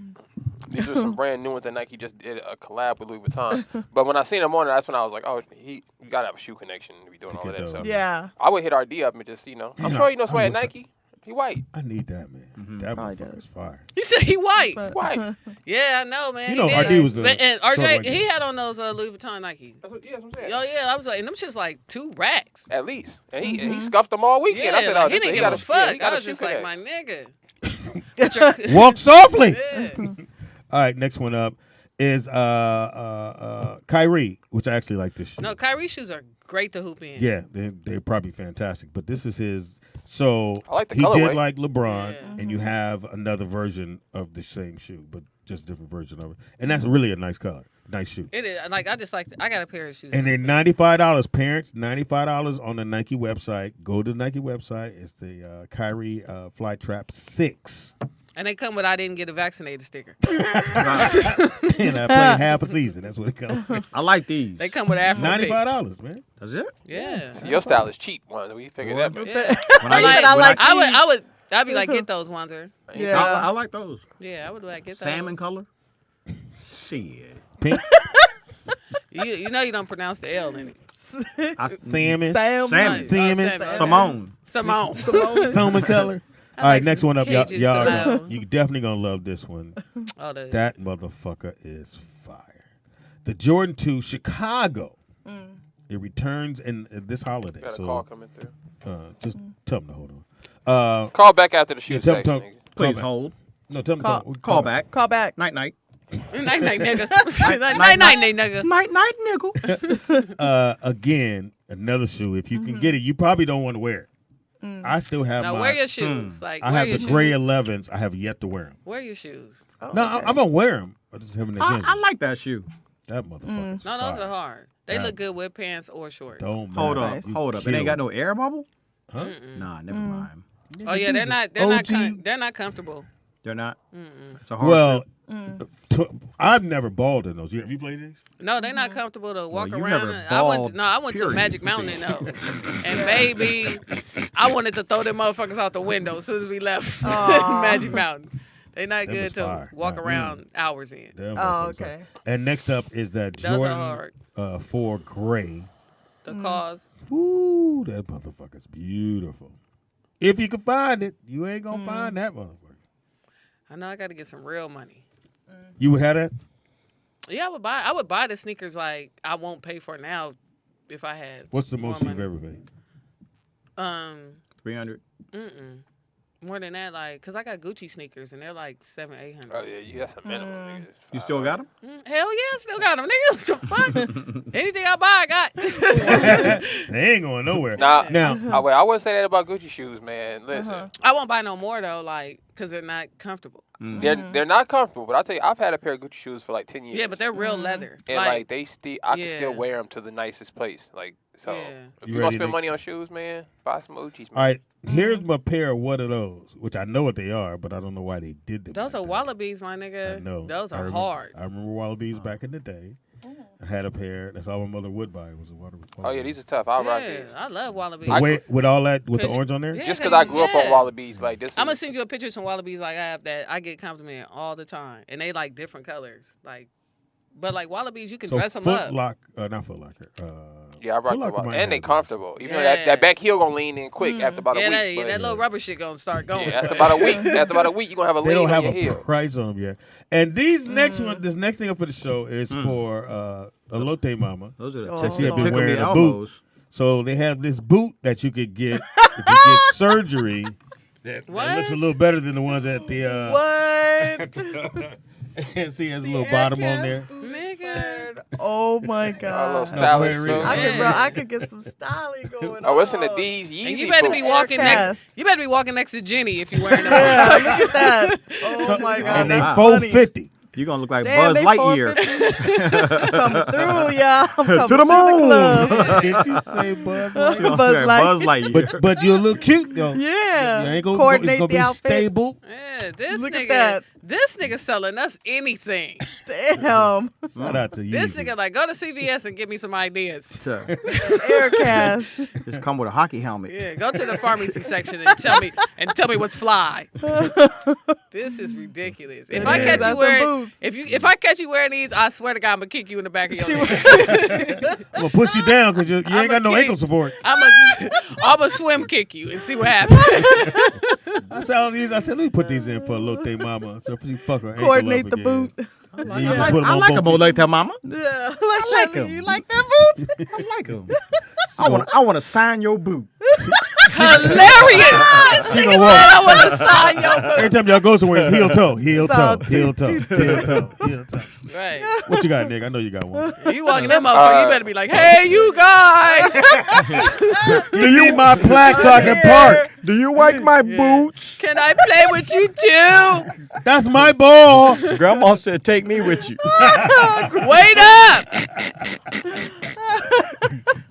These are some brand new ones that Nike just did a collab with Louis Vuitton. But when I seen them on there, that's when I was like, oh, you gotta have a shoe connection to be doing all of that stuff. Yeah. I would hit RD up and just, I'm sure he knows somebody at Nike. He white. I need that, man. That motherfucker's fire. He said he white. White. Yeah, I know, man. You know, RD was the and RJ, he had on those Louis Vuitton Nikes. That's what I'm saying. Oh yeah, I was like, and them shit's like $2. At least. And he scuffed them all weekend. Yeah, I said, oh, he didn't give a fuck. I was just like, my nigga. Walk softly. Yeah. All right, next one up is Kyrie, which I actually like this shoe. No, Kyrie shoes are great to hoop in. Yeah, they're probably fantastic. But this is his. So I like the he colorway. did like LeBron, Yeah. and you have another version of the same shoe, but just a different version of it. And that's really a nice color, nice shoe. It is like I just like. I got a pair of shoes. And they're $95, parents. $95 on the Nike website. Go to the Nike website. It's the Kyrie Flytrap 6. And they come with I didn't get a vaccinated sticker. And I played half a season. That's what it comes with. I like these. They come with Afro pick. $95, man. That's it? Yeah. See, your style is cheap, one. We figured that. Out. Yeah. When I like I'd be like, get those ones, or Yeah. I like those. yeah, I would like get Salmon those. color. Shit. Pink, You know you don't pronounce the L in it. salmon, Sam. Salmon. Salmon. Simone. Simone. salmon color. All right, like next one up, y'all. Caju's style. You definitely gonna love this one. Oh, That motherfucker is fire. The Jordan 2 Chicago. It returns in this holiday. Got a So call coming through. just tell them to hold on. Call back after the shoe tell section. them nigga. Please back. hold. No, tell them Call- Call back. Call back. Night night. night night nigga. night night nigga. Night night nigga. Again, another shoe. If you can get it, you probably don't want to wear it. I still have Now my. wear your shoes. Like I wear have your the gray shoes. 11s. I have yet to wear them. Wear your shoes. No, I'm gonna wear them. I just haven't the I like that shoe. That motherfucker. No, those are hard. They look good with pants or shorts. Don't Hold matter. up. Hold up. It ain't got no air bubble? Huh? Nah, never mind. Oh yeah, they're not. They're not comfortable. They're not. It's a hard Well, shoe. I've never balled in those. Have you played these? No, they're not comfortable to walk you around. never I went. balled, No, I went to period. Magic Mountain in those, and baby, I wanted to throw them motherfuckers out the window as soon as we left Magic Mountain. They not Them good is to fire. walk Yeah. around hours in. Them Oh, motherfuckers okay. are- And next up is that Those are Jordan hard. 4 gray. The cause. Ooh, that motherfucker's beautiful. If you can find it, you ain't gonna find that motherfucker. I know I got to get some real money. You would have that? Yeah, I would buy the sneakers like I won't pay for now if I had. What's the more most you've money. ever paid? 300. More than that, like, cause I got Gucci sneakers and they're like $700-800. Oh yeah, that's a minimum. Nigga. You still got them? Hell yeah, I still got them, nigga. What the fuck? Anything I buy, I got. They ain't going nowhere. Now, Now, I wouldn't say that about Gucci shoes, man. Listen, I won't buy no more though, like, cause they're not comfortable. they're not comfortable, but I'll tell you, I've had a pair of Gucci shoes for like 10 years. Yeah, but they're real leather. and like they still, I can still yeah. wear them to the nicest place. Like, so Yeah. if You you gonna ready spend to- money on shoes, man, buy some Uchis, man. all right, here's my pair of one of those, which I know what they are, but I don't know why they did them. those like are that. wallabies, my nigga. I know. Those I are remember- hard. I remember Wallabies back in the day. I had a pair. That's all my mother would buy. Was a Wallaby. Oh yeah, these are tough. I'll rock Yeah, these. I love wallabies. The way, with all that, with the 'Cause you- orange on there. Yeah. Just because I grew up on Yeah. Wallabies, like this. I'm gonna is, send you a picture of some wallabies like I have that I get complimented all the time, and they like different colors, like. But like wallabies, you can So dress them Foot up. Not Foot Locker. yeah, I rock Foot Locker the might and they have comfortable. Even though Yeah. that back heel gonna lean in quick after about a Yeah, week. that, but, that little rubber shit gonna start going. yeah, after about a week, you're gonna have a They lean don't have on your a heel. price on them yet. And these next one, this next thing up for the show is for a Lotte Mama. Those are the Oh, tickle, she had been tickle me wearing a boot. elbows. So they have this boot that you could get if you get surgery. That looks a little better than the ones at the. What? And see, has a little bottom on there. Nigga. Oh my A little God. stylish No, shoe. Larry. I could get some styling going on. Oh, it's in the D's Yeezy. And you better be boots. walking next. Aircast. You better be walking next to Jenny if you're wearing them. Yeah, look at that. Oh my God. And they that's 450. You're going to look like Damn, Buzz they Lightyear. 450. Coming through, y'all. I'm coming To the moon. club. Did you say Buzz? Buzz She gonna look like Buzz Lightyear. But you're a little cute though. Yeah. You ain't gonna, Coordinate it's gonna the be outfit. stable. Yeah, this Look at nigga. that. This nigga selling us anything. Damn. Shout out to you. This nigga like go to CVS and give me some ideas. Aircast. Just come with a hockey helmet. Yeah, go to the pharmacy section and tell me what's fly. This is ridiculous. If I catch That's you some wearing boots. if I catch you wearing these, I swear to God I'm gonna kick you in the back of your neck. I'm gonna push you down because you ain't I'ma got no kick- ankle support. I'm a swim kick you and see what happens. I saw these. I said, let me put these in for a little thing, mama. So if you fuck her ankle Coordinate up the again. boot. Then you just put 'em I on like both them feet. like that, mama. Yeah. I like 'em. You like that boot? I like them. I want to sign your boot. Hilarious. She Nigga gonna said, walk. I want to sign your Every book. time y'all go somewhere, it's heel toe, heel It's all toe, heel toe, heel toe, heel toe. Right. What you got, Nick? I know you got one. You walking them motherfucker, you better be like, hey, you guys. Do you need my plaque so I can park? Do you like my boots? Can I play with you too? That's my ball. Grandma said, take me with you. Wait up.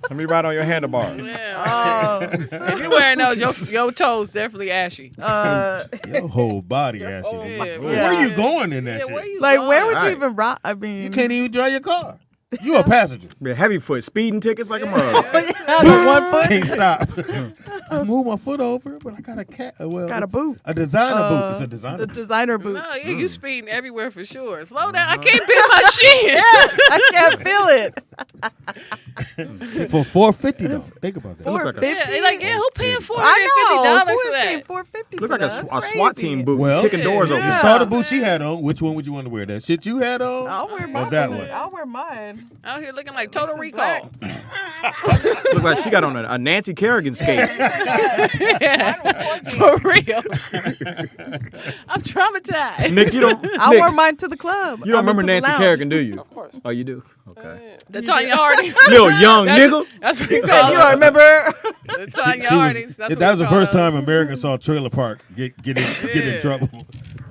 Let me ride on your handlebars. If you're wearing those, your toes definitely ashy. Your whole body ashy. yeah, Where you going in that Yeah, shit? where you Like, going? where would you Right. even rock? I mean, You can't even drive your car. You a passenger. Yeah, heavy foot, speeding tickets like a mug. the one foot. Can't stop. I move my foot over, but I got a cat. Well, Got a it's boot. A designer boot. It's a designer The boot. designer boot. No, yeah, you speeding everywhere for sure. Slow down. I can't bend my shit. I can't feel it. For $450 though. Think about that. look like a- $450? Yeah, like, yeah, who paying $450 I know. Who for is that? paying $450? Look like for that? a That's SWAT crazy. team boot, Well, kicking doors open. You saw the boot she had on. Which one would you want to wear? That shit you had on? I'll wear Or mine. that one? I'll wear mine. Out here looking like Total Recall. black. Look like she got on a Nancy Kerrigan skate. For real. I'm traumatized. Nick, you don't. I Nick, wear mine to the club. you don't I mean, remember to the Nancy lounge. Kerrigan, do you? Of course. Oh, you do. Okay. The Tanya Harding. Little young nigga. That's what we Said, call you her. don't remember? The Tanya She was- Hardings. That's what that was we the call first her. time America saw Trailer Park get in Yeah. trouble.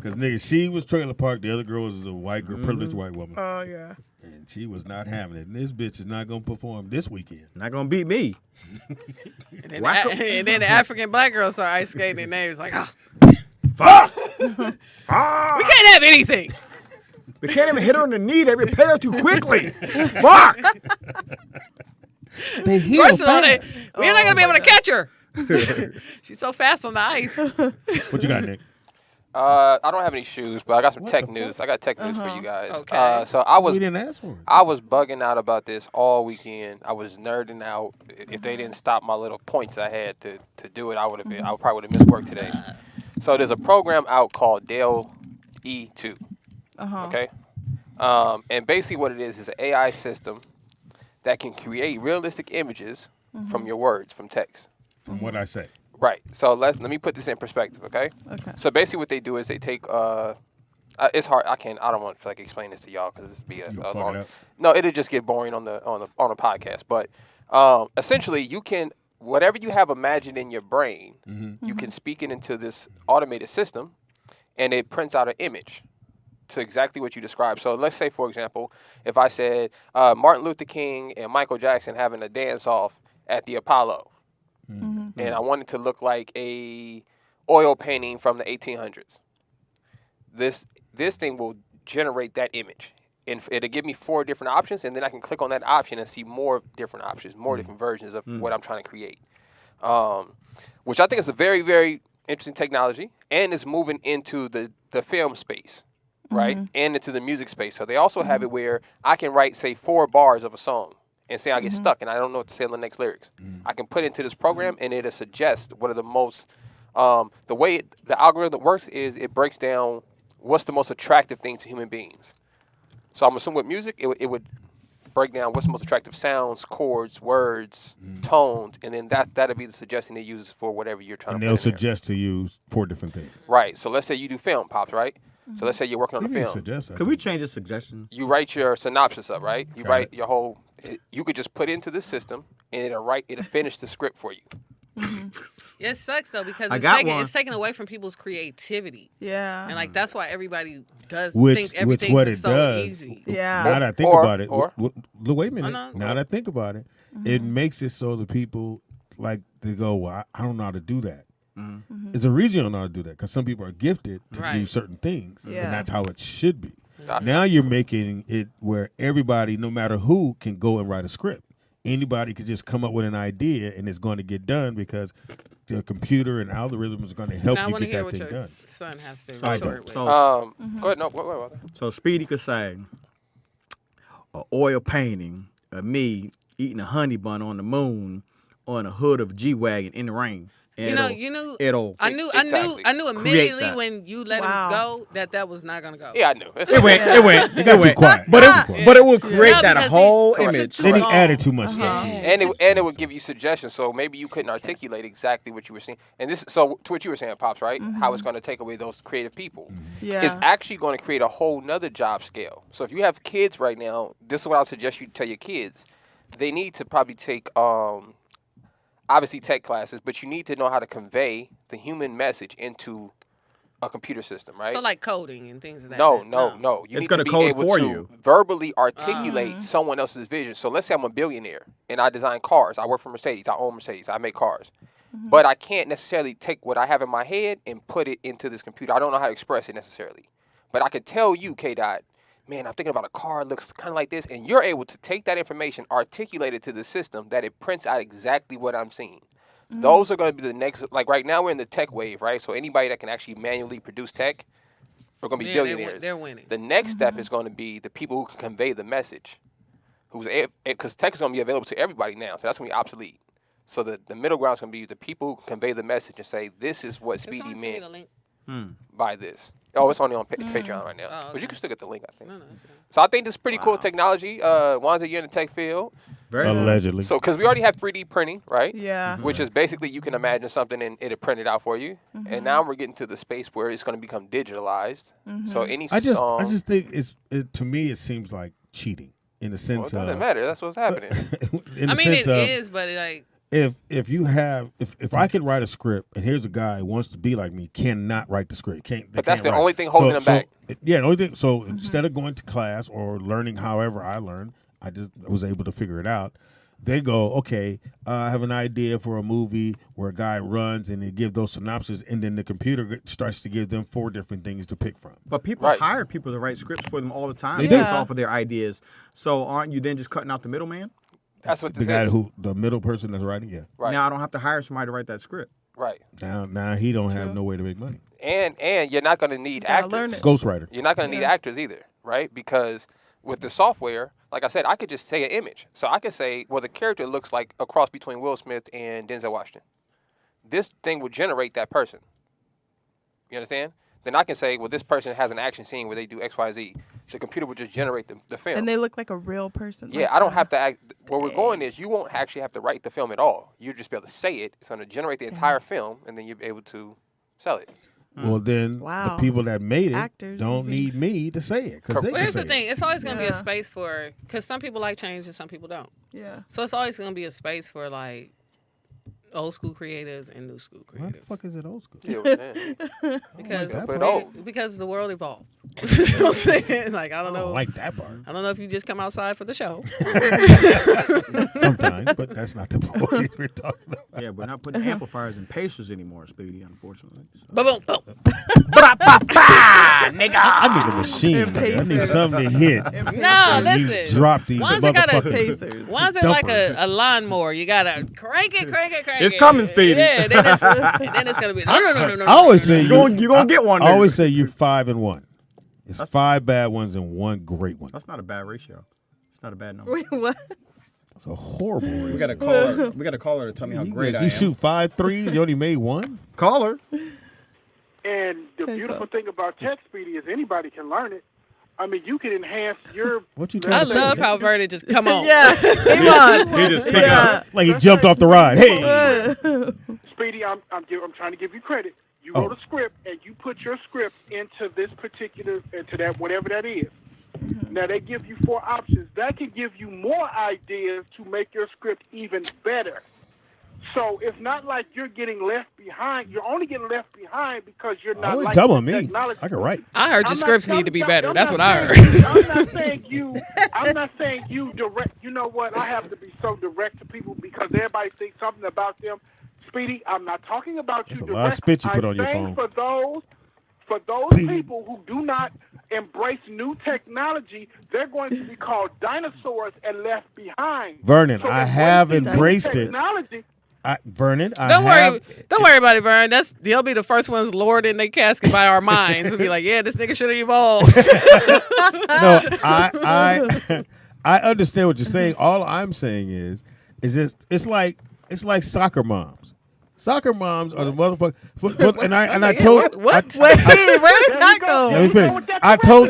Because nigga, she was Trailer Park. The other girl was a white girl, privileged white woman. Oh, yeah. And she was not having it. And this bitch is not going to perform this weekend. Not gonna beat me. And then, Whack 'em. and then the African black girl started ice skating, and they was like, oh, Fuck. we can't have anything. They can't even hit her in the knee. They repair too quickly. Fuck. They heal First of all, fast. we're not gonna be able to catch her. She's so fast on the ice. What you got, Nick? I don't have any shoes, but I got some What tech the news. I got tech news for you guys. Okay. So I was We didn't ask for it. I was bugging out about this all weekend. I was nerding out. If they didn't stop my little points I had to do it, I probably would have missed work today. So there's a program out called Dell E2. Okay. And basically what it is an AI system that can create realistic images from your words, from text. From what I say. Right. So let me put this in perspective, okay? Okay. So basically what they do is they take it's hard. I don't want to like explain this to y'all because this be a fuck long. it up. No, it'll just get boring on the podcast. But essentially, you can whatever you have imagined in your brain, you can speak it into this automated system, and it prints out an image to exactly what you described. So let's say, for example, if I said Martin Luther King and Michael Jackson having a dance off at the Apollo, and I want it to look like a oil painting from the 1800s. This thing will generate that image, and it'll give me 4 different options, and then I can click on that option and see more different options, more different versions of what I'm trying to create, which I think is a very, very interesting technology, and is moving into the film space, right, and into the music space. So they also have it where I can write, say, 4 bars of a song, and say I get stuck and I don't know what to say in the next lyrics. I can put it into this program, and it'll suggest what are the most, the way the algorithm works is it breaks down what's the most attractive thing to human beings. So I'm assuming with music, it would break down what's the most attractive sounds, chords, words, tones, and then that'll be the suggestion it uses for whatever you're trying And to they'll put in there. suggest to you 4 different things. Right. So let's say you do film, Pops, right? So let's say you're working on You a didn't film. suggest that. Could we change the suggestion? You write your synopsis up, right? You Got write it. your whole. You could just put it into the system, and it'll finish the script for you. It sucks though because I it's got taking, one. it's taking away from people's creativity, Yeah. and like that's why everybody does Which think everything's what it so does. easy. Yeah. Now that I think Or- about it, or- look, wait a minute. no. Now that I think about it, it makes it so that people like they go, well, I don't know how to do that. There's a reason you don't know how to do that because some people are gifted to do Right. certain things, Yeah. and that's how it should be. Gotcha. Now you're making it where everybody, no matter who, can go and write a script. Anybody could just come up with an idea, and it's going to get done because the computer and algorithms are going to help Now I you want to get hear that what thing your done. son has to I retort don't. with. So, Go ahead. No, what? so Speedy could say, an oil painting of me eating a honey bun on the moon on a hood of a G-Wagon in the rain. it'll. I knew Exactly. immediately that. when you let Wow. him go that was not gonna go. Yeah, I knew. It went. It got too quiet. But it will create No, that because whole he- image. too Then he long. added too much Uh-huh. stuff. And it would give you suggestions. So maybe you couldn't articulate exactly what you were seeing. And this, so to what you were saying, Pops, right? How it's going to take away those creative people. Yeah. It's actually going to create a whole nother job scale. So if you have kids right now, this is what I would suggest you tell your kids. They need to probably take obviously tech classes, but you need to know how to convey the human message into a computer system, right? So like coding and things of that. No. You It's need gonna to be code able for to you. verbally articulate someone else's vision. So let's say I'm a billionaire and I design cars. I work for Mercedes. I own Mercedes. I make cars. But I can't necessarily take what I have in my head and put it into this computer. I don't know how to express it necessarily. But I could tell you, K-Dot, man, I'm thinking about a car. It looks kind of like this. And you're able to take that information, articulate it to the system that it prints out exactly what I'm seeing. Those are going to be the next, like right now we're in the tech wave, right? So anybody that can actually manually produce tech, we're going to be billionaires. They're winning. The next step is going to be the people who can convey the message, because tech is going to be available to everybody now, so that's going to be obsolete. So the middle ground is going to be the people who can convey the message and say, this is what Can Speedy someone send me meant the link? by this. Oh, it's only on Patreon right now. Oh, But you okay. can still get the link, I think. No, it's fine. So I think this is pretty cool technology. Wanza, you're in the tech field. Allegedly. So, because we already have 3D printing, right? Yeah. Which is basically you can imagine something and it'll print it out for you. And now we're getting to the space where it's going to become digitalized. So any I song. just think to me it seems like cheating in the Well, sense it doesn't of matter. That's what's happening. in the I mean, sense it of is, but like, if I can write a script and here's a guy who wants to be like me, cannot write the script. But that's the only thing holding him back. Yeah, the only thing. So instead of going to class or learning however I learned, I just was able to figure it out. They go, okay, I have an idea for a movie where a guy runs and they give those synopses, and then the computer starts to give them 4 different things to pick from. But people hire people to write scripts for them all the time They based do. off of their ideas. So aren't you then just cutting out the middleman? That's what The this guy is. the middle person that's writing, yeah. Right. Now I don't have to hire somebody to write that script. Right. Now he don't have no way to make money. And you're not going to need gotta actors. learn it. Ghostwriter. You're not going to need actors either, right? Because with the software, like I said, I could just say an image. So I could say, well, the character looks like a cross between Will Smith and Denzel Washington. This thing will generate that person. You understand? Then I can say, well, this person has an action scene where they do X, Y, Z. The computer will just generate the film. And they look like a real person. Yeah, like I don't that. have to act. Where we're going is you won't actually have to write the film at all. You'll just be able to say it. It's going to generate the entire film, and then you'll be able to sell it. Well, then Wow. the people that made it Actors don't would be- need me to say it because they well, can here's say the thing. it. It's always going to be a Yeah. space for, because some people like change and some people don't. Yeah. So it's always going to be a space for like old school creatives and new school Why the creatives. fuck is it old school? Yeah, man. Because that part. Oh. because the world evolved. You know what I'm saying? Like, I don't I know. don't like that part I don't know if you just come outside for the show. sometimes, but that's not the point we're talking about. Yeah, we're not putting amplifiers in pacers anymore, Speedy, unfortunately. So. Boom, boom, boom. I need a machine. I need something to hit. No, You listen. drop these Ones that got a motherfuckers. Pacers. Ones are like Dumpers. a lawnmower. You gotta crank it. It's coming, Speedy. Yeah, then it's gonna be no. I always say You're gonna get one. I always say you're 5 and 1. It's 5 bad ones and 1 great one. That's not a bad ratio. It's not a bad number. Wait, what? That's a horrible ratio. We got to call her. We got to call her to tell me how great I You am. shoot 5 threes. You only made 1. Call her. And the beautiful thing about tech, Speedy, is anybody can learn it. I mean, you can enhance your. What you I trying to say? love how Vernon just come on. Yeah. Come on. He just pick Yeah. Like he jumped off the ride. Hey. Speedy, I'm trying to give you credit. You wrote a script and you put your script into this particular, into that, whatever that is. Now, they give you 4 options. That can give you more ideas to make your script even better. So it's not like you're getting left behind. You're only getting left behind because you're I not wouldn't like tell the on me. technology. I can write. I heard your I'm scripts not- need to be I'm better. not- That's I'm what I not heard. saying- I'm not saying you. I'm not saying you direct. You know what? I have to be so direct to people because everybody thinks something about them. Speedy, I'm not talking about That's you a directly. lot of spit you put I'm on your saying phone. for those people who do not embrace new technology, they're going to be called dinosaurs and left behind. Vernon, So I have embracing new embraced it. technology. Vernon, I Don't have. Don't worry about it, Vernon. They'll be the first ones lowered in their casket by our minds. We'll be like, yeah, this nigga should have evolved. No, I understand what you're saying. All I'm saying is it's like soccer moms. Soccer moms are the motherfucker. And I told What? Wait, where did that go? Let me finish. I told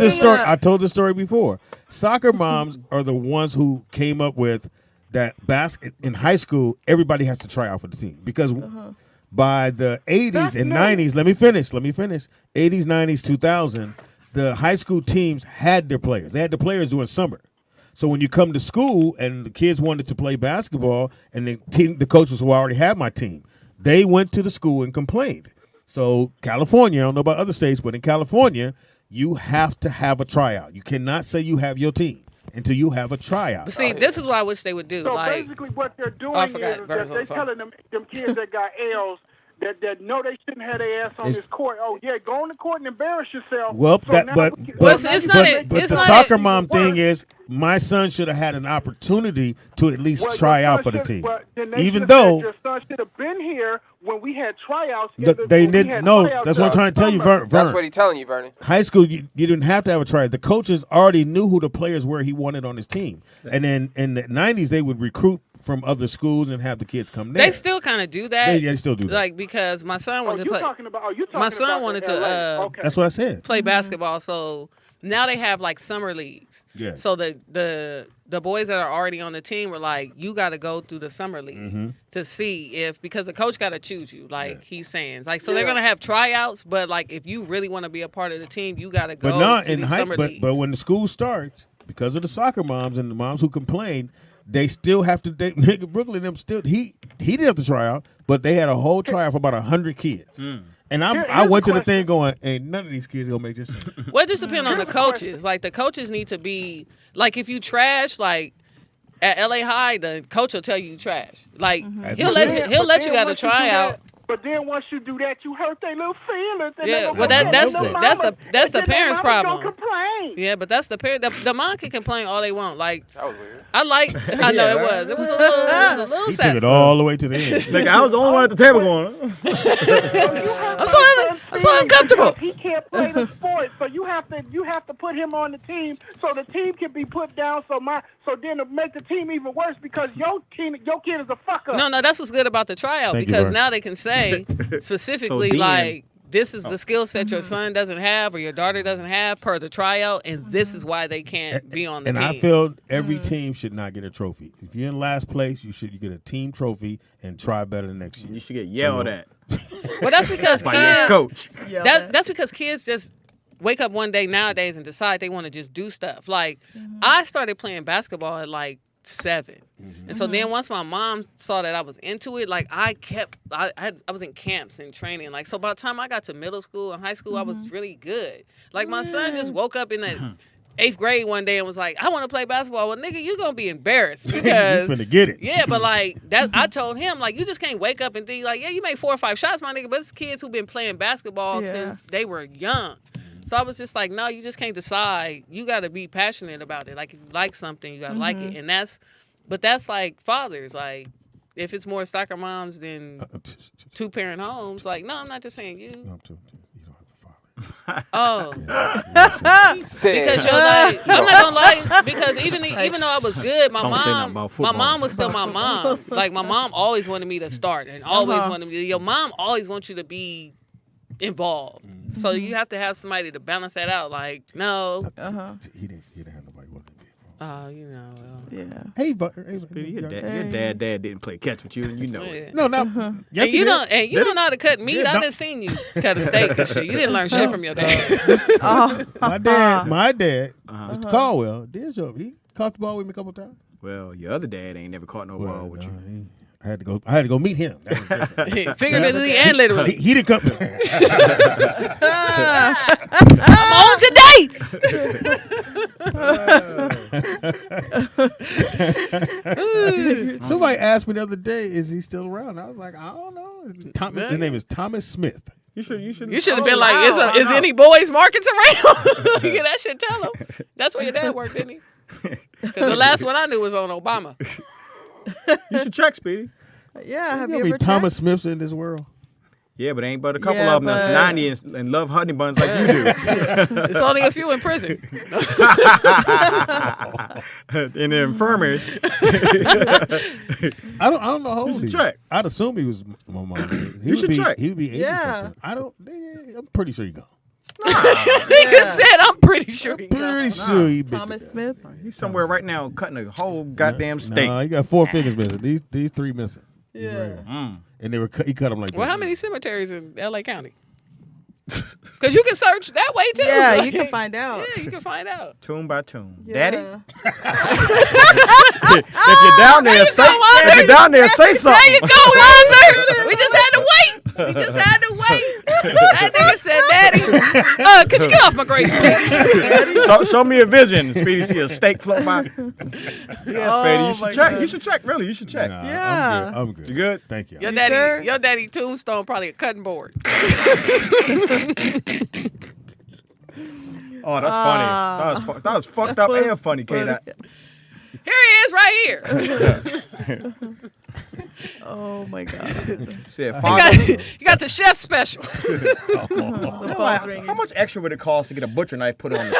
this story before. Soccer moms are the ones who came up with that in high school. Everybody has to try out for the team because by the 80s and 90s. Let me finish. 80s, 90s, 2000. The high school teams had their players. They had the players during summer. So when you come to school and the kids wanted to play basketball, and the coaches who already had my team, they went to the school and complained. So California, I don't know about other states, but in California, you have to have a tryout. You cannot say you have your team until you have a tryout. But see, this is what I wish they would do. So like, basically what they're doing is that they're telling them kids that got L's that know they shouldn't have their ass on this court. Oh, yeah, go on the court and embarrass yourself. Well, so but the soccer mom thing is, my son should have had an opportunity to at least try out for the team. Even though your son should have been here when we had tryouts. They didn't. No, that's what I'm trying to tell you, Vern. That's what he's telling you, Vernon. High school, you didn't have to have a tryout. The coaches already knew who the players were he wanted on his team. And then in the 90s, they would recruit from other schools and have the kids come there. They still kind of do that. They still do that. Like, because my son wanted to play. My son wanted to. Okay. That's what I said. Play basketball. So now they have like summer leagues. Yeah. So the boys that are already on the team were like, you got to go through the summer league to see because the coach got to choose you. Like he's saying, like they're gonna have tryouts, but like if you really want to be a part of the team, you got to go. But not to in these high. summer leagues. But when the school starts, because of the soccer moms and the moms who complain, they still have to. Nigga Brooklyn, them still. He didn't have to try out, but they had a whole tryout for about 100 kids. And I went to the thing going, ain't none of these kids gonna make this. Well, it just depends on the coaches. Like the coaches need to be like, if you trash, like at LA High, the coach will tell you trash. Like he'll let you have a tryout. But then once you do that, you hurt their little feelings. Yeah, well that's the parents' problem. Complain. Yeah, but that's the parent. The mom can complain all they want. Like That was weird. I know it was. It was a little He sassy. took it all the way to the end. Like I was the only one at the table going. I'm so uncomfortable. He can't play the sport, so you have to put him on the team so the team can be put down. So then to make the team even worse because your kid is a fucker. No, that's what's good about the tryout because now they can say specifically like, this is the skill set your son doesn't have or your daughter doesn't have per the tryout, and this is why they can't be on the team. And I feel every team should not get a trophy. If you're in last place, you get a team trophy and try better the next year. You should get yelled at. Well, that's because by your coach. That's because kids just wake up one day nowadays and decide they want to just do stuff. Like I started playing basketball at like 7. And so then once my mom saw that I was into it, like I was in camps and training. Like, so by the time I got to middle school and high school, I was really good. Like my son just woke up in the 8th grade one day and was like, I want to play basketball. Well, nigga, you're going to be embarrassed because you finna get it. Yeah, but like that, I told him, like, you just can't wake up and think like, yeah, you made 4 or 5 shots, my nigga, but it's kids who've been playing basketball since they were young. So I was just like, no, you just can't decide. You got to be passionate about it. Like, if you like something, you got to like it. And that's like fathers. Like, if it's more soccer moms than 2-parent homes, like, no, I'm not just saying you. No, you don't have a father. Oh. Because you're like, I'm not gonna lie, because even though I was good, my mom was still my mom. Like, my mom always wanted me to start and always wanted me to, your mom always wants you to be involved. So you have to have somebody to balance that out. Like, no. He didn't have nobody wanting to be. Oh, you know. Yeah. Hey, but Your dad didn't play catch with you, and you know it. No. Yes, and you don't know how to cut meat. Yeah, I done seen you cut a steak and shit. You didn't learn shit from your dad. My dad, Mr. Caldwell, did job. He caught the ball with me a couple times. Well, your other dad ain't never caught no ball with you. I had to go meet him. Figuratively and literally. He didn't come. I'm on today. Somebody asked me the other day, "Is he still around?" I was like, "I don't know." His name is Thomas Smith. You should have been like, "Is any boys markets around?" Yeah, that should tell him. That's where your dad worked, didn't he? Because the last one I knew was on Obama. You should check, Speedy. Yeah, have You you know ever Thomas Smiths in this world? Yeah, but ain't but a couple Yeah, of them that's but- 90 and love honey buns like you do. It's only a few in prison. In the infirmary. I don't know how old should he is. check. I'd assume he was my mom. You should check. He would be 80 Yeah. something. I'm pretty sure he gone. Nigga said, I'm pretty sure he got Pretty sure he been Thomas to that. Smith. He's somewhere right now cutting a whole goddamn steak. No, he got 4 fingers missing. These 3 missing. Yeah. And he cut them like Well, this. how many cemeteries in L.A. County? Because you can search that way, too. Yeah, Like, you can find out. Yeah, you can find out. Tomb by tomb. Yeah. Daddy? If you're down there, say something. There you go, Lonzer. We just had to wait. That nigga said, Daddy, could you get off my grave, please? Show me a vision. Speedy see a steak float by. Yeah, Speedy, you should check. God. You should check. Really, you should check. Nah, Yeah. I'm good. You good? Thank you. Your sure? daddy tombstone probably a cutting board. Oh, that's funny. That was fucked up and funny, K-Dot. Here he is right here. Oh my God. Said, You Father, got the chef special. The phone's ringing. how much extra would it cost to get a butcher knife put on the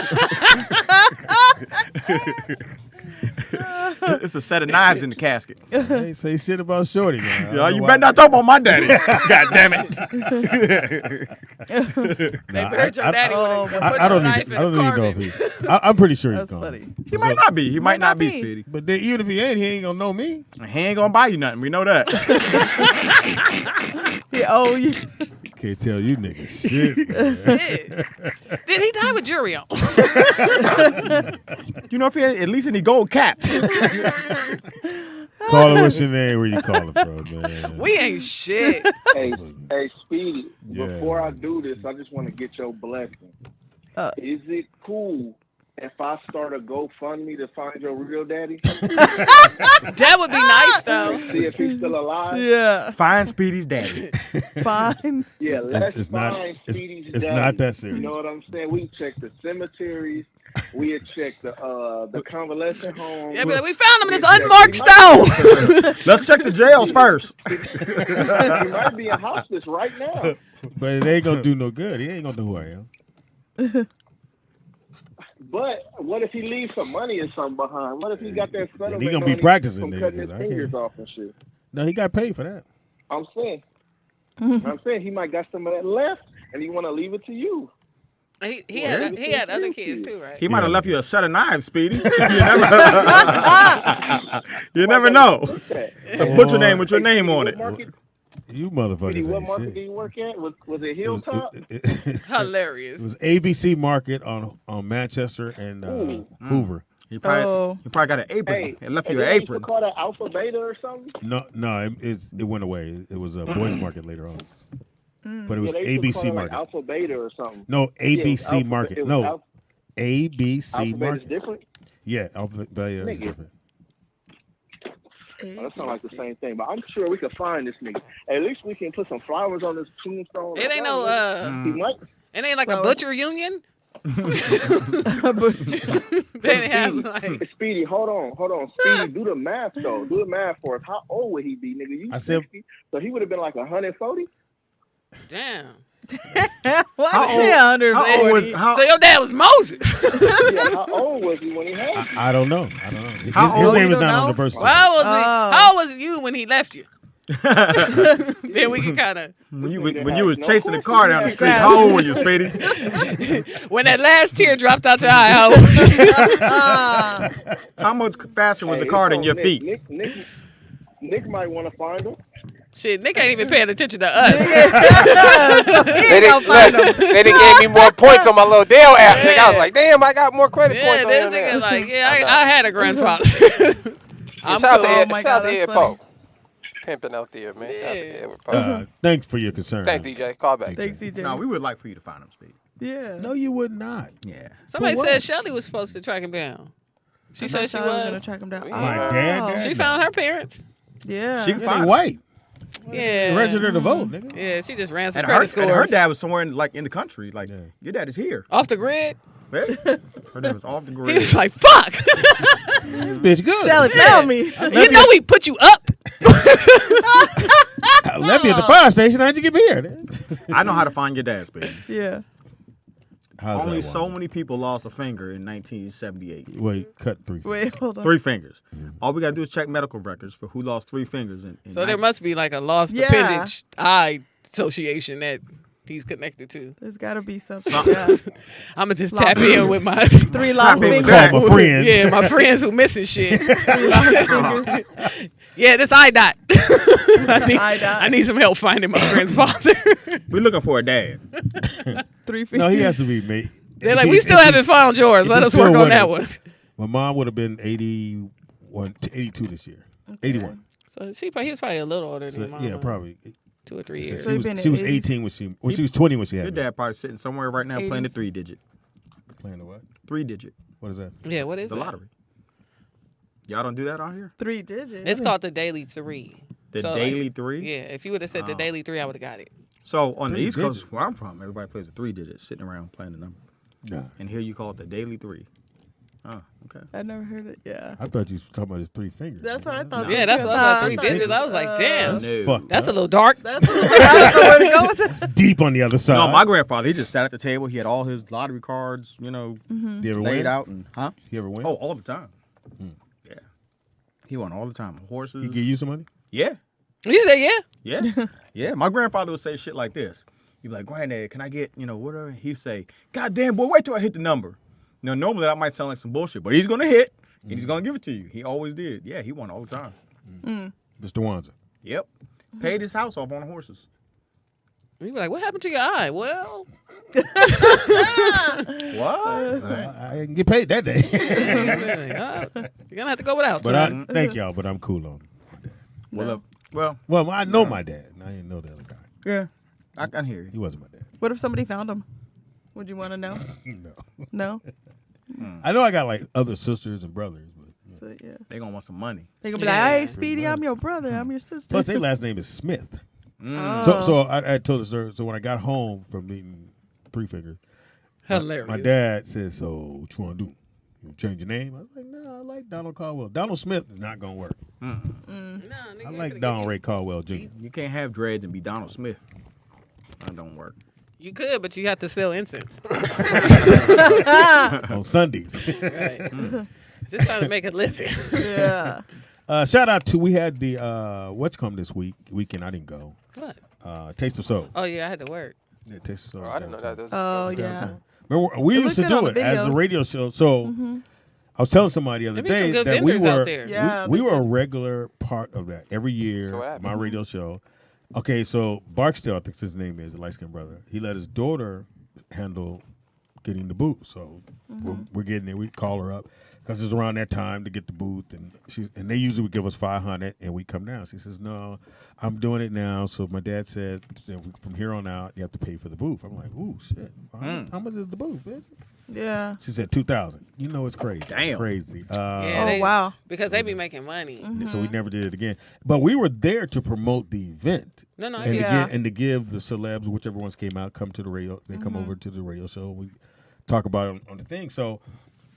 It's a set of knives in the casket. They say shit about Shorty, man. Yeah, you better not talk about my daddy. God damn it. They buried your daddy with a I butcher's don't knife even and a know carving. if he. I'm pretty sure he's That's gone. funny. He might not be. He might not be, Speedy. But then, even if he ain't gonna know me. He ain't gonna buy you nothing. We know that. Oh, you. Can't tell you niggas shit. Shit. Did he die with jury on? You know if he had at least any gold caps. Call her what's your name? Where you calling from, man? We ain't shit. Hey, Speedy, Yeah. before I do this, I just want to get your blessing. Is it cool if I start a GoFundMe to find your real daddy? That would be nice, though. See if he's still alive? Yeah. Find Speedy's daddy. Fine. Yeah, let's It's not- find it's- Speedy's it's daddy. not that serious. You know what I'm saying? We check the cemeteries. We had checked the convalescent home. Yeah, but we found him in this unmarked stone. Let's check the jails first. He might be in hospice right now. But it ain't gonna do no good. He ain't gonna know who I am. But what if he leaves some money or something behind? What if he got that settlement? he gonna be on practicing, from nigga, cutting his 'cause I can't- fingers off and shit. No, he got paid for that. I'm saying he might got some of that left, and he want to leave it to you. He had other kids, too, right? He might have left you a set of knives, Speedy. You never know. It's a butcher name with your name on it. You motherfuckers What ain't market shit. did you work at? Was it Hilltop? It Hilarious. was ABC Market on Manchester and Hoover. You probably got an apron. Hey, It left and you an they used to apron. call that Alpha Beta or something? No, it went away. It was a Boys Market later on. But it was Yeah, they used to call ABC it Market. like Alpha Beta or something. No, Yeah, it was ABC Alpha- Market. it was No, Alpha ABC Beta's Market. different? Yeah, Alpha Beta is Nigga. different. Oh, that sounds like the same thing, but I'm sure we can find this nigga. At least we can put some flowers on this tombstone. It ain't no, He might. it ain't like a butcher union. They didn't have like. Hey, Speedy, hold on. Speedy, do the math though. Do the math for us. How old would he be, nigga? You I said- 60, so he would have been like 140. Damn. What? How old- Yeah, under how old was- how- So your dad was Moses. Yeah, how old was he when he had you? I don't know. His How old- name You is don't not on know? the birth Well, certificate. how old was you when he left you? Then we can kind of When you was chasing the car down the street, how old were you, Speedy? when that last tear dropped out your eye. How old was you? How much faster was the car than your feet? Nick might want to find him. Shit, Nick ain't even paying attention to us. They didn't gave me more points on my little Dale app. Nigga. I was like, damn, I got more credit Yeah, points on this here. nigga like, I had a grandfather. I'm Shout cool. out my to God, Ed that's Poe. Pimping out there, man. Shout out to Yeah. Edward Poe. Thanks for your concern. Thanks, DJ. Call back. Thanks, CJ. No, we would like for you to find him, Speedy. Yeah. No, you would not. Yeah. Somebody For said what? Shelly was supposed to track him down. She I said she thought I was gonna was. track him down. My dad, She found her parents. Yeah. She Yeah, they fine. white. Yeah. Registered to vote, nigga. Yeah, she just ran some And credit her scores. dad was somewhere in the country. Like, your dad is here. Off the grid. Yeah. Her dad was off the He grid. was like, fuck. This bitch good. Shelly found me. You know we put you up. I left you at the fire station. How'd you get me here? I know how to find your dad, Speedy. Yeah. How's Only that so one? many people lost a finger in 1978. Wait, cut 3. Wait, hold on. 3 fingers. All we gotta do is check medical records for who lost 3 fingers. So there must be like a lost Yeah. appendage eye association that he's connected to. There's got to be something. Yeah. I'm gonna just Lost tap in with my 3 lost in with fingers. Call my friends. Yeah, my friends who missing shit. 3 lost fingers. Yeah, this eye dot. Eye dot. I need some help finding my friend's father. We're looking for a dad. 3 fingers. No, he has to be mate. They're like, we still haven't found yours. Let us work on that one. My mom would have been 81 to 82 this year. 81. So he was probably a little older So, than mom. yeah, probably. 2 or 3 years. So you've been She was in 18 when she was 20 when she had Your me. dad probably sitting somewhere right now playing the 3-digit. Playing the what? 3-digit. What is that? Yeah, what is The it? lottery. Y'all don't do that out here? 3 digits. It's called the Daily 3. The So, Daily like, 3? Yeah, if you would have said the Daily 3, I would have got it. So on the 3 East Coast, digits. where I'm from, everybody plays a 3-digit, sitting around playing the number. No. And here you call it the Daily 3. Oh, okay. I never heard it. Yeah. I thought you was talking about his 3 fingers. That's what I thought. Yeah, that's what I thought. 3 digits. I was like, damn. No. Fuck. That's a little dark. That's I don't know where to go with this. Deep on the other side. No, my grandfather, he just sat at the table. He had all his lottery cards, Do you ever laid win? out. And You ever win? Oh, all the time. Yeah. He won all the time. Horses. He give you some money? Yeah. You said, yeah. Yeah. Yeah. My grandfather would say shit like this. He'd be like, Granddad, can I get, whatever? He'd say, God damn, boy, wait till I hit the number. Now, normally that might sound like some bullshit, but he's going to hit, and he's going to give it to you. He always did. Yeah, he won all the time. Mr. Wanzer. Yep. Paid his house off on horses. You were like, what happened to your eye? Well, What? I didn't get paid that day. you're going to have to go without. But son. thank y'all, but I'm cool on my dad. Well, I know my dad. And I didn't know the other guy. yeah, I can hear you. He wasn't my dad. What if somebody found him? Would you want to know? No. No. I know I got like other sisters and brothers, but So, yeah. They going to want some money. They gonna be Yeah. like, "Hey, Speedy, I'm your brother. I'm your sister." plus their last name is Smith. Oh. So I told the story. So when I got home from meeting 3 fingers, Hilarious. my dad said, "So what you want to do? You change your name?" I was like, "No, I like Donald Caldwell. Donald Smith is not gonna work. No, nigga, I you like could've Donald Ray Caldwell Jr. You can't have dreads and be Donald Smith. That don't work. You could, but you have to sell incense. on Sundays." Right. Just trying to make a living. Yeah. Shout out to we had the what's come this weekend. I didn't go. What? Taste of Soul. Oh, yeah, I had to work. Yeah, Taste of Soul. I didn't know that. Oh yeah. Remember, we It used to looked good do on it the as a videos. radio show. So I was telling somebody the other There be some day good that we vendors out were there. Yeah, we they were a did. regular part of that every year. So what happened? My radio show. Okay, so Barksdale, I think his name is, the light skinned brother. He let his daughter handle getting the booth. So we're getting it. We call her up because it's around that time to get the booth, and they usually would give us $500, and we come down. She says, "No, I'm doing it now." So my dad said, "From here on out, you have to pay for the booth." I'm like, "Ooh, shit! How much is the booth, bitch?" Yeah. She said $2,000. You know it's crazy. It's Damn. crazy. Yeah, Oh, they- wow. Because they be making money. So we never did it again. But we were there to promote the event. No, I And, get Yeah. and to give the celebs, whichever ones came out, come to the radio. They come over to the radio show. We talk about it on the thing. So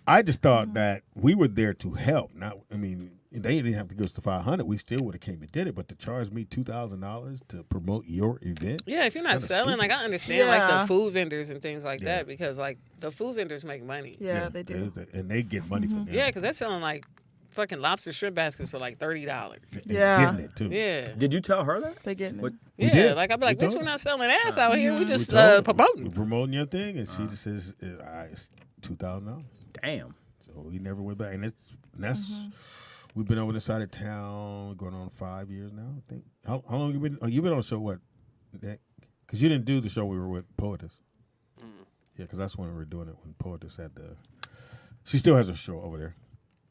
I just thought that we were there to help. Not, I mean, they didn't have to give us the $500. We still would have came and did it. But to charge me $2,000 to promote your event? Yeah, if you're not Kinda selling, stupid. like I understand like Yeah. the food vendors and things like Yeah. that because like the food vendors make money. Yeah, they do. And they get money from them. Yeah, because they're selling like fucking lobster shrimp baskets for like $30. And Yeah. getting it too. Yeah. Did you tell her that? They getting it. What- We Yeah, did. like I'd be like, We bitch, told we're her. not selling ass out here. We We just told her, We're promoting. promoting your thing, and she just says it's $2,000. Damn. So he never went back, and that's we've been over this side of town going on 5 years now. I think. How long you been? Oh, you been on the show what? Because you didn't do the show we were with Poetess. Yeah, because that's when we were doing it when Poetess had the. She still has a show over there,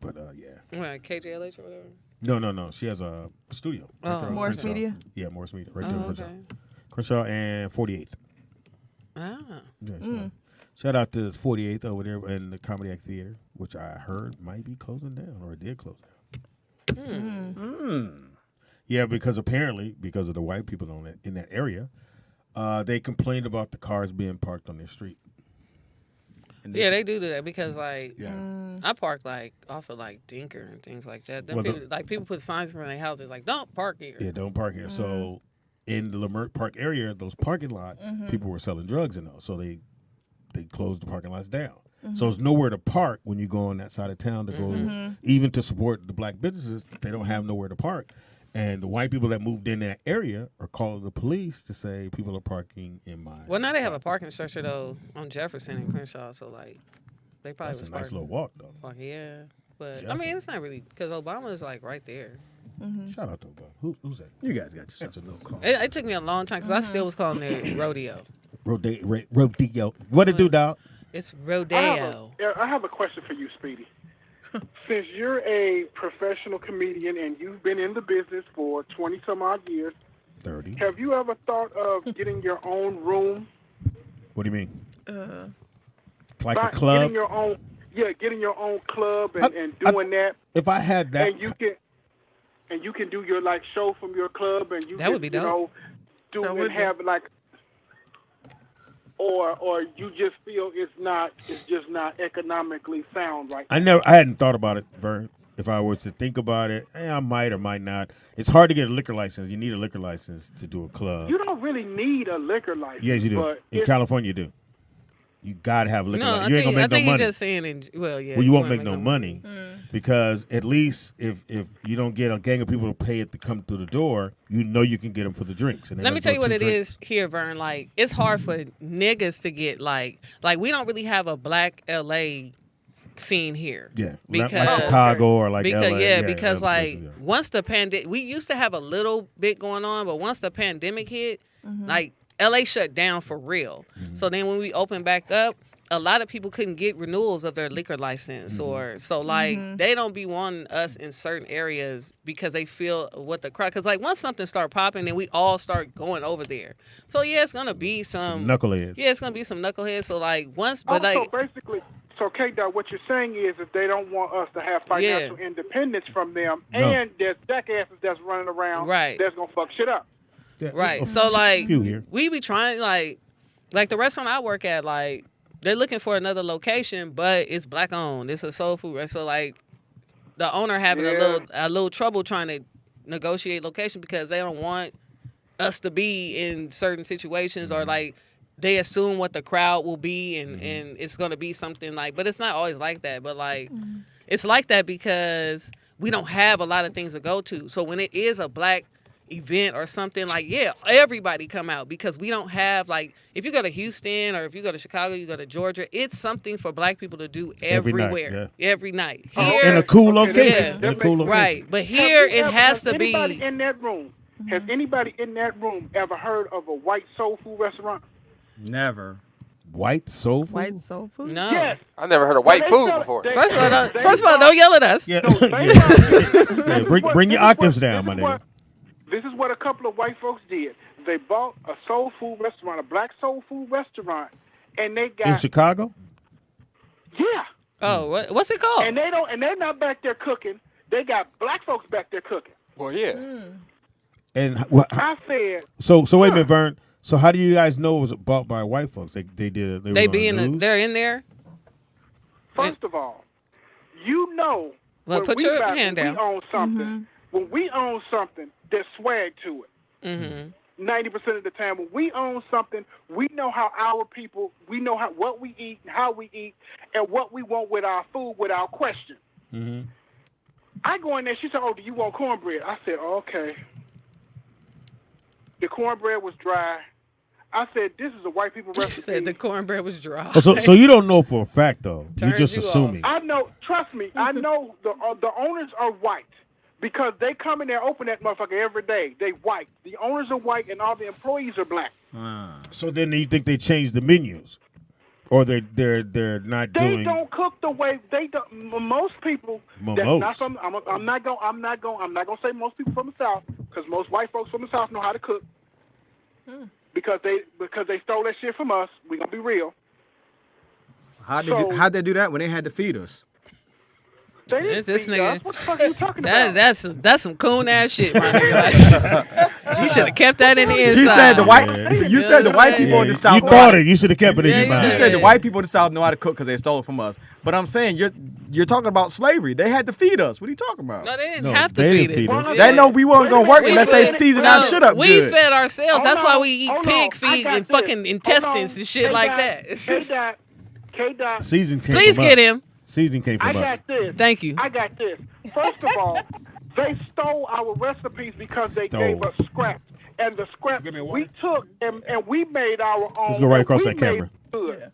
but yeah. What, KJLH or whatever? No. She has a studio. Oh. there on Morris Crenshaw. Media? Yeah, Morris Media, right there. Oh, in Crenshaw. okay. Crenshaw and 48th. Ah. Yeah, shout out to 48th over there in the Comedy Act Theater, which I heard might be closing down or it did close down. Yeah, because apparently, because of the white people in that area, they complained about the cars being parked on their street. Yeah, they do that because like Yeah. I park like off of like Dinker and things like that. Them Well, people, like people put signs in front of their houses like don't park here. Yeah, don't park here. So in the Leimert Park area, those parking lots, people were selling drugs in those, so they closed the parking lots down. So it's nowhere to park when you go on that side of town to go, even to support the black businesses. They don't have nowhere to park. And the white people that moved in that area are calling the police to say people are parking in my. Well, now they have a parking structure though on Jefferson and Crenshaw, so like they probably That's was a nice parking. little walk though. Well, yeah, but I mean it's not really because Obama is like right there. Shout out to Obama. Who's that? You guys got yourself a little call. It took me a long time because I still was calling it rodeo. Rodeo. What it do, dog? It's rodeo. I have a question for you, Speedy. Since you're a professional comedian and you've been in the business for 20-some-odd years, 30. have you ever thought of getting your own room? What do you mean? Like a By club? getting your own club and doing that. If I had that. And you can do your like show from your club and you That can, would be dope. do and have like or you just feel it's just not economically sound right. I hadn't thought about it, Vern. If I was to think about it, I might or might not. It's hard to get a liquor license. You need a liquor license to do a club. You don't really need a liquor license. Yes, you do. But In California, you do. You gotta have a liquor No, license. You ain't gonna make no I think money. you're just saying, Well, you won't make no money because at least if you don't get a gang of people to pay it to come through the door, you know you can get them for the drinks. And Let me tell you what it is here, Vern. Like it's hard for niggas to get like we don't really have a black LA scene here. Yeah, because like Chicago or like because LA. because like once the pandemic, we used to have a little bit going on, but once the pandemic hit, like LA shut down for real. So then when we opened back up, a lot of people couldn't get renewals of their liquor license or so like they don't be wanting us in certain areas because they feel what the crowd, because like once something start popping then we all start going over there. So yeah, it's gonna be some knuckleheads. Yeah, it's gonna be some knuckleheads. So like once, but also, like basically, so K-Dot, what you're saying is that they don't want us to have financial independence from them, and there's jackasses that's running around that's gonna fuck shit up. Right. So like we be trying like the restaurant I work at, like they're looking for another location, but it's black owned. It's a soul food restaurant. So like the owner having a little trouble trying to negotiate location because they don't want us to be in certain situations or like they assume what the crowd will be and it's gonna be something like, but it's not always like that. But like it's like that because we don't have a lot of things to go to. So when it is a black event or something, like everybody come out because we don't have like if you go to Houston or if you go to Chicago, you go to Georgia, it's something for black people to do everywhere every night. Here, in a cool location. In a cool location. Right, but here it has to be. Anybody in that room? Has anybody in that room ever heard of a white soul food restaurant? Never. White soul food? White soul food? No. Yes. I never heard of white food before. First of all, don't yell at us. Yeah. Bring your octaves down, my nigga. This is what a couple of white folks did. They bought a soul food restaurant, a black soul food restaurant, and they got in Chicago. Yeah. Oh, what's it called? And they're not back there cooking. They got black folks back there cooking. Well, yeah. And I said. So wait a minute, Vern. So how do you guys know it was bought by white folks? They did. They be in the, they're in there. First of all, you know. Well, put your hand down. We own something. When we own something, there's swag to it. 90% of the time, when we own something, we know how our people, we know what we eat, and how we eat, and what we want with our food without question. I go in there, she said, "Oh, do you want cornbread?" I said, "Okay." The cornbread was dry. I said, "This is a white people recipe." Said the cornbread was dry. Oh, so you don't know for a fact though. You're just assuming. I know. Trust me. I know the owners are white. Because they come in there, open that motherfucker every day. They white. The owners are white, and all the employees are black. So then you think they changed the menus, or they're not doing? They don't cook the way they do. Most people. That's not from. I'm not gonna say most people from the South, because most white folks from the South know how to cook. Because they stole that shit from us. We gonna be real. How'd they do that when they had to feed us? This nigga, what the fuck are you talking about? That's some coon ass shit, my nigga. Like, He should have kept that in the inside. He said the white. You said the white people in the South. You thought it. You should have kept it in your mind. You said the white people in the South know how to cook because they stole it from us. But I'm saying you're talking about slavery. They had to feed us. What are you talking about? No, they didn't have to feed it. They know we weren't gonna work unless they seasoned our shit up We good. fed ourselves. That's why we eat pig feet and fucking intestines and shit like that. K-Dot. Season came Please from get us. him. Season came from I us. got this. Thank you. I got this. First of all, they stole our recipes because they gave us scraps. And the scraps we took and we made our own. Let's go right across we that camera. Good.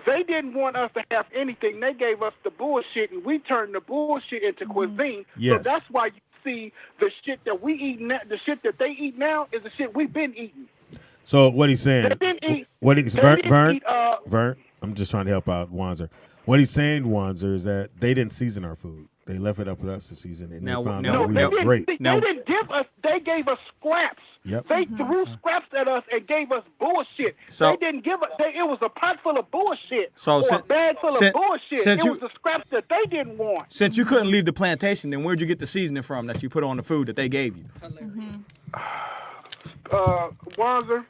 They didn't want us to have anything. They gave us the bullshit, and we turned the bullshit into cuisine. Yes. So that's why you see the shit that we eat now, the shit that they eat now is the shit we've been eating. So what he's saying? They didn't eat. What he's they Vern? didn't Vern? eat, Vern? I'm just trying to help out Wanzer. What he's saying, Wanzer, is that they didn't season our food. They left it up to us to season it. And Now- they found now- out we they were didn't, great. They didn't give us. They gave us scraps. Yep. They threw scraps at us and gave us bullshit. So- they didn't give us. It was a pot full of bullshit. So or a since- bag full since- of bullshit. since It you- was the scraps that they didn't want. Since you couldn't leave the plantation, then where'd you get the seasoning from that you put on the food that they gave you? Wanzer.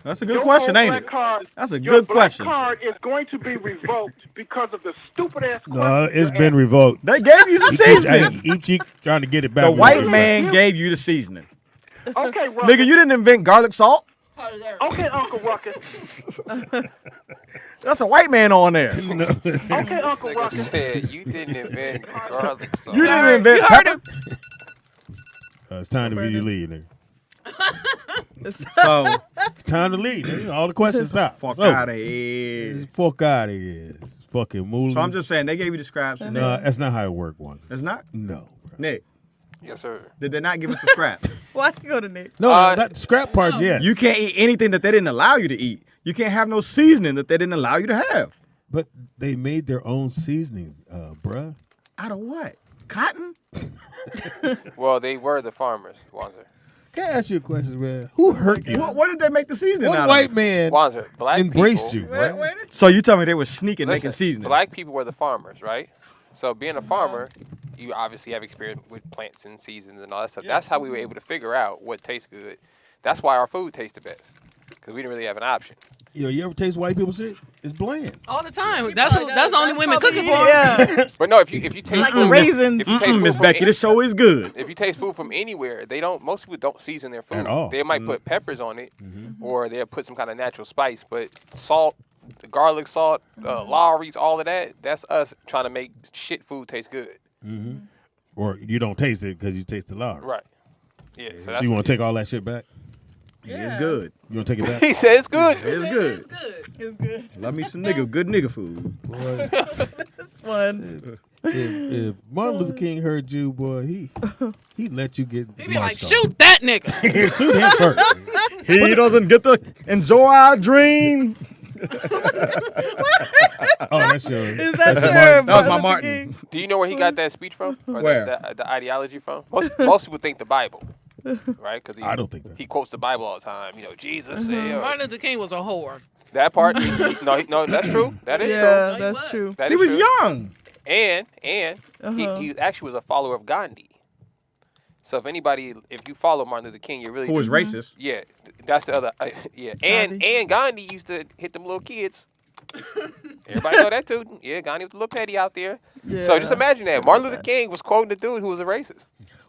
That's a good Your question, old ain't black it? Card, That's a your good black question. card is going to be revoked because of the stupid ass. No, it's been revoked. They gave you the seasoning. He keep trying to get it back. The white With man gave you the seasoning. Okay, Ruckus. Nigga, you didn't invent garlic salt. Okay, Uncle Ruckus. That's a white man on there. Okay, Uncle Nigga Ruckus. said you didn't invent garlic sauce. You didn't invent pepper. It's time for you to leave, nigga. So It's time to leave. Nigga. All the questions stop. fuck So, out of here. Fuck out of here. Fucking moolah. So I'm just saying they gave you the scraps. And No, that's not how it worked, one. it's not. No. Nick, Yes, sir. did they not give us a scrap? Why you go to Nick? No, that scrap part, yes. You can't eat anything that they didn't allow you to eat. You can't have no seasoning that they didn't allow you to have. But they made their own seasoning, bruh. Out of what? Cotton? Well, they were the farmers, Wanzer. Can I ask you a question, man? Who hurt you? What did they make the seasoning What out white of? man Wanzer, black embraced people, you, bruh? So you tell me they were sneaking making Listen, seasoning. black people were the farmers, right? So being a farmer, you obviously have experience with plants and seasons and all that stuff. That's how we were able to figure out what tastes good. That's why our food tastes the best, because we didn't really have an option. Yo, you ever taste white people shit? It's bland. All the time. That's the only women cooking for. Yeah. But no, if you taste Like food, raisins. if you taste food Miss from Becky, any- this show is good. if you taste food from anywhere, most people don't season their food. At all. They might put peppers on it, or they'll put some kind of natural spice. But salt, garlic salt, Lawry's, all of that, that's us trying to make shit food taste good. Or you don't taste it because you taste the lard. Right. Yeah. So So that's you want to take all that shit back? It's good. You want to take it back? He said it's good. It's good. It's good. Love me some good nigga food. Boy, This one. if Martin Luther King heard you, boy, he let you get He be like, marched on. shoot that nigga. Shoot him first. He doesn't get to enjoy our dream. Oh, that's your. Is that that's your your Martin. That was my Luther Martin. King? Do you know where he got that speech from? Or Where? The ideology from? Most people think the Bible, right? Because I don't think that. he quotes the Bible all the time. You know, Jesus said. or- Martin Luther King was a whore. That part, no, that's true. That is Yeah, true. that's true. That He is was true. young. And Uh-huh. he actually was a follower of Gandhi. So if you follow Martin Luther King, you're really Who was racist? Yeah, that's the other. Yeah, and Gandhi used to hit them little kids. Everybody know that too. Yeah, Gandhi was a little petty out there. So Yeah. just imagine that Martin Luther King was quoting the dude who was a racist.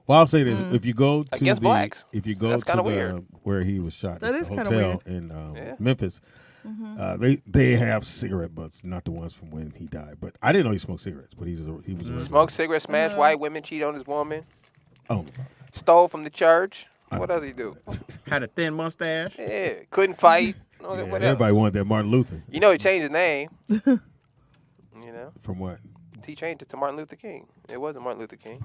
Well, I'll say this: if you go to Against blacks. if you go That's to kinda the, weird. where he was shot, That at is the kinda hotel weird. in Yeah. Memphis, they have cigarette butts, not the ones from when he died. But I didn't know he smoked cigarettes. But he was a Smoked cigarettes, smashed white women, cheat on his woman, Oh, stole from the church. What else he do? Had a thin mustache. Yeah, couldn't fight. yeah, What else? everybody wanted that Martin Luther. You know he changed his name. You know, From what? he changed it to Martin Luther King. It wasn't Martin Luther King.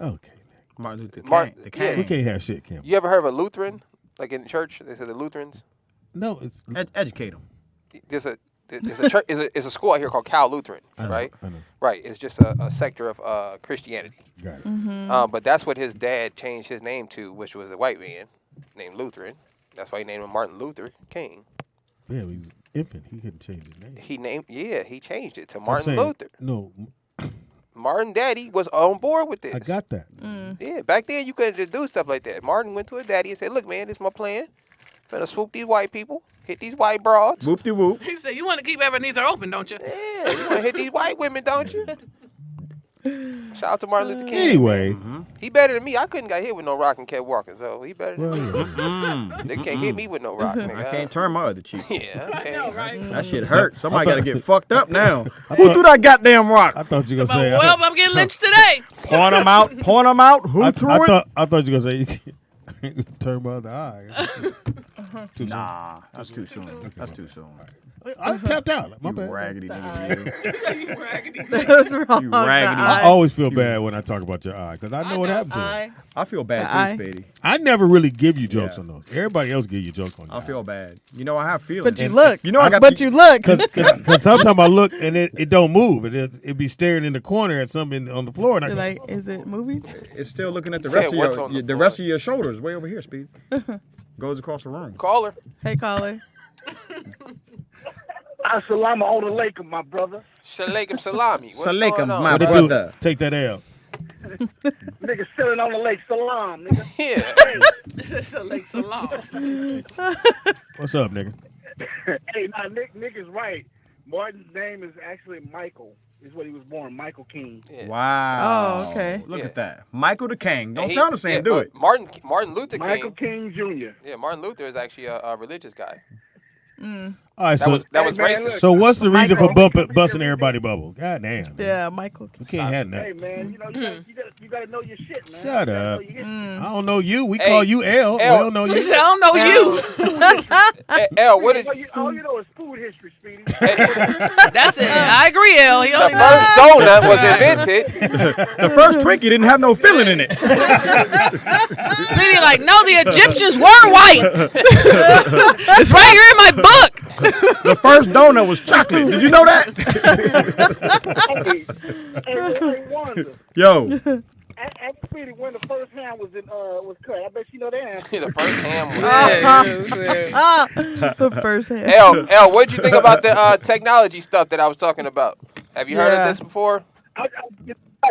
Okay, Martin Luther King. Martin- the yeah. we King. can't have shit, Cam. You ever heard of a Lutheran? Like in church, they say the Lutherans. No, it's Educate him. There's a church. Is a school out here called Cal Lutheran, I know, right? I know. Right. It's just a sector of Christianity. Got it. Mm-hmm. But that's what his dad changed his name to, which was a white man named Lutheran. That's why he named him Martin Luther King. Yeah, he was an infant. He couldn't change his name. He changed it to I'm Martin saying- Luther. No, Martin daddy was on board with this. I got that. Yeah, back then you couldn't just do stuff like that. Martin went to his daddy and said, "Look, man, this is my plan. Finna swoop these white people, hit these white broads. Whoop de whoop. He said, "You want to keep Ebenezer open, don't you?" Yeah, you want to hit these white women, don't you?" Shout out to Martin Luther King. Anyway, He better than me. I couldn't got hit with no rock and kept walking, so he better than me. well, They can't hit me with no rock, nigga. I can't turn my other cheek. Yeah, I know, right? That shit hurt. Somebody got to get fucked up now. Who threw that goddamn rock? I thought you were But, gonna say. well, I'm getting lynched today. Point them out. Point them out. Who threw it? I thought you were gonna say you can't turn my other eye. Too soon. Nah, that's too soon. That's too soon. I tapped out. My You bad. raggedy nigga. You raggedy. That's wrong. You raggedy. I always feel bad when I talk about your eye because I know what happened to it. I feel bad eye. too, Speedy. I never really give you jokes Yeah. on those. Everybody else give you jokes on. I feel bad. You know, I have feelings. But you look. You know, I got But the- you look. because sometimes I look and it don't move. It be staring in the corner at something on the floor, and I You're go, like, is it moving? It's still looking at the Said rest of what's your on the the floor. rest of your shoulders way over here, Speed. Goes across the room. Call her. Hey, caller. Assalamu alaikum, my brother. Shalaikum salami. What's Salaikum, going on? my what it brother. do? Take that L. Nigga sitting on the lake, salam, nigga. Yeah. This is a Lake Salam. What's up, nigga? Hey, nah, Nick is right. Martin's name is actually Michael. Is what he was born, Michael King. Yeah. Wow. Oh, okay. Look Yeah. at that. Michael the King. Don't And he- sound the same, yeah, do it. Martin Luther Michael King. King Jr. Yeah, Martin Luther is actually a religious guy. All right, That was Hey, man, racist. look. so what's the reason for Michael. busting everybody bubble? God damn. Man. Yeah, Michael. We can't have Hey, that. man, you gotta know your shit, man. Shut You gotta up. know your history. I don't know you. We Hey, call you L. We L. don't know He you. said, "I don't know you." Hey, L, what is All you know is food history, Speedy. That's it. I agree, L. He the only first donut was invented? The first Twinkie didn't have no filling in it. Speedy like, no, the Egyptians were white. It's right here in my book. The first donut was chocolate. Did you know that? Hey, Wanda. Yo, Ask Speedy when the first ham was cut. I bet you know that answer. The first ham was. The first hand. L, what'd you think about the technology stuff that I was talking about? Have you heard Yeah. of this before? I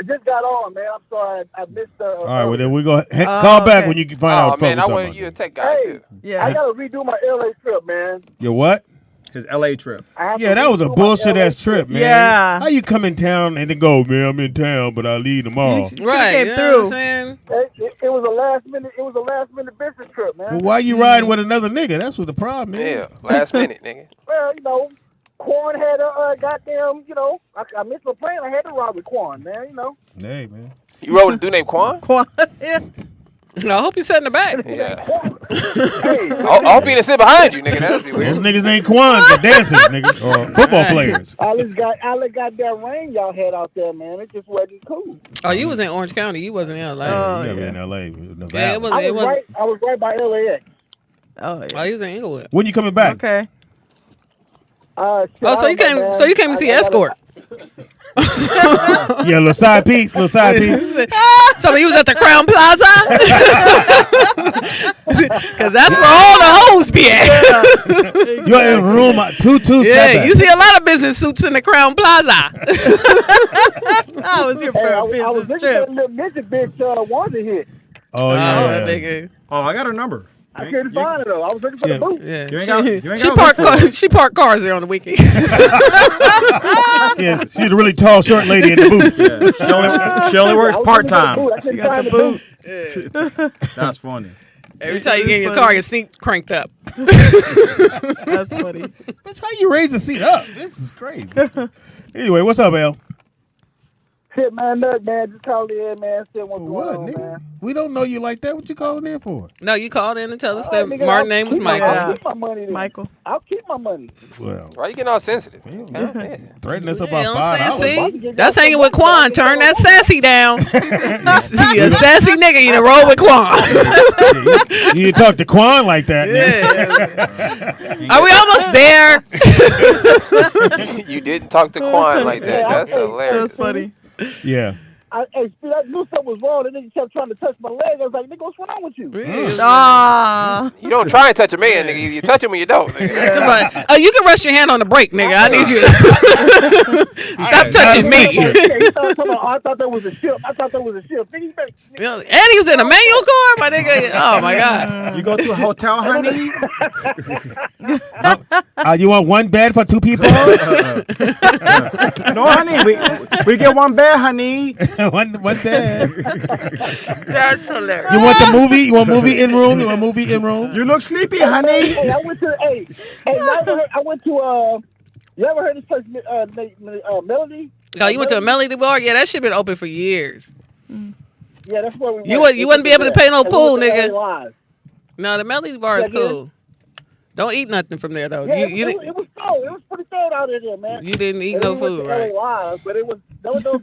just got on, man. I'm sorry. I missed the. All right, well then we go call back okay. when you can find out. Oh what man, fuck I we wanted talking you a about. tech guy Hey. too. I Yeah. gotta redo my LA trip, man. Your what? his LA trip. I have Yeah, to that was a redo my bullshit LA ass trip, man. Yeah. How you come in town and then go, man? I'm in town, but I leave tomorrow. Right. came You know through. what I'm saying? It was a last minute. It was a last minute business trip, man. Well, why you riding with another nigga? That's what the problem is. Yeah, last minute, nigga. Well, you know, Quan had a goddamn. You know, I missed my plane. I had to ride with Quan, man. You know. Hey, man. You rode with a dude named Quan? Yeah. I hope you sat in the back. Yeah. Hey, I hope he didn't sit behind you, nigga. That'd be weird. Those niggas ain't Quan, they're dancers, nigga, or football players. all that goddamn rain y'all had out there, man. It just wasn't cool. Oh, you was in Orange County. You wasn't in LA. Oh, You gotta be yeah. in L.A. in the Yeah, it valley. was. I was right by LAX. Oh, Oh, yeah. you was in Inglewood. When you coming back? Okay. Oh, so you came. So you came to see Escort. Yeah, little side piece, little side piece. So he was at the Crown Plaza. Because that's where all the hoes be at. You're in room 227. Yeah, you see a lot of business suits in the Crown Plaza. I was here for Hey, a I was business looking for trip. that little midget bitch Wanda hit. Oh, Oh, yeah. nigga. Oh, I got her number. I couldn't find her though. I was looking for Yeah. the boot. Yeah. You ain't got- you ain't She gotta parked. look for it. She parked cars there on the weekend. Yeah, she's a really tall, short lady in the booth. Yeah, she only works I was part looking for the time. boot. I couldn't You got find the boot. That's funny. Every time you get in your car, your seat cranked up. That's funny. That's how you raise the seat up. This is crazy. Anyway, what's up, Al? Shit, man, look, man, just call in, man. See what's For what, going on, nigga? man. We don't know you like that. What you calling in for? No, you called in and tell us All that right, nigga, Martin's I'll name was keep my- Michael. Yeah. I'll keep my money then. Michael. I'll keep my money. Well, Why you getting all sensitive? threaten us You about know what I'm $5. saying? See? That's hanging with Quan. Turn that sassy down. You see a sassy nigga, you done roll with Quan. You didn't talk to Quan like that, nigga. Yeah. Are we almost there? You didn't talk to Quan like that. That's hilarious. That's funny. Yeah. Speedy, I knew something was wrong. The nigga kept trying to touch my leg. I was like, nigga, what's wrong with you? You don't try and touch a man, nigga. Either you touch him or you don't. Nigga. Oh, you can rest your hand on the brake, nigga. I need you to stop touching me. I thought that was a ship. Nigga, And he was in a manual car, my nigga. Oh my god. You go to a hotel, honey? You want one bed for 2 people? No, honey. We get one bed, honey. one bed. That's hilarious. You want the movie? You want movie in room? You look sleepy, honey. Hey, I went to. I went to. You ever heard this place, Melody? Oh, you went to a Melody bar? Yeah, that shit been open for years. Yeah, that's where we went. You wouldn't be able to pay no pool, we went to nigga. LA Live. No, the Melody bar is cool. Don't eat nothing from there though. Yeah, it was cold. It was pretty cold out there, man. You didn't eat no food, right? Live, but there was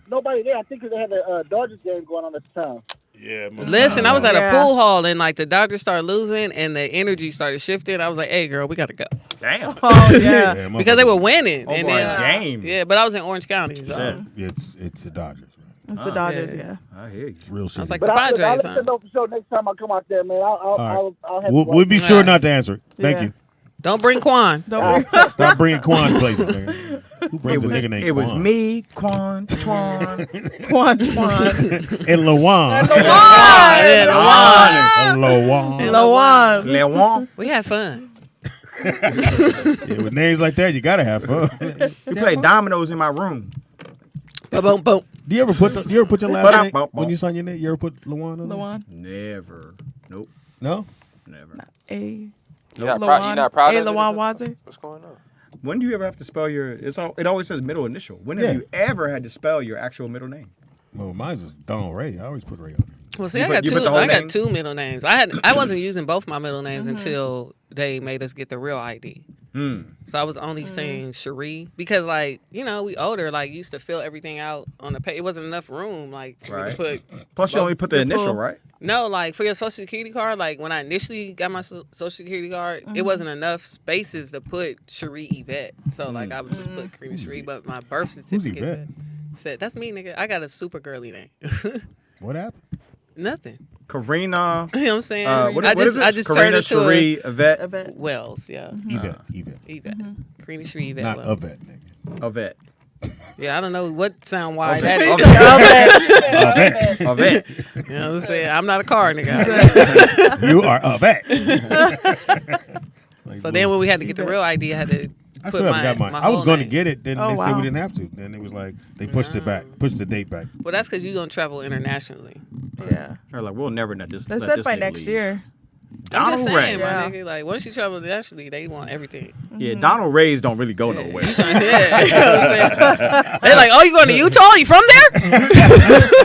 nobody there. I think they had the Dodgers game going on at the time. Yeah. Listen, I was at a pool hall and like the Dodgers started losing and the energy started shifting. I was like, "Hey, girl, we got to go." Damn. Oh yeah. Because they were winning. And then, game. Yeah, but I was in Orange County. So. It's the Dodgers. It's the Dodgers, yeah. I hear you. It's real shit. I was like But the I'll Padres, let you know for sure next time I come out there, man. I'll have We'll be sure not to answer it. Thank Yeah. you. Don't bring Quan. Stop bringing Quan places, nigga. Who brings a nigga named It was Quan? me, Quan, Twan. Quan. And Lawan. Lawan. Lewan. We had fun. Yeah, with names like that, you gotta have fun. We played dominoes in my room. Boom, boom. Do you ever put your last name when you sign your name? You ever put Lawan on? Lawan. Never. Nope. No. Never. A. You're not proud A. of it? Lawan Wazer. What's going on? When do you ever have to spell your? It always says middle initial. When have you ever had to spell your actual middle name? Well, mine's is Donald Ray. I always put Ray on it. Well, see, You I put the whole got name? 2 middle names. I wasn't using both my middle names until they made us get the real ID. So I was only saying Cherie because, like, you know, we older. Like, used to fill everything out on the page. It wasn't enough room, like, for me to put. Plus, you only put the initial, right? No, like for your social security card. Like when I initially got my social security card, it wasn't enough spaces to put Cherie Yvette. So like I would just put Karina Cherie, but my birth certificate said that's me, nigga. I got a super girly name. What happened? Nothing. Karina. You know what I'm saying? What I is it? just Karina, turned into Cherie, Yvette. Wells, yeah. Yvette. Karina Cherie, Yvette. Not Wells. Yvette, nigga. Yvette. Yeah, I don't know what sound why that is. Yvette. You know what I'm saying? I'm not a car nigga. You are Yvette. So then when we had to get the real ID, I had to I put still haven't got my mine. I was whole going to name. get it. Then they said wow. we didn't have to. Then it was like they pushed it back, pushed the date back. Well, that's because you're going to travel internationally. Yeah. They're like, we'll never let this. They let said this by nigga next leave. year. I'm just Donald saying, Ray. my Yeah. nigga. Like, once you travel internationally, they want everything. Yeah, Donald Rays don't really go nowhere. Yeah, you know what I'm saying? They like, oh, you going to Utah? You from there?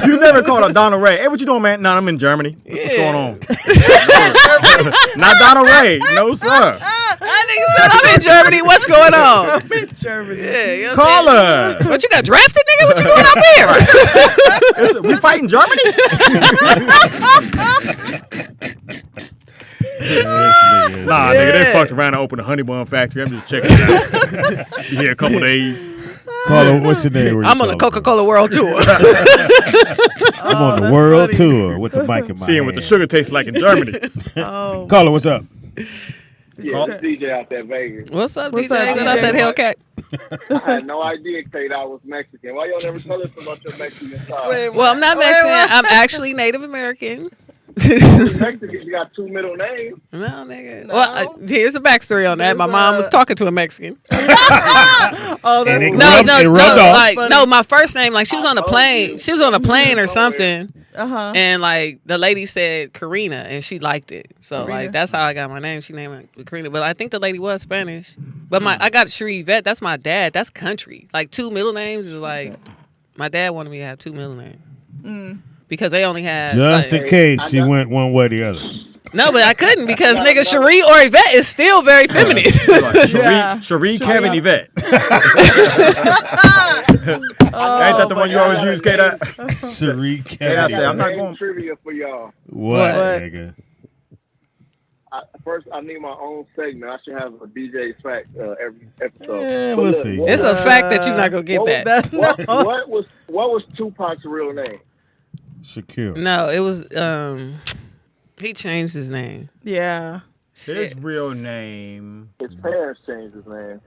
You never called a Donald Ray. Hey, what you doing, man? Nah, I'm in Germany. What's going on? Not Donald Ray. No, sir. That nigga said, I'm in Germany. What's going on? I'm in Germany. Yeah, you know what Call I'm her. saying? What, you got drafted, nigga? What you doing up here? We fighting Germany? Nah, nigga, they fucked around and opened a honey bun factory. I'm just checking it out. You here a couple days. Carla, what's your name? I'm on the Coca-Cola World Tour. I'm on the world tour with the mic in my Seeing hand. what the sugar tastes like in Germany. Oh. Carla, what's up? Yeah, it's DJ out there Vegas. What's up, What's DJ? up, What I said, Hellcat. I had no idea Kate I was Mexican. Why y'all never tell us about your Mexican side? Well, I'm not Mexican. I'm actually Native American. Mexicans got 2 middle names. No, nigga. Well, here's a backstory on that. My mom was talking to a Mexican. Oh, that's And it No, rubbed off. like no, my first name, like she was on a plane. She was on a plane or something. And like the lady said Karina and she liked it. So like that's how I got my name. She named it Karina. But I think the lady was Spanish. But I got Cherie Vet, that's my dad. That's country. Like 2 middle names is like my dad wanted me to have 2 middle names. Because they only had Just in case she went one way or the other. No, but I couldn't because nigga Cherie or Yvette is still very feminine. Cherie, Kevin, Yvette. Ain't that the one you always use, K-Dot? Cherie, Kate, I say, I'm not Game going. trivia for y'all. What, nigga? First, I need my own segment. I should have a DJ fact every episode. Yeah, But we'll look, see. It's a fact that you're not gonna get that. What was Tupac's real name? Shakira. No, it was he changed his name. Yeah. His real name. His parents changed his name.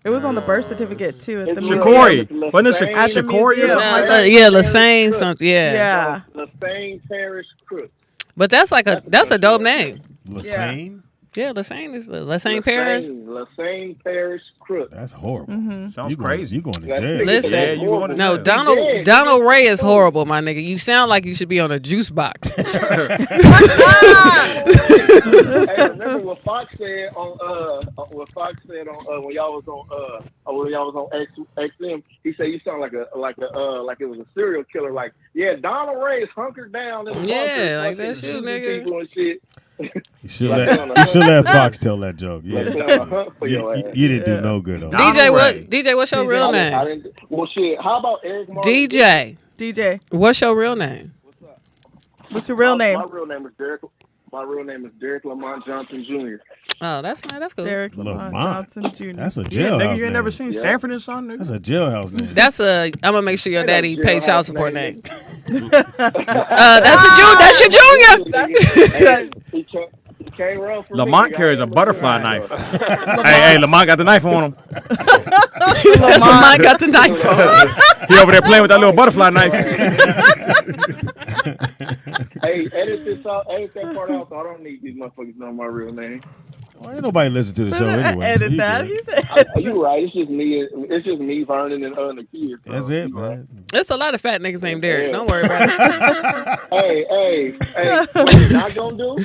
It was on the birth certificate too at the It's museum. Shakori. Wasn't it At the Shakori or museum. something like that? Yeah, Lassane something. Yeah. Yeah. Lassane Parish Crook. But that's a dope name. Lassane? Yeah, Lassane is Lassane Parish. Lassane Parish Crook. That's horrible. Sounds crazy. You going to That jail. nigga Listen, said you going to No, jail. Donald Ray is horrible, my nigga. You sound like you should be on a juice box. Hey, remember what Fox said on when y'all was on XM? He said you sound like it was a serial killer. Like, yeah, Donald Ray is hunkered down in the Yeah, bunker, like that fucking shit, shooting nigga. people and shit. You should let Fox tell that joke. Yeah. Like, on a hunt for your ass. You didn't do no good on that. DJ, what's your real I name? didn't, well, shit. How about Eric Martin? DJ. What's your real name? What's your real name? My real name is Derek. My real name is Derek Lamont Johnson Jr. Oh, that's nice. That's cool. Derek Lamont Johnson Jr. That's a Yeah, jailhouse nigga, you name. ain't never seen Sanford and Son, nigga? That's a jailhouse name. That's I'm gonna make sure your daddy That's pays jailhouse child support name. name. That's your junior. He can't run for Lamont me. carries a butterfly knife. Hey, Lamont got the knife on him. Lamont got the knife on. He over there playing with that little butterfly knife. Hey, edit that part out so I don't need these motherfuckers knowing my real name. Well, ain't nobody listen to the show anyway. so Edit you that. good. He said. You right. It's just me, Vernon, and the kids. That's it, man. There's a lot of fat niggas named Derek. Don't worry about it. Hey, what we not gonna do?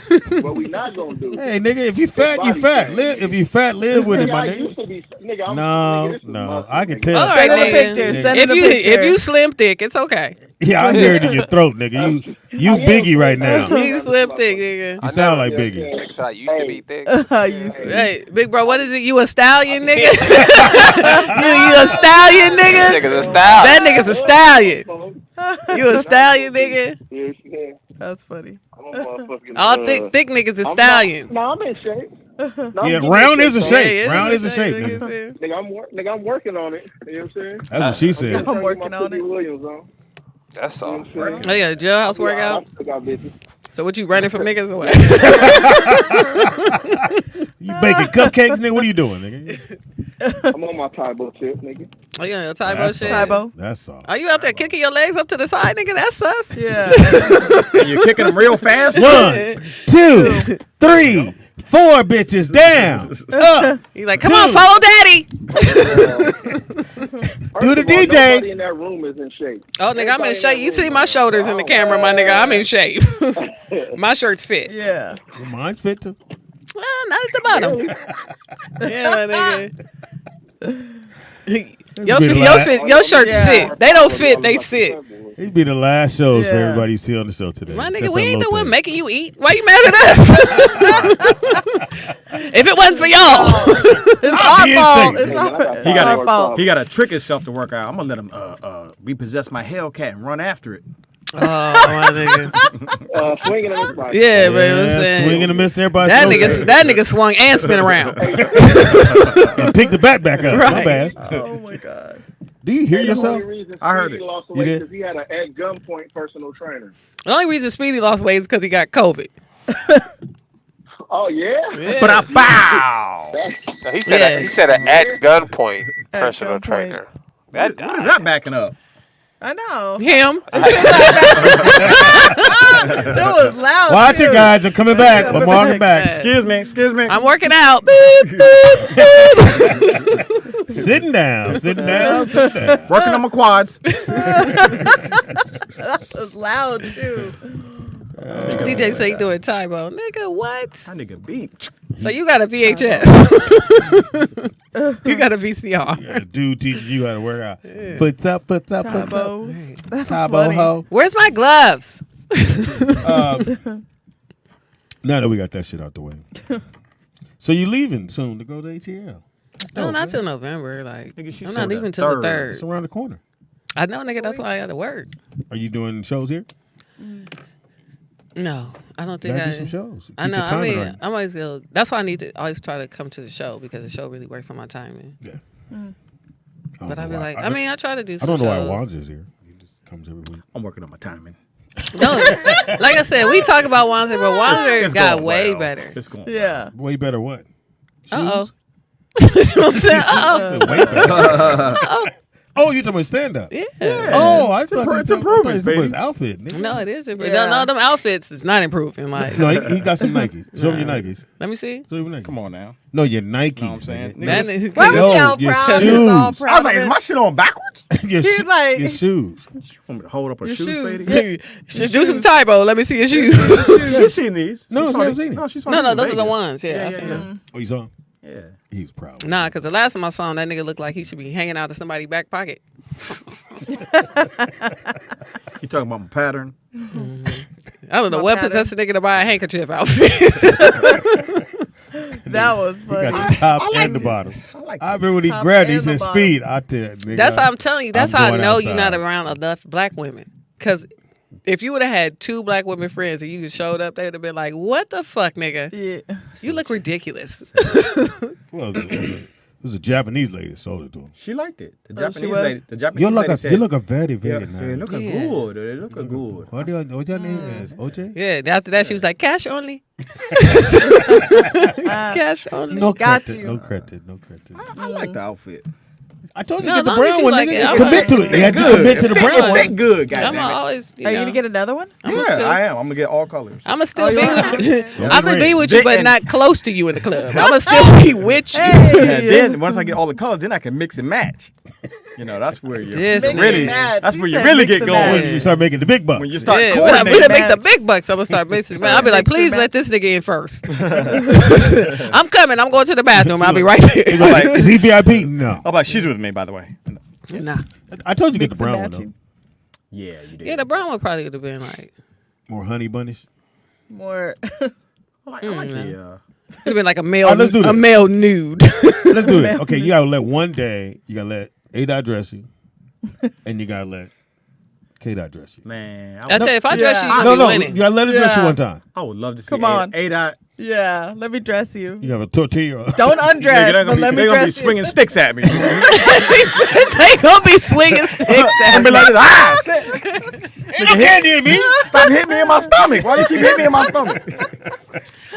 What we not gonna do? Hey, nigga, if you fat, you fat. If you fat, live with it, Nigga, my I nigga. used to be, nigga, No, I can tell. All right, Send him a nigga. picture. Send him a picture. If you slim thick, it's okay. Yeah, I hear it in your throat, nigga. You Biggie right now. You slim thick, nigga. You sound like Biggie. Nigga said I used to be thick. Hey, big bro, what is it? You a stallion, nigga? you a stallion, nigga? Nigga's a style. That nigga's a stallion. You a stallion, nigga? That's funny. All thick niggas is stallions. No, I'm in shape. No, Yeah, I'm round in is a shape. shape. Yeah, Round is a shape, nigga. nigga. Nigga, I'm working on it. You know what I'm saying? That's what she said. I'm working on it. Williams on. That's all. Oh yeah, jailhouse workout. I got bitches. So what you running from niggas or what? You baking cupcakes, nigga? What are you doing, nigga? I'm on my Tybo tip, nigga. Oh yeah, your Tybo That's shit. Tybo. That's all. Are you out there kicking your legs up to the side, nigga? That's sus. Yeah. And you're kicking them real fast. 1, 2, 3, 4 bitches down. Up. You like, come on, follow daddy. Do the DJ. Nobody in that room is in shape. Oh, nigga, I'm in Everybody shape. You that see room my is shoulders in the camera, my nigga. I'm in shape. My shirt's fit. Yeah. Mine's fit too. Not at the bottom. Yeah, my nigga. Your shirts Yeah. sit. They don't fit, they sit. These be the last shows for Yeah. everybody you see on the show today. My except nigga, for we ain't the one Lopez. making you eat. Why you mad at us? If it wasn't for y'all. It's our being fault. shaken. It's our fault. He got to trick himself to work out. I'm gonna let him repossess my Hellcat and run after it. Oh, my nigga. Swinging on his bike. Yeah, man. I'm saying. Swinging and missing everybody. That nigga swung and spin around. And pick the bat back up. My Right. bad. Oh my God. Do you hear The yourself? only reason I heard Speedy it. lost You weight did? because he had an at gunpoint personal trainer. The only reason Speedy lost weight is because he got COVID. Oh yeah. Yeah. But I bow. No, he said Yeah. he said an at gunpoint At personal gunpoint. trainer. What is that backing up? I know. Him. That was loud. Watch too. it, guys. I'm coming back. I'm walking back. Excuse me. I'm working out. Beep, beep, beep. Sitting down. Sitting down. Working on my quads. That was loud too. DJ say he doing Tybo. Nigga, what? That nigga beat. So you got a VHS. You got a VCR. Yeah, the dude teaching you how to work out. Foot up, foot up, foot up. Tybo. That's Tybo funny. ho. Where's my gloves? Now that we got that shit out the way. So you leaving soon to go to ATL? No, not till November. Like, Nigga, she I'm said not the leaving till the third. It's 3rd. around the corner. I know, nigga. That's why I got to work. Are you doing shows here? No, I don't think Gotta I. do some shows. I Keep know. the I timing mean, right. I'm always gonna. That's why I need to always try to come to the show because the show really works on my timing. Yeah. But I I don't be know why. like, I mean, I try to do I some don't know why shows. Wanda's here. He just comes every week. I'm working on my timing. No, like I said, we talk about Wanzer, but Wanzer It's got going way well. better. It's going Yeah. Way better what? Uh-oh. Shoes? You know what I'm saying? Uh-oh. Way better. Oh, you talking about stand up? Yeah. Oh, I thought it's improving, his baby. outfit. Nigga. No, it is. Yeah. No, them outfits is not improving. Like, No, he got some Nikes. Show me your Nikes. let me see. Show me your Nikes. Come on now. No, your Nikes. Know what I'm saying? nigga. That Niggas- nigga- Why was Yo, he all your proud? He was all shoes. proud I was like, of is it. my shit on backwards? your, He's like- your shoes. Want me to hold up her Your shoes, shoes. lady? Should do some typo. Let me see your shoes. She's seen these. No, She I saw haven't these. seen it. No, she saw No, these no, in those are the Vegas. ones. Yeah, I seen them. Oh, you saw him? Yeah. He was proud. Nah, because the last time I saw him, that nigga looked like he should be hanging out of somebody's back pocket. You talking about my pattern? I don't know My what pattern. possessed a nigga to buy a handkerchief outfit. That was He funny. got the top I like and the it. bottom. I like I remember when he Top grabbed it, he and the said, bottom. speed. I tell you, nigga. That's how I'm telling you. That's I'm how I going know you're not outside. around enough black women. Because if you would have had 2 black women friends and you just showed up, they would have been like, what the fuck, nigga? Yeah. You look ridiculous. Well, it was a Japanese lady that sold it to him. She liked it. The she Japanese was? lady. The Japanese You look lady a, said, you look a very, very yeah, nice. yeah, look Yeah. good. They look good. What your name is? OJ? Yeah, after that, she was like, cash only. Cash only. No got credit, you. no credit, no credit. I like the outfit. I told you No, get the as long as brown you one, like nigga. it, I'm Commit to like- it. You had to Good. commit to the It brown fit one. good, I'm goddammit. always, Are you going to get another one? Yeah, still- I am. I'm gonna get all colors. I'm gonna still Oh, you be are? with Yeah. I'm gonna be with you, but And- not close to you in the club. I'm gonna still be with you. And then once I get all the colors, then I can mix and match. You know, that's where you This Mix and really. match. That's You where you said really mix get and going. match. When you start making the big bucks. When you start Yeah, coordinating. we make the match. big bucks. I'm gonna start mixing. Man, I'll be like, Mix and please match. let this nigga in first. I'm coming. I'm going to the bathroom. I'll be right there. like, Is he VIP? No. I'm like, she's with me, by the way. Nah. I told you get the Mix and brown one, matching. though. Yeah, you did. Yeah, the brown one probably would have been like, More honey bunnies. More. I like the. it'd have been like a male, All right, let's do a this. male nude. Let's do it. Okay, you gotta let one day, you gotta let A-Dot dress you, and you gotta let K-Dot dress you. Man, I tell you, if I dress you, Yeah. you're No, gonna no, be you winning. gotta let her dress you Yeah. one time. I would love to see Come on. A-Dot. Yeah. Let me dress you. You have a tortilla. Don't undress, They're but let me gonna be dress swinging you. sticks at me. They gonna be swinging sticks I'm at be me. like, shit. Ain't no candy in me. Stop hitting me in my stomach. Why you keep hitting me in my stomach?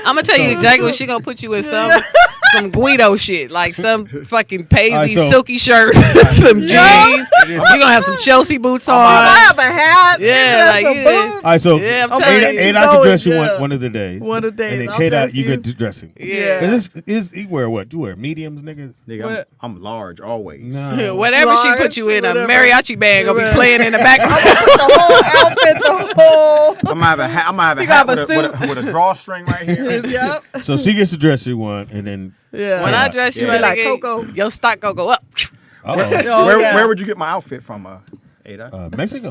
I'm gonna tell you exactly what she gonna put you in some Guido shit, like some fucking paisley Alright, so- silky shirt, some jeans. You gonna have some Chelsea boots on. I have a hat. Yeah, Yeah, like, some yeah. boots. All right, so Yeah, I'm Okay, telling let you. you A-Dot can go dress you and, one of the days. One of the days. And then I'll K-Dot, dress you you. get to dress him. Yeah. Cause you wear what? You wear mediums, niggas? Nigga, What? I'm large always. No. Whatever she Large, put you in, a whatever. mariachi band gonna be Yeah. playing in the background. The whole outfit, the whole. I'm gonna have a hat. I'm gonna have a You hat got with a a, with a drawstring right here. Yep. So she gets to dress you one, and then Yeah. When I dress you, Yeah. like, Like Coco. your stock gonna go up. oh, Oh, yeah. Where would you get my outfit from, Ada? Mexico.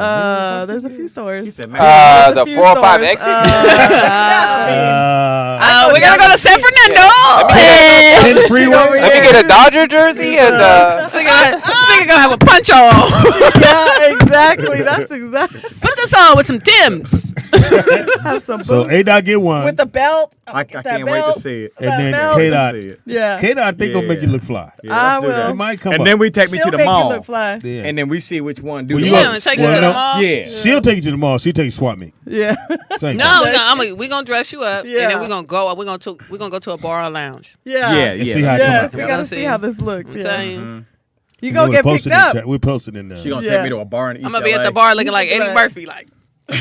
There's a few stores. He said, man, There's a The few 405 stores. exit. We're gonna go to San Fernando. Hit the freeway. Let me get a Dodger jersey and This nigga gonna have a punch on. Yeah, exactly. That's exactly. Put this on with some Timbs. Have some So boots A-Dot get one, with the belt. I Get that can't wait belt. to see it. and that then belt. K-Dot. See it. Yeah. K-Dot, I think gonna make you Yeah. look fly. Yeah, I let's do will. It that. might come And up. then we take me She'll to the make you mall. look fly. Yeah. And then we see which one do Well, the you Yeah, gonna- and take well, you to no. the mall. Yeah. She'll take you to the mall. She'll take you swap me. Yeah. Same No, thing. we gonna dress you up, Yeah. and then we gonna go. We're gonna go to a bar or lounge. Yeah. Yeah, And yeah. see how it Yes, come we out. gotta See. see how this looks. I'm Yeah. telling you. You gonna get picked up. We're posting in there. She gonna Yeah. take me to a bar in East I'm gonna be at LA. the bar looking like Eddie Like- Murphy, like. You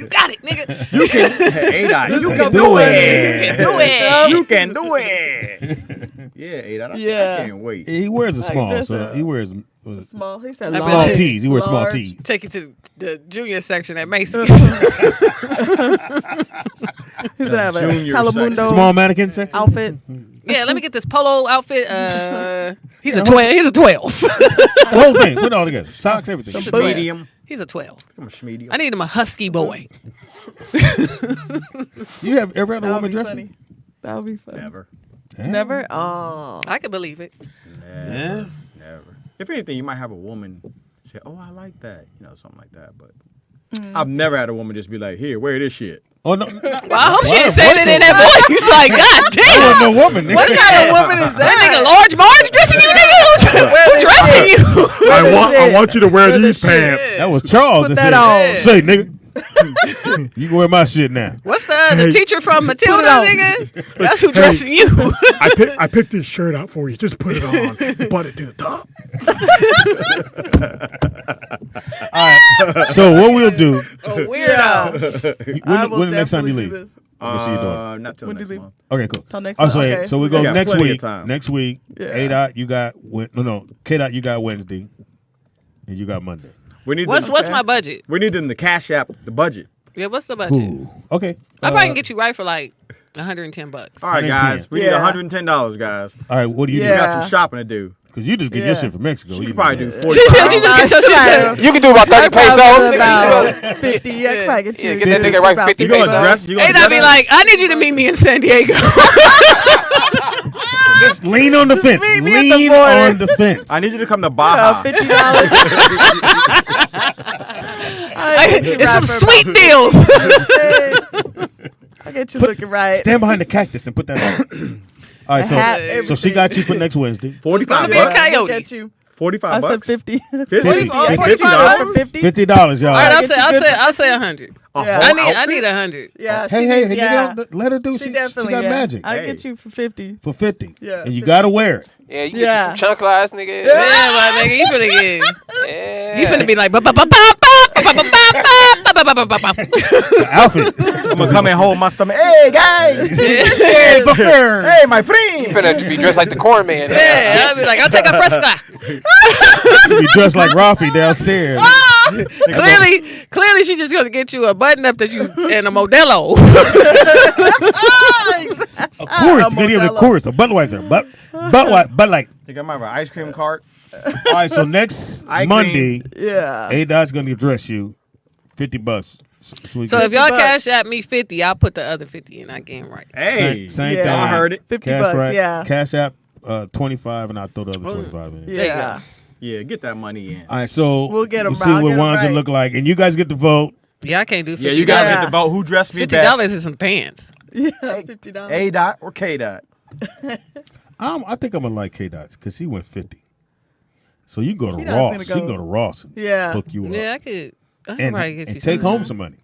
got it, nigga. You can, Ada, you go can do do it. it. Do it. You can do it. Yeah, Ada, I Yeah. can't wait. He wears a Like small, dress so up. he wears Small. He said I small bet- tees. He wears small large. tees. Take you to the junior section at Macy's. He's gonna have a Junior Telemundo Small mannequin section. outfit. Yeah, let me get this polo outfit. He's a 12. He's a 12. The whole thing. Put it all together. Socks, everything. He's a 12. Medium. He's a 12. I'm a schmedium. I need him a husky boy. You have ever had a That would woman be dress funny. you? That would be funny. Never. Never. Oh. I can believe it. Yeah. Never. If anything, you might have a woman say, "Oh, I like that," something like that. But I've never had a woman just be like, "Here, wear this shit." Oh no! Well, I hope she ain't saying it in that voice. Like, God That damn. wasn't no woman. Nigga. What kind of woman is That nigga that? Large Marge dressing you, nigga? Who's dressing you? I want you to wear these pants. That was Charles. Put that that said, on. Say, nigga. You can wear my shit now. What's the teacher from Matilda, on. nigga? That's who dressing you. I picked this shirt out for you. Just put it on. Butt it to the top. All right. So what we'll do? Oh, weirdo. When the next time you leave? What's you doing? Not till When next do you month. Okay, cool. Till next Oh, month, so, okay. so we go got next plenty of week. time. Next week, Yeah. A dot, you got K dot, you got Wednesday, and you got Monday. We need What's my budget? we need in the Cash App the budget. Yeah, what's the budget? Ooh. Okay. I probably can get you right for like $110. All right, 110. guys. We need Yeah. $110, guys. All right. What do you We do? Yeah. got some shopping to do. Because you just get your shit from Mexico. You You can probably know do that. 45. You just get your shit. You can do about 30 pesos. About 50. Yeah, I can probably get you. Yeah, get that nigga right about 50 You gonna pesos. dress? You They gonna not be dress? like, I need you to meet me in San Diego. Just lean on the fence. meet me at the Lean border. on the fence. I need you to come to Baja. $50. It's some sweet deals. I'll get you looking right. Stand behind the cactus and put that on. All right, hat, so everything. she got you for next Wednesday. 45 be a bucks. coyote. Get you. 45 I said bucks. 50. 50. $50. I can get you $45? for 50. $50, y'all. All right, get you good. I'll say 100. A Yeah. whole I outfit? need 100. Yeah, Hey, she hey, needs- hey, yeah. let her do. She She definitely got yeah. magic I'll Hey. get you for 50. for 50. Yeah, and you 50. gotta wear it. Yeah, you can Yeah. get you some chunk class, nigga. Yeah, my nigga, you finna get. Yeah. You finna be like, The outfit. I'm gonna come and hold my stomach. Hey, guys. Hey, fucker. Hey, my You friend. finna be dressed like the corn man. yeah, I'll be like, I'll take a fresca. You be dressed like Rafi downstairs. Clearly, she's just gonna get you a button up that you and a Modelo. Of course, good of course. A Budweiser. But like. You got my ice cream cart. All right, so next I Monday, Yeah. A-Dot's gonna dress you $50. So if y'all $50. cash at me 50, I'll put the other 50 in. I game right. Hey, same Yeah. thing. I heard it. 50 Cash bucks, right, yeah. Cash App 25, and I'll throw the other 25 in. There you Yeah. Yeah, get that money in. All right, so We'll get 'em we'll see right. what I'll get 'em Wanja right. look like, and you guys get to vote. Yeah, I can't do $50. Yeah, you guys Yeah. get to vote who dressed me $50 best. in some pants. Yeah, $50. A dot or K dot. I think I'm gonna like K-Dots because he went 50. So you go to K-Dot's Ross. gonna You can go- go to Ross and Yeah. hook you up. Yeah, I could. I could and probably get you take something. home some money.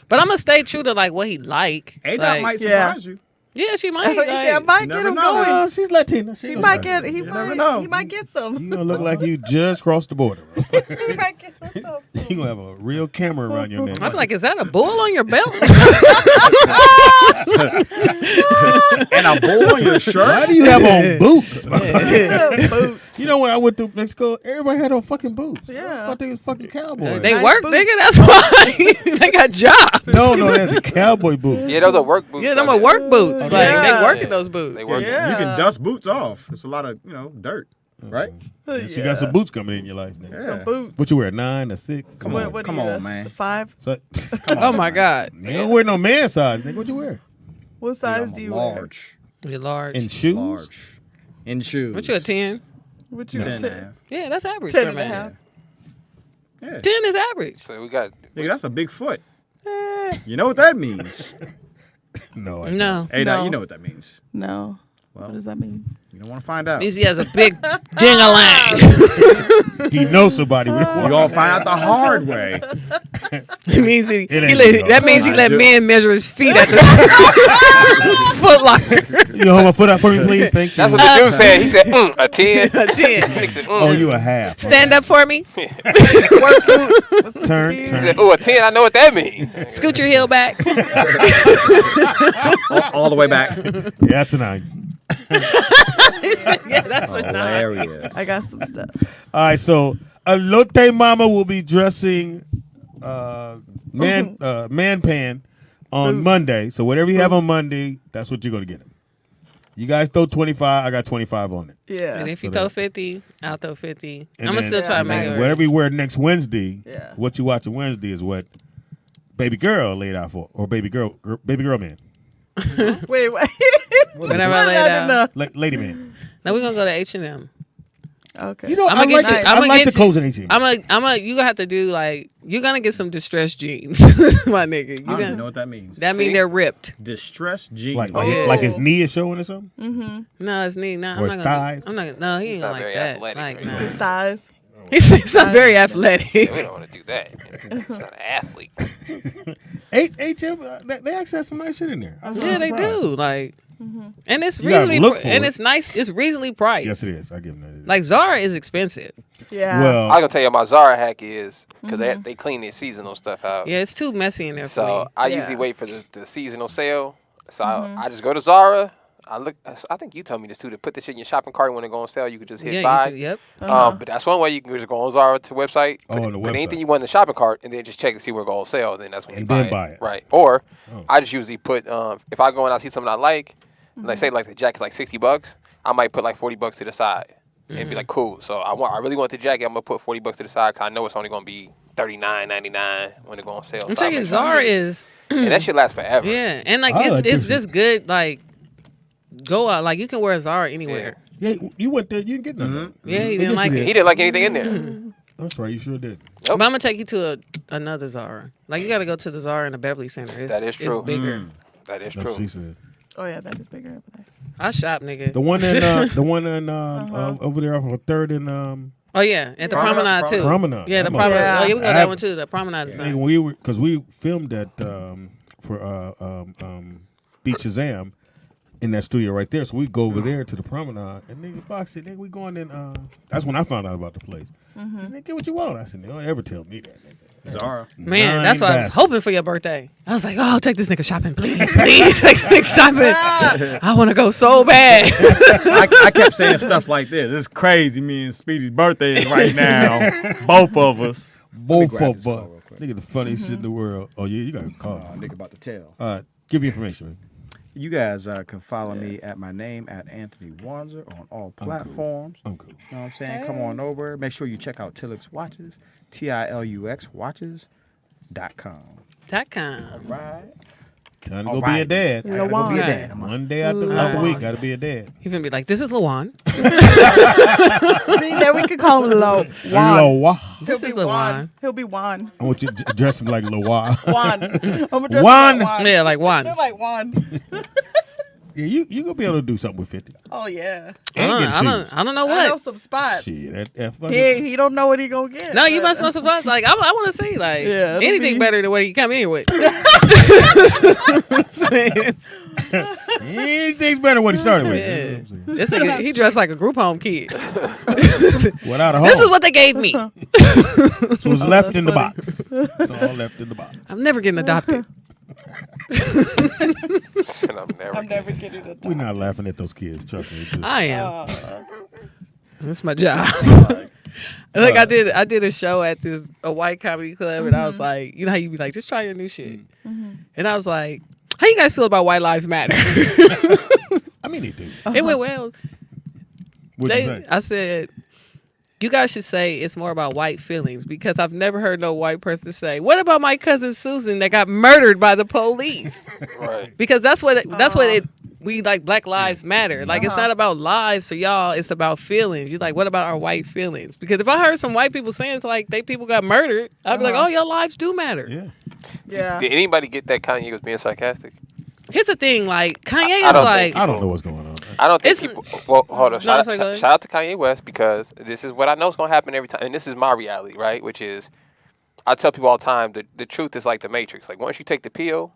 But I'm gonna stay true to like what he like. A dot Like, might Yeah. surprise you. Yeah, she might. Yeah, Like, might You get never him know. going. She's Latina. He might get. He never know. might. He might get some. You gonna look like you just crossed the border. He might get himself some. You gonna have a real camera around your neck. I'm like, is that a bull on your belt? And a bull on your shirt. Why do you have on boots? Boots. You know when I went to Mexico, everybody had on fucking boots. Yeah. I thought they was fucking cowboys. They Nice work, boots. nigga. That's why they got jobs. no, they had the cowboy boots. Yeah, those are work boots. Yeah, them out are there. work boots. Like Yeah. they work in those boots. They work. Yeah. You can dust boots off. It's a lot of dirt, right? You got some boots coming in your life. Nigga. Yeah. Boots. What you wear, 9 or 6? Come What, on, what come do you on, use? man. 5. So, Oh my God. you don't wear no man size. Nigga, what you wear? What size I'm do you wear? large. You're large. In shoes? Large. In shoes. What you a 10? What you 10 and a 10? half. Yeah, that's average 10 for a and a man. half. Yeah. 10 is average. So we got. Nigga, that's a big foot. You know what that means? No. No. Hey, No. you know what that means. No. Well, What does that mean? you don't want to find out. Means he has a big ding-a-lang. He knows somebody with You're going to find out the hard way. It means he ain't let, no- that means he I let do. men measure his feet at the Foot Locker. You hold my foot out for me, please? Thank you. That's what the dude said. He said, a 10. A 10. Nigga said, Oh, you a half. Stand up for me. Work boots. What's the Turn, speed? He turn. said, oh, a 10. I know what that means. Scoot your heel back. All the way back. Yeah, that's a 9. He said, yeah, that's a 9. Hilarious. I got some stuff. All right, so Elote Mama will be dressing man pan on Boots. Monday. So whatever you have on Monday, that's what you're gonna get him. You guys throw 25. I got 25 on it. Yeah. And if you throw 50, I'll throw 50. And I'm going to then- still try to and make then it work. whatever you wear next Wednesday, Yeah. what you watching Wednesday is what baby girl laid out for, or baby girl man, Wait. Whenever I lay it out. lady man. Now we're going to go to H&M. Okay. You know, I'ma I like get you- the, I'ma I like get the you- clothes in H&M. You gonna have to do like you're gonna get some distressed jeans, my nigga. You I don't gonna, even know what that means. that mean they're ripped. Distressed jeans. Like his knee is showing or something? Mm-hmm. No, it's neat. No, Or I'm his not gonna. thighs? I'm not gonna. No, he ain't not like very that. athletic Like, or nah. anything. Thighs. He's not very athletic. Yeah, we don't want to do that. He's not an athlete. H&M, they actually have some nice shit in there. I was Yeah, they surprised. do. Like, and it's You gotta reasonably look for and it. it's nice. It's reasonably priced. Yes, it is. I give them that. Like Zara is expensive. Yeah. Well, I gonna tell you my Zara hack is because they clean their seasonal stuff out. Yeah, it's too messy in there for So me. I usually wait for the seasonal sale. So I just go to Zara. I think you told me this too, to put this shit in your shopping cart when it go on sale. You could just hit Yeah, buy. you could, yep. But that's one way you can just go on Zara to website. Oh, on the put anything website. you want in the shopping cart, and then just check to see where it go on sale. And then that's when And you then buy buy it. Right. Or Oh. I just usually put if I go and I see something I like, like say like the jacket's like $60, I might put like $40 to the side and be like, cool. So I really want the jacket. I'm gonna put $40 to the side because I know it's only gonna be $39.99 when it go on sale. I'm So I telling you, make sure I Zara get it. is. And that shit lasts forever. Yeah, and like I it's like it's this just good. Like go out, like you can wear Zara anywhere. yeah, you went there. You didn't get nothing. Yeah, he Yes, didn't like you it. did. He didn't like anything in there. That's right. You sure did. But I'm gonna take you to another Zara. Like you got to go to the Zara in the Beverly Center. It's, That is true. It's bigger. That is That's true. what she said. Oh yeah, that is bigger over there. I shop, nigga. The one in over there off of 3rd and Oh yeah, at the Promenade, Promenade too. Promenade. Yeah, the That Promenade. motherfucker- Oh yeah, we go I that have- one too. The Promenade is nigga, nice. because we filmed at for Beach Shazam in that studio right there. So we go over there to the Promenade, and nigga Fox said, "Nigga, we going in." That's when I found out about the place. Nigga, get what you want. I said, "Don't ever tell me that." Nigga. Zara. Man, 9 that's why I was baskets. hoping for your birthday. I was like, oh, take this nigga shopping, please, please, take this nigga shopping. I want to go so bad. I kept saying stuff like this. It's crazy. Me and Speedy's birthday is right now. Both of us. Both grab of this call us. real quick. Nigga, the funniest shit in the world. Oh yeah, you got a call. Nigga about to tell. Give you information. Man. You guys can follow me at my name at Anthony Wanzer on all platforms. I'm cool. You know what I'm saying? Come on over. Make sure you check out Tilux Watches, TILUX Watches.com. That kind. Right. Time to All go be a right. dad. I gotta go be a Lawan. dad. One day out the week, gotta be a dad. He gonna be like, this is Lawan. See, then we could call him Lo. Juan. Loa. This is Lawan. He'll be Juan. I want you to dress him like Loa. Juan. I'm gonna dress Juan. him like Juan. Yeah, like Juan. They're like Juan. Yeah, you gonna be able to do something with 50. Oh yeah. And get shoes. I don't know I know what. some spots. Shit, that fucking. He don't know what he gonna get. No, you but- must know some vibes. Like I want to see like Yeah, it'll anything be- better than what you come in with. Saying, Anything's better than what he started with. yeah. You know what I'm saying? This nigga, he dressed like a group home kid. Without a home. This is what they gave me. So it's left in the box. It's all left in the box. I'm never getting adopted. I'm never getting it. We're not laughing at those kids. Trust me. It's just- I am. That's my job. Like I did a show at a white comedy club, and I was like, you know how you be like, just try your new shit. And I was like, how you guys feel about White Lives Matter? I mean, they do. It went well. What'd you say? I said, you guys should say it's more about white feelings because I've never heard no white person say, what about my cousin Susan that got murdered by the police? Right. Because that's what we like Black Lives Matter. Like it's not about lives for y'all, it's about feelings. You're like, what about our white feelings? Because if I heard some white people saying it's like they people got murdered, I'd be like, oh, your lives do matter. Yeah. Yeah. Did anybody get that Kanye was being sarcastic? Here's the thing, like Kanye I is don't like think I don't know what's going on. I don't think It's- people. Well, hold on. No, sorry, go ahead. Shout out to Kanye West because this is what I know is going to happen every time, and this is my reality, right? Which is, I tell people all the time the truth is like the Matrix. Like once you take the pill,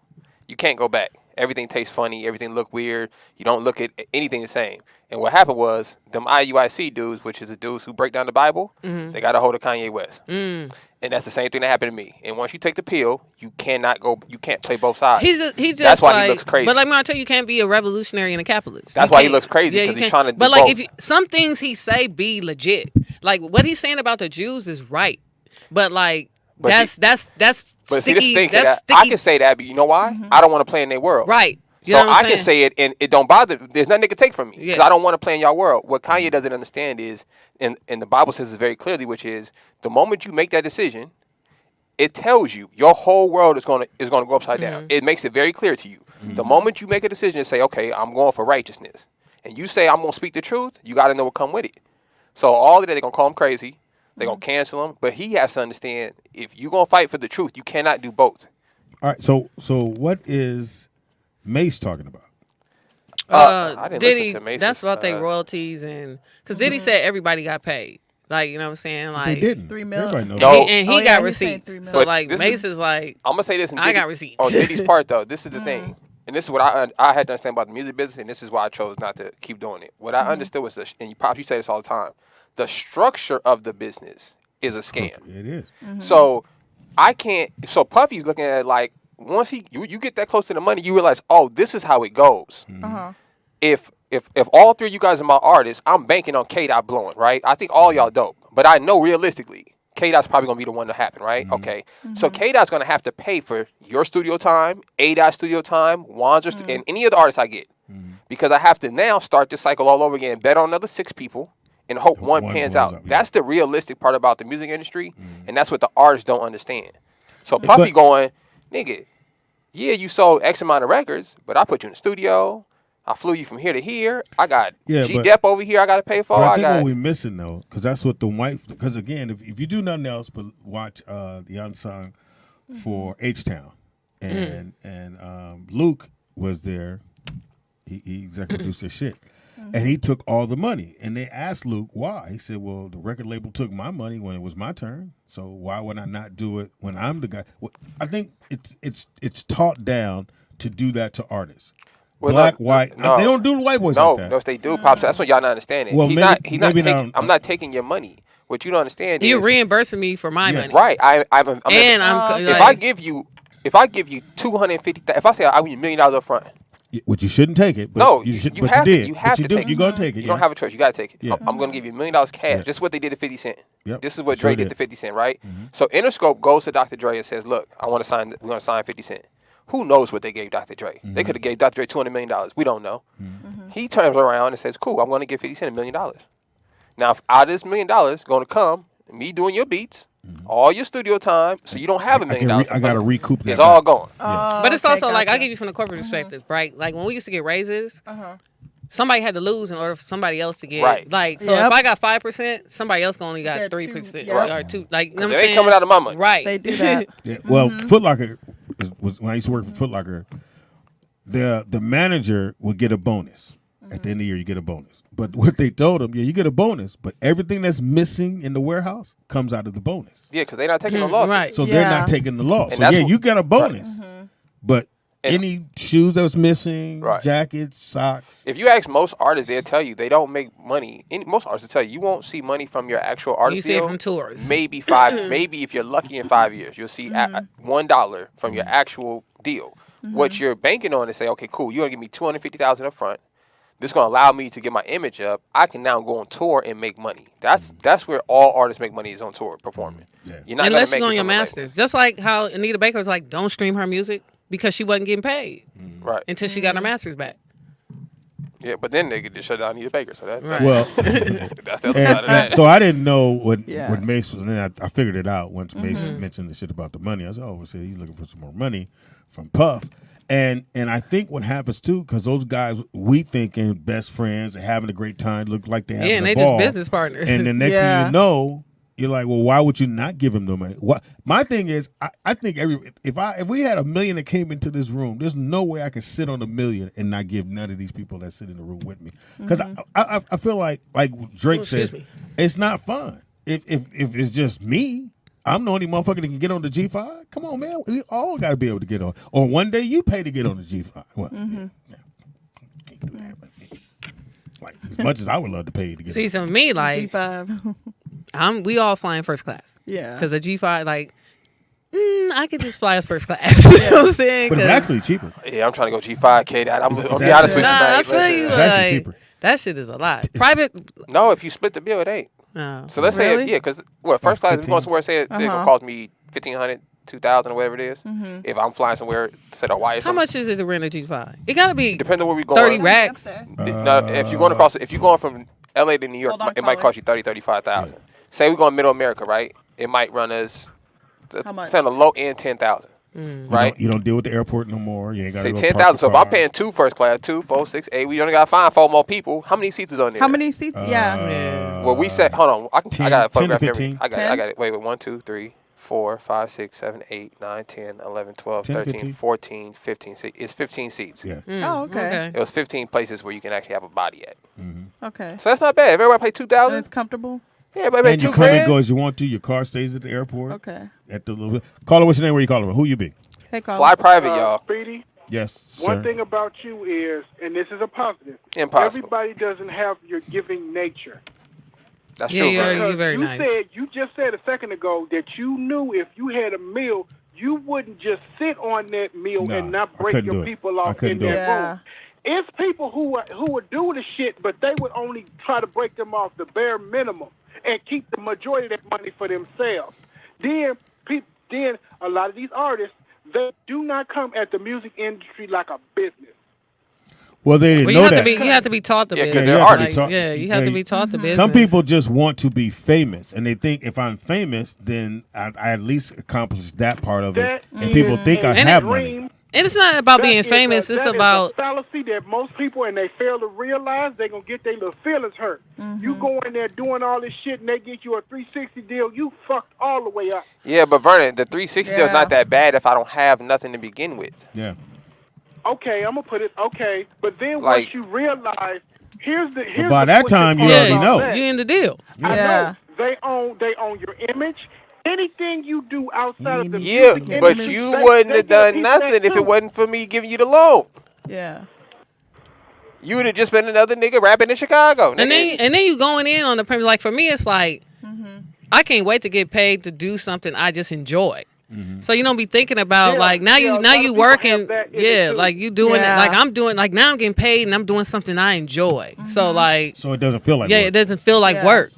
you can't go back. Everything tastes funny. Everything look weird. You don't look at anything the same. And what happened was them IUIC dudes, which is the dudes who break down the Bible, they got a hold of Kanye West. And that's the same thing that happened to me. And once you take the pill, you can't play both sides. He's just That's why like, he looks crazy. But like I tell you, can't be a revolutionary and a capitalist. That's You why he can't. looks crazy, Yeah, 'cause you he's can't. trying to do But like both. some things he say be legit. Like what he's saying about the Jews is right. But like But that's But sticky. see, this thing That's that I can say that, but you know why? I don't want to play in their world. right. You So know what I'm I can saying? say it, and it don't bother. There's nothing they can take from me because Yeah. I don't want to play in your world. What Kanye doesn't understand is, and the Bible says it very clearly, which is the moment you make that decision, it tells you your whole world is gonna go upside down. It makes it very clear to you. The moment you make a decision and say, okay, I'm going for righteousness, and you say I'm gonna speak the truth, you got to know what come with it. So all of that, they're going to call him crazy. They're going to cancel him. But he has to understand, if you're going to fight for the truth, you cannot do both. All right, so what is Mace talking about? I didn't Diddy, listen to Mace's, that's about their royalties, and because Diddy said everybody got paid. Like, you know what I'm saying? Like, They didn't. $3 million. Everybody knows. No. and he Oh, yeah, got he's saying receipts. $3 So But like this Mace is- is like, I'm going to say this. I got receipts. On Diddy's part, though, this is the thing. And this is what I had to understand about the music business, and this is why I chose not to keep doing it. What I understood was, and you say this all the time, the structure of the business is a scam. It is. So I can't. So Puffy's looking at it like, once you get that close to the money, you realize, oh, this is how it goes. If all three of you guys are my artists, I'm banking on K-Dot blowing, right? I think all y'all dope, but I know realistically, K-Dot's probably gonna be the one to happen, right? Okay, so K-Dot's gonna have to pay for your studio time, A-Dot studio time, Wanzer's, and any of the artists I get, because I have to now start this cycle all over again, bet on another 6 people, and hope one pans out. yeah. That's the realistic part about the music industry, and that's what the artists don't understand. So Puffy going, nigga, yeah, you sold X amount of records, but I put you in the studio. I flew you from here to here. I got G-Dep over here I got to pay for. But I I think got what we're missing, though, because that's what the white, because again, if you do nothing else but watch the Unsung for H-Town, and Luke was there, he executive produced their shit. And he took all the money. And they asked Luke why. He said, well, the record label took my money when it was my turn. So why would I not do it when I'm the guy? Well, I think it's taught down to do that to artists. Well, Black, no, white. no. They don't do the white boys No, like that. no, if they do, Pops, that's what y'all not understanding. Well, he's maybe- not maybe taking, not- I'm not taking your money. What you don't understand you're is reimbursing me for my money. right. I'm And I'm if I give you $250,000, if I say I give you $1 million up front, Which you shouldn't take it. But no, you should. you But have you to. did. You But have you to do. take it. You're gonna take it. You don't have a choice. You gotta take it. Yeah. I'm gonna give you $1 million cash. Yeah. This is what they did to 50 Cent. Yep. This is what Sure Dre did did. to 50 Cent, right? So Interscope goes to Dr. Dre and says, "Look, I want to sign. We're gonna sign 50 Cent." Who knows what they gave Dr. Dre? They could have gave Dr. Dre $200 million. We don't know. He turns around and says, "Cool, I'm gonna give 50 Cent $1 million." Now, if out of this $1 million gonna come me doing your beats, all your studio time, so you don't have $1 million. I gotta recoup that. It's all gone. But it's Okay, also like, I'll gotcha. give you from the corporate perspective, right? Like when we used to get raises, somebody had to lose in order for somebody else to get. Right. Like, so Yep. if I got 5%, somebody else only got Get 3% two, yeah. or 2. Like, you know It what I'm ain't saying? coming out of my money. Right. They do that. Yeah, well, Foot Locker was when I used to work for Foot Locker. The manager would get a bonus at the end of the year. You get a bonus, but what they told him, you get a bonus, but everything that's missing in the warehouse comes out of the bonus. Yeah, because they're not taking no losses. right. So they're Yeah. not taking the loss. And So that's yeah, what- you get a bonus, but And- any shoes that was missing, Right. jackets, socks. If you ask most artists, they'll tell you they don't make money. Most artists will tell you won't see money from your actual artist You see it deal. from tours. Maybe maybe if you're lucky in 5 years, you'll see $1 from your actual deal. What you're banking on is say, okay, cool, you're gonna give me $250,000 up front. This is gonna allow me to get my image up. I can now go on tour and make money. That's where all artists make money, is on tour performing. Yeah. You're not Unless gonna you're make on it your from a label. masters. Just like how Anita Baker was like, don't stream her music because she wasn't getting paid Right. until she got her masters back. Yeah, but then they could just shut down Anita Baker. So that, Right. Well, that's the other side of that. so I didn't know what Yeah. Mace was, and then I figured it out once Mace mentioned the shit about the money. I said, oh, so he's looking for some more money from Puff. And I think what happens too, because those guys, we thinking best friends, having a great time, look like they having Yeah, and a they ball. just business partners. And the next thing Yeah. you know, you're like, well, why would you not give him the money? What my thing is, I think if we had $1 million that came into this room, there's no way I could sit on $1 million and not give none of these people that sit in the room with me. Because I feel like Drake says, excuse me. it's not fun. If it's just me, I'm the only motherfucker that can get on the G5. Come on, man. We all got to be able to get on. Or one day you pay to get on the G5. Well, yeah, can't do that. But, like, as much as I would love to pay to get See, on. so me, like, G5. we all flying first class. Yeah. Because a G5, like, I could just fly as first class. You know what I'm saying? But it's 'Cause- actually cheaper. Yeah, I'm trying to go G5K. I'm It's be actually- honest with you, Nah, man. I feel you. It's actually like, cheaper. That shit is a lot. Private. No, if you split the bill, it ain't. No. So let's say, Really? because first class, if you 15. going somewhere, say it's gonna cost me $1,500, $2,000, or whatever it is. If I'm flying somewhere, say to Hawaii, or How something, much is it to rent a G5? It gotta be depending on where we going. 30 racks. No, if you're going across, if you're going from LA to New York, Hold on, it might caller. cost you 30, 35,000. Say we're going Middle America, right? It might run us, How much? say on the low end, 10,000. Right? You don't deal with the airport no more. You ain't got to Say go 10,000. So if I'm car. paying 2 first class, 2, 4, 6, 8, we only got to find 4 more people. How many seats is on there? How many seats? Yeah. Well, we said, hold on. I 10 got a 10 to photograph. 15. I got it. Wait. 1, 2, 3, 4, 5, 6, 7, 8, 9, 10, 11, 12, 10, 13, 15. 14, 15. It's 15 seats. Yeah. Oh, okay. It was 15 places where you can actually have a body at. Okay. So that's not bad. If everybody pay And $2,000, it's comfortable. yeah, everybody pay And you $2 come and grand. go as you want to. Your car stays at the airport. Okay. At the little caller, what's your name? Where you calling from? Who you be? Hey, Carl. Fly private, y'all. Speedy, Yes, sir. one thing about you is, and this is a positive, Impossible. everybody doesn't have your giving nature. That's Yeah, true, you're- bro. you're very you nice. You just said a second ago that you knew if you had a meal, you wouldn't just sit on that meal Nah, and not I break couldn't your do it. people I off couldn't in do that it. Yeah. room. It's people who would do the shit, but they would only try to break them off the bare minimum and keep the majority of that money for themselves. Then a lot of these artists, they do not come at the music industry like a business. Well, they didn't Well, know you have that. to be. You have to be taught the Yeah, 'cause business. they're you have to be artists. taught- Yeah, you have to be taught the business. Some people just want to be famous, and they think if I'm famous, then I at least accomplished that part of it. That And people think I And have it- money. And it's not about That being is famous. a- It's that is about a fallacy that most people, and they fail to realize, they're going to get their little feelings hurt. You go in there doing all this shit, and they get you a 360 deal, you fucked all the way up. Yeah, but Vernon, the 360 deal is Yeah. not that bad if I don't have nothing to begin with. Yeah. Okay, I'm going to put it, okay. But then Like- once you realize, here's by that time, you already know. you in the deal. I Yeah. know. They own your image. Anything you do outside of the Yeah, music but industry, you they wouldn't have get a done piece of that nothing if too. it wasn't for me giving you the loan. Yeah. You would have just been another nigga rapping in Chicago. And nigga. then you going in on the premise. Like for me, it's like I can't wait to get paid to do something I just enjoy. So you don't be thinking about Yeah, like now yeah, a now lot of you people working, have that in it, too. like you doing Yeah. it, like I'm doing, like now I'm getting paid and I'm doing something I enjoy. So like So it doesn't feel like yeah, work. it doesn't feel like Yeah. work.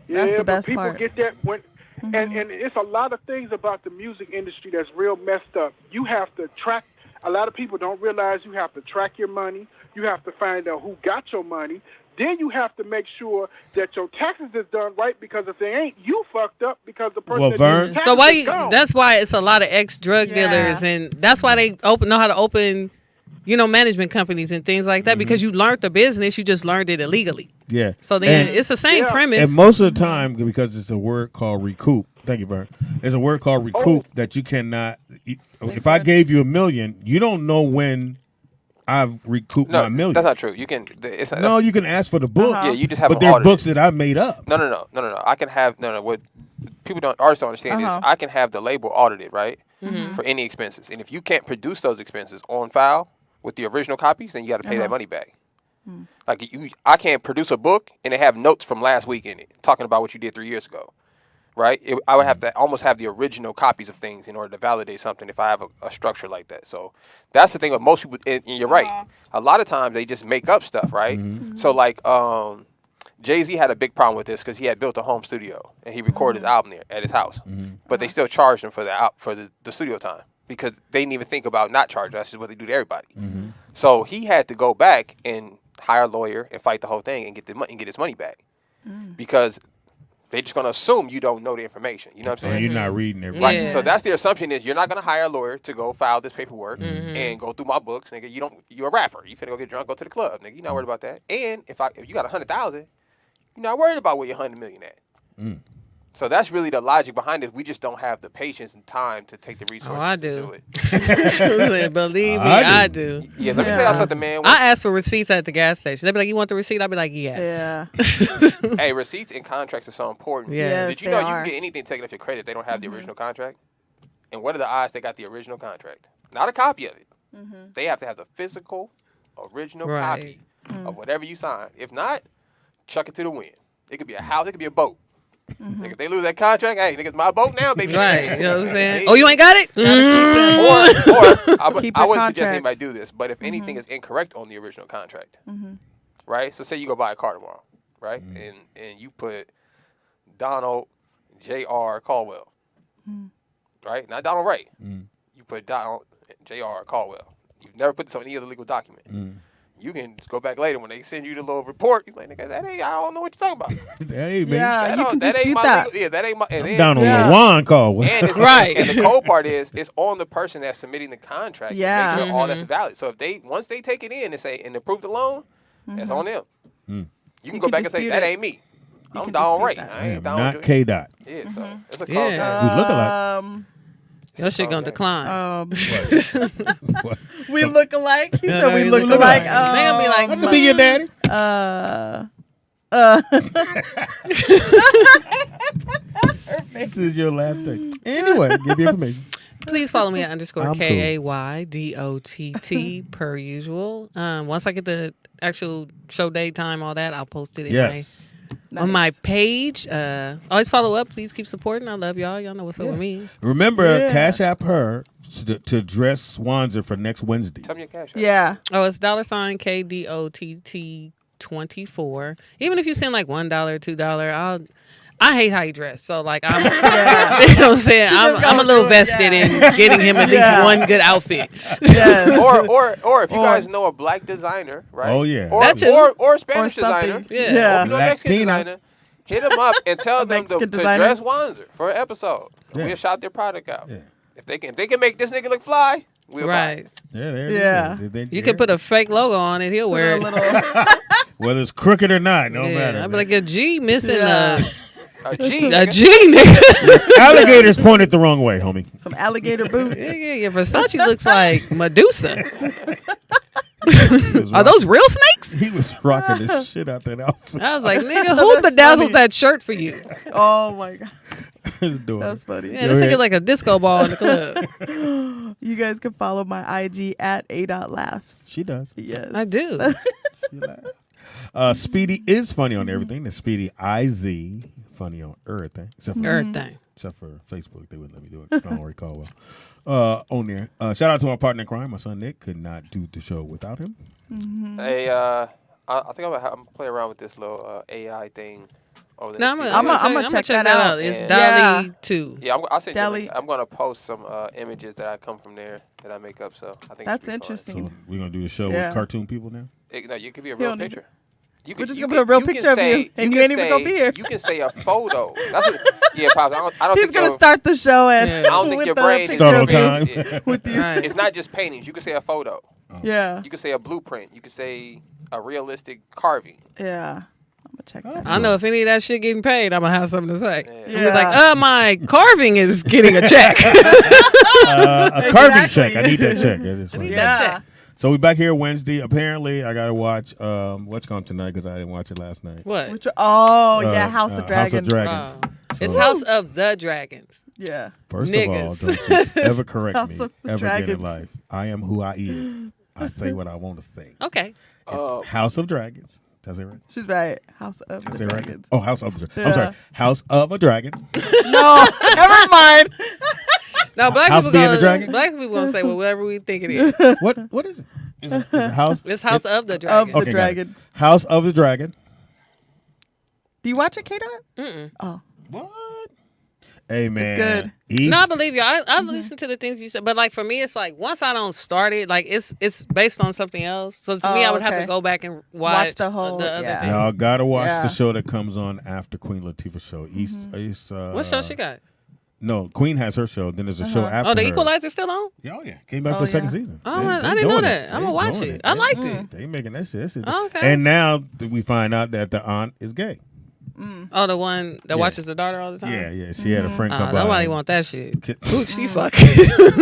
That's Yeah, the but best people part. get that when, and it's a lot of things about the music industry that's real messed up. You have to track. A lot of people don't realize you have to track your money. You have to find out who got your money. Then you have to make sure that your taxes is done right, because if they ain't, you fucked up because the person Well, that Vern- did your So taxes why? is gone. That's why it's a lot of ex drug Yeah. dealers, and that's why they know how to open, management companies and things like that, because you learned the business, you just learned it illegally. Yeah. So then And- it's the same Yeah. premise. And most of the time, because it's a word called recoup. Thank you, Vern. There's a word called recoup that you cannot. If I gave you $1 million, you don't know when I've recouped no, my $1 million. that's not true. You can. It's not, No, you can ask for the books. Yeah, you just have But them they're audited. books that I made up. No. I can have What artists don't understand is I can have the label audited, right, for any expenses. And if you can't produce those expenses on file with the original copies, then you got to pay that money back. Like I can't produce a book and they have notes from last week in it talking about what you did 3 years ago, right? I would have to almost have the original copies of things in order to validate something if I have a structure like that. So that's the thing with most people. And you're right. A lot of times they just make up stuff, right? So like Jay-Z had a big problem with this because he had built a home studio and he recorded his album there at his house, but they still charged him for the studio time because they didn't even think about not charging. That's just what they do to everybody. So he had to go back and hire a lawyer and fight the whole thing and get the money and get his money back because they're just gonna assume you don't know the information. You know what I'm Or saying? you're not reading it. Right. Yeah. So that's the assumption is you're not gonna hire a lawyer to go file this paperwork and go through my books, nigga. You're a rapper. You finna go get drunk, go to the club, nigga. You're not worried about that. And if you got 100,000, you're not worried about where your 100 million at. So that's really the logic behind it. We just don't have the patience and time to take the resources I to do. do it. Believe me, I I do. do. Yeah, let me tell y'all something, man. I ask for receipts at the gas station. They be like, "You want the receipt?" I be like, "Yes." Yeah. Hey, receipts and contracts are so important. Yeah. Yes, Did you they know you are. can get anything taken off your credit if they don't have the original contract? And what are the odds they got the original contract? Not a copy of it. They have to have the physical, original Right. copy of whatever you sign. If not, chuck it to the wind. It could be a house. It could be a boat. Nigga, if they lose that contract, hey, nigga, it's my boat now, baby. Right. You know what I'm saying? Hey. Oh, you ain't got it? Or I Keep wouldn't your suggest anybody contracts. do this, but if anything is incorrect on the original contract, right? So say you go buy a car tomorrow, right? And you put Donald J.R. Caldwell, right? Not Donald Ray. You put Donald J.R. Caldwell. You've never put this on any other legal document. You can just go back later when they send you the little report. You like, nigga, that ain't. I don't know what you're talking about. That ain't me. Yeah, you can that ain't dispute my that. legal. Yeah, that ain't my. And I'm then, down on Yeah. the wine call. And it's Right. And the cold part is, it's on the person that's submitting the contract. To Yeah. make sure all that's valid. So if once they take it in and say and approve the loan, that's on them. You can go can back and say dispute that it. ain't me. I'm can down dispute right. that. I I am ain't down not with K. Dot. Yeah, so it's a Yeah. call game. We look alike. Your shit gonna decline. What? We look alike. He said we we look look alike. alike. They gonna be like, I can be your daddy. This is your last day. Anyway, give your information. Please follow me at underscore I'm cool. KAYDOTT per usual. Once I get the actual show date, time, all that, I'll post it Yes. on my page. Always follow up. Please keep supporting. I love y'all. Y'all know what's up with me. Remember, Yeah. Cash App her to dress Swanzer for next Wednesday. Tell me your cash. Yeah. Oh, it's $sign KDOTT 24. Even if you send like $1, $2, I hate how he dressed. So like I'm you know what I'm saying? I'm a little vested in getting him at least one good outfit. Yeah. Or if you guys know a black designer, right? Oh, yeah. Or That too. or a Spanish something. designer. Yeah. Or if you know a Mexican Latina. designer, hit them up and tell them to Mexican designer. dress Wanzer for an episode. Yeah. We'll shout their product out. Yeah. If they can make this nigga look fly, we'll buy Right. it. Yeah, there it Yeah. is. You can put a fake logo on it. He'll wear A it. little. whether it's crooked or not, no Yeah, matter. I'd be like a G missing Yeah. A G. a nigga. G, nigga. Alligators pointed the wrong way, homie. Some alligator boots. Yeah, your Versace looks like Medusa. was Are those real snakes? He was rocking the shit out that outfit. I was like, nigga, who bedazzled that shirt for you? Oh my god, His daughter. that's funny. Yeah, this nigga like a disco ball in the club. You guys can follow my IG at a.laughs. She does. Yes, I do. She laughs. Speedy is funny on everything. The Speedy IZ funny on everything. Except for Everything. Facebook, they wouldn't let me do it. I don't recall well. On there. Shout out to my partner in crime. My son Nick could not do the show without him. Hey, I think I'm gonna play around with this little AI thing. Over the No, next I'm few days. gonna check that out. It's Yeah. Dolly 2. Yeah, I'll send you a Deli. link. I'm gonna post some images that I come from there that I make up. So I think That's it should be fun. interesting. So we're gonna do a show Yeah. with cartoon people now. No, you could be a He real don't need picture. You We're just you gonna put a real you can picture of say- you, and you can ain't even gonna say- be here. You can say a photo. That's what, yeah, Pops. I don't He's think gonna your- start the show and Yeah. I don't think with your the brain is picture Start on of you. time. Yeah. With you. Right. It's not just paintings. You can say a photo. Yeah, You can say a blueprint. You can say a realistic carving. yeah. I'm gonna check that. I know if any of that shit getting paid, I'm gonna have something to say. Yeah. You're like, my carving is getting a check. A carving check. I need that check. That is funny. Yeah. So we back here Wednesday. Apparently, I gotta watch what's going tonight because I didn't watch it last night. What? Oh yeah, House of Dragons. House of Dragons. Oh. It's So- House of the Dragons. Yeah. First Niggas. of all, don't you ever correct House me of the ever again in Dragons. life. I am who I is. I say what I want to say. Okay. It's House of Dragons. Does it right? She's right. House of Does the it right? Dragons. Oh, House of the Dragon. Yeah. I'm sorry. House of a Dragon. No, never mind. No, black House people being gonna the dragon? black people gonna say whatever we think it is. What is it? Is it House? It's House of the Of Dragon. the Okay, got it. Dragon. House of the Dragon. Do you watch it, Kato? Mm-mm. Oh, What? Hey man, good. East, No, I believe you. I listened to the things you said, but like for me, it's like once I don't start it, like it's based on something else. So to me, I would have okay. to go back and watch the whole- other yeah. thing. y'all gotta watch Yeah. the show that comes on after Queen Latifah's show. East. What show she got? No, Queen has her show. Then there's a show after. Oh, the her. Equalizer still on? Yeah, oh, yeah. Came back Oh, for the second yeah. season. Oh, They I didn't know doing that. it. I'm They gonna watch doing it. I liked it. They making that shit. Oh, okay. And now we find out that the aunt is gay. Oh, the one that Yeah. watches the daughter all the time? Yeah, yeah. She had a friend Oh, come by. nobody and- want that shit. Ki- Who she fucking?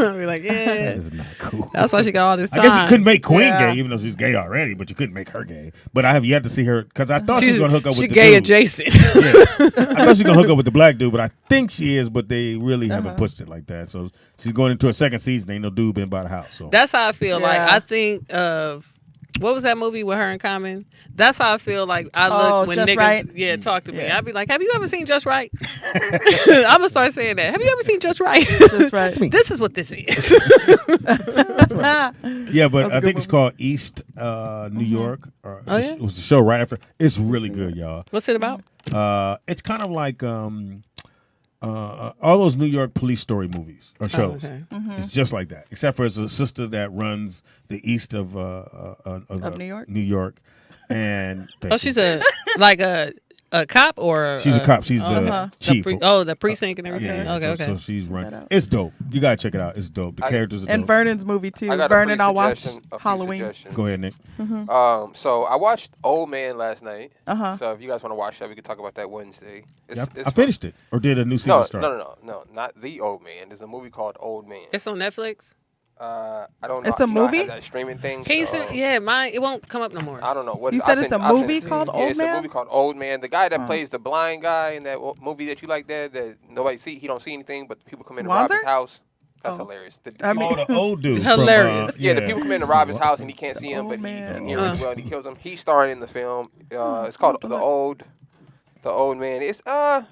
I'll be like, That yeah. is not cool. That's why she got all this I time. guess you couldn't make Queen Yeah. gay, even though she's gay already, but you couldn't make her gay. But I have yet to see her because I thought she was She's going to hook up she with the gay dude. adjacent. Yeah. I thought she was going to hook up with the black dude, but I think she is, but they really haven't pushed it like that. So she's going into a second season. Ain't no dude been by the house. So That's how I feel. Like Yeah. I think of what was that movie with her in Common? That's how I feel like I look Oh, when Just niggas Right? talk to me. Yeah. I'd be like, have you ever seen Just Right? I'm gonna start saying that. Have you ever seen Just Right? Just right. This is what this is. yeah, but That's a I good think it's movie. called East New York. Or Oh, yeah? It was the show right after. It's really good, y'all. What's it about? It's kind of like all those New York police story movies or shows. okay. It's just like that, except for it's a sister that runs the east of New York? New York, and Oh, she's a cop or she's a cop. She's the chief. The precinct and everything. Yeah, okay. So she's running. It's dope. You gotta check it out. It's dope. The characters are dope. And Vernon's movie too. I got Vernon, a I'll watch suggestion. Halloween. Go ahead, Nick. So I watched Old Man last night. Uh-huh. So if you guys want to watch that, we can talk about that Wednesday. I finished it, or did a new season start? No, not The Old Man. There's a movie called Old Man. It's on Netflix. I don't know. It's a you know, I movie? have that streaming thing. Can you so, send? Mine. It won't come up no more. I don't know what. You I said sent- it's a I sent movie it to called you. Old Yeah, it's Man? a movie called Old Man. The guy that plays the blind guy in that movie that you like that nobody see. He don't see anything, but people come in to rob his Wanzer? house. That's hilarious. I mean, The old dude. Hilarious. Yeah, the people come in to rob his house and he can't see him, Oh, but he man. can hear really well and he kills him. He's starring in the film. It's called The Old Man. It's I'll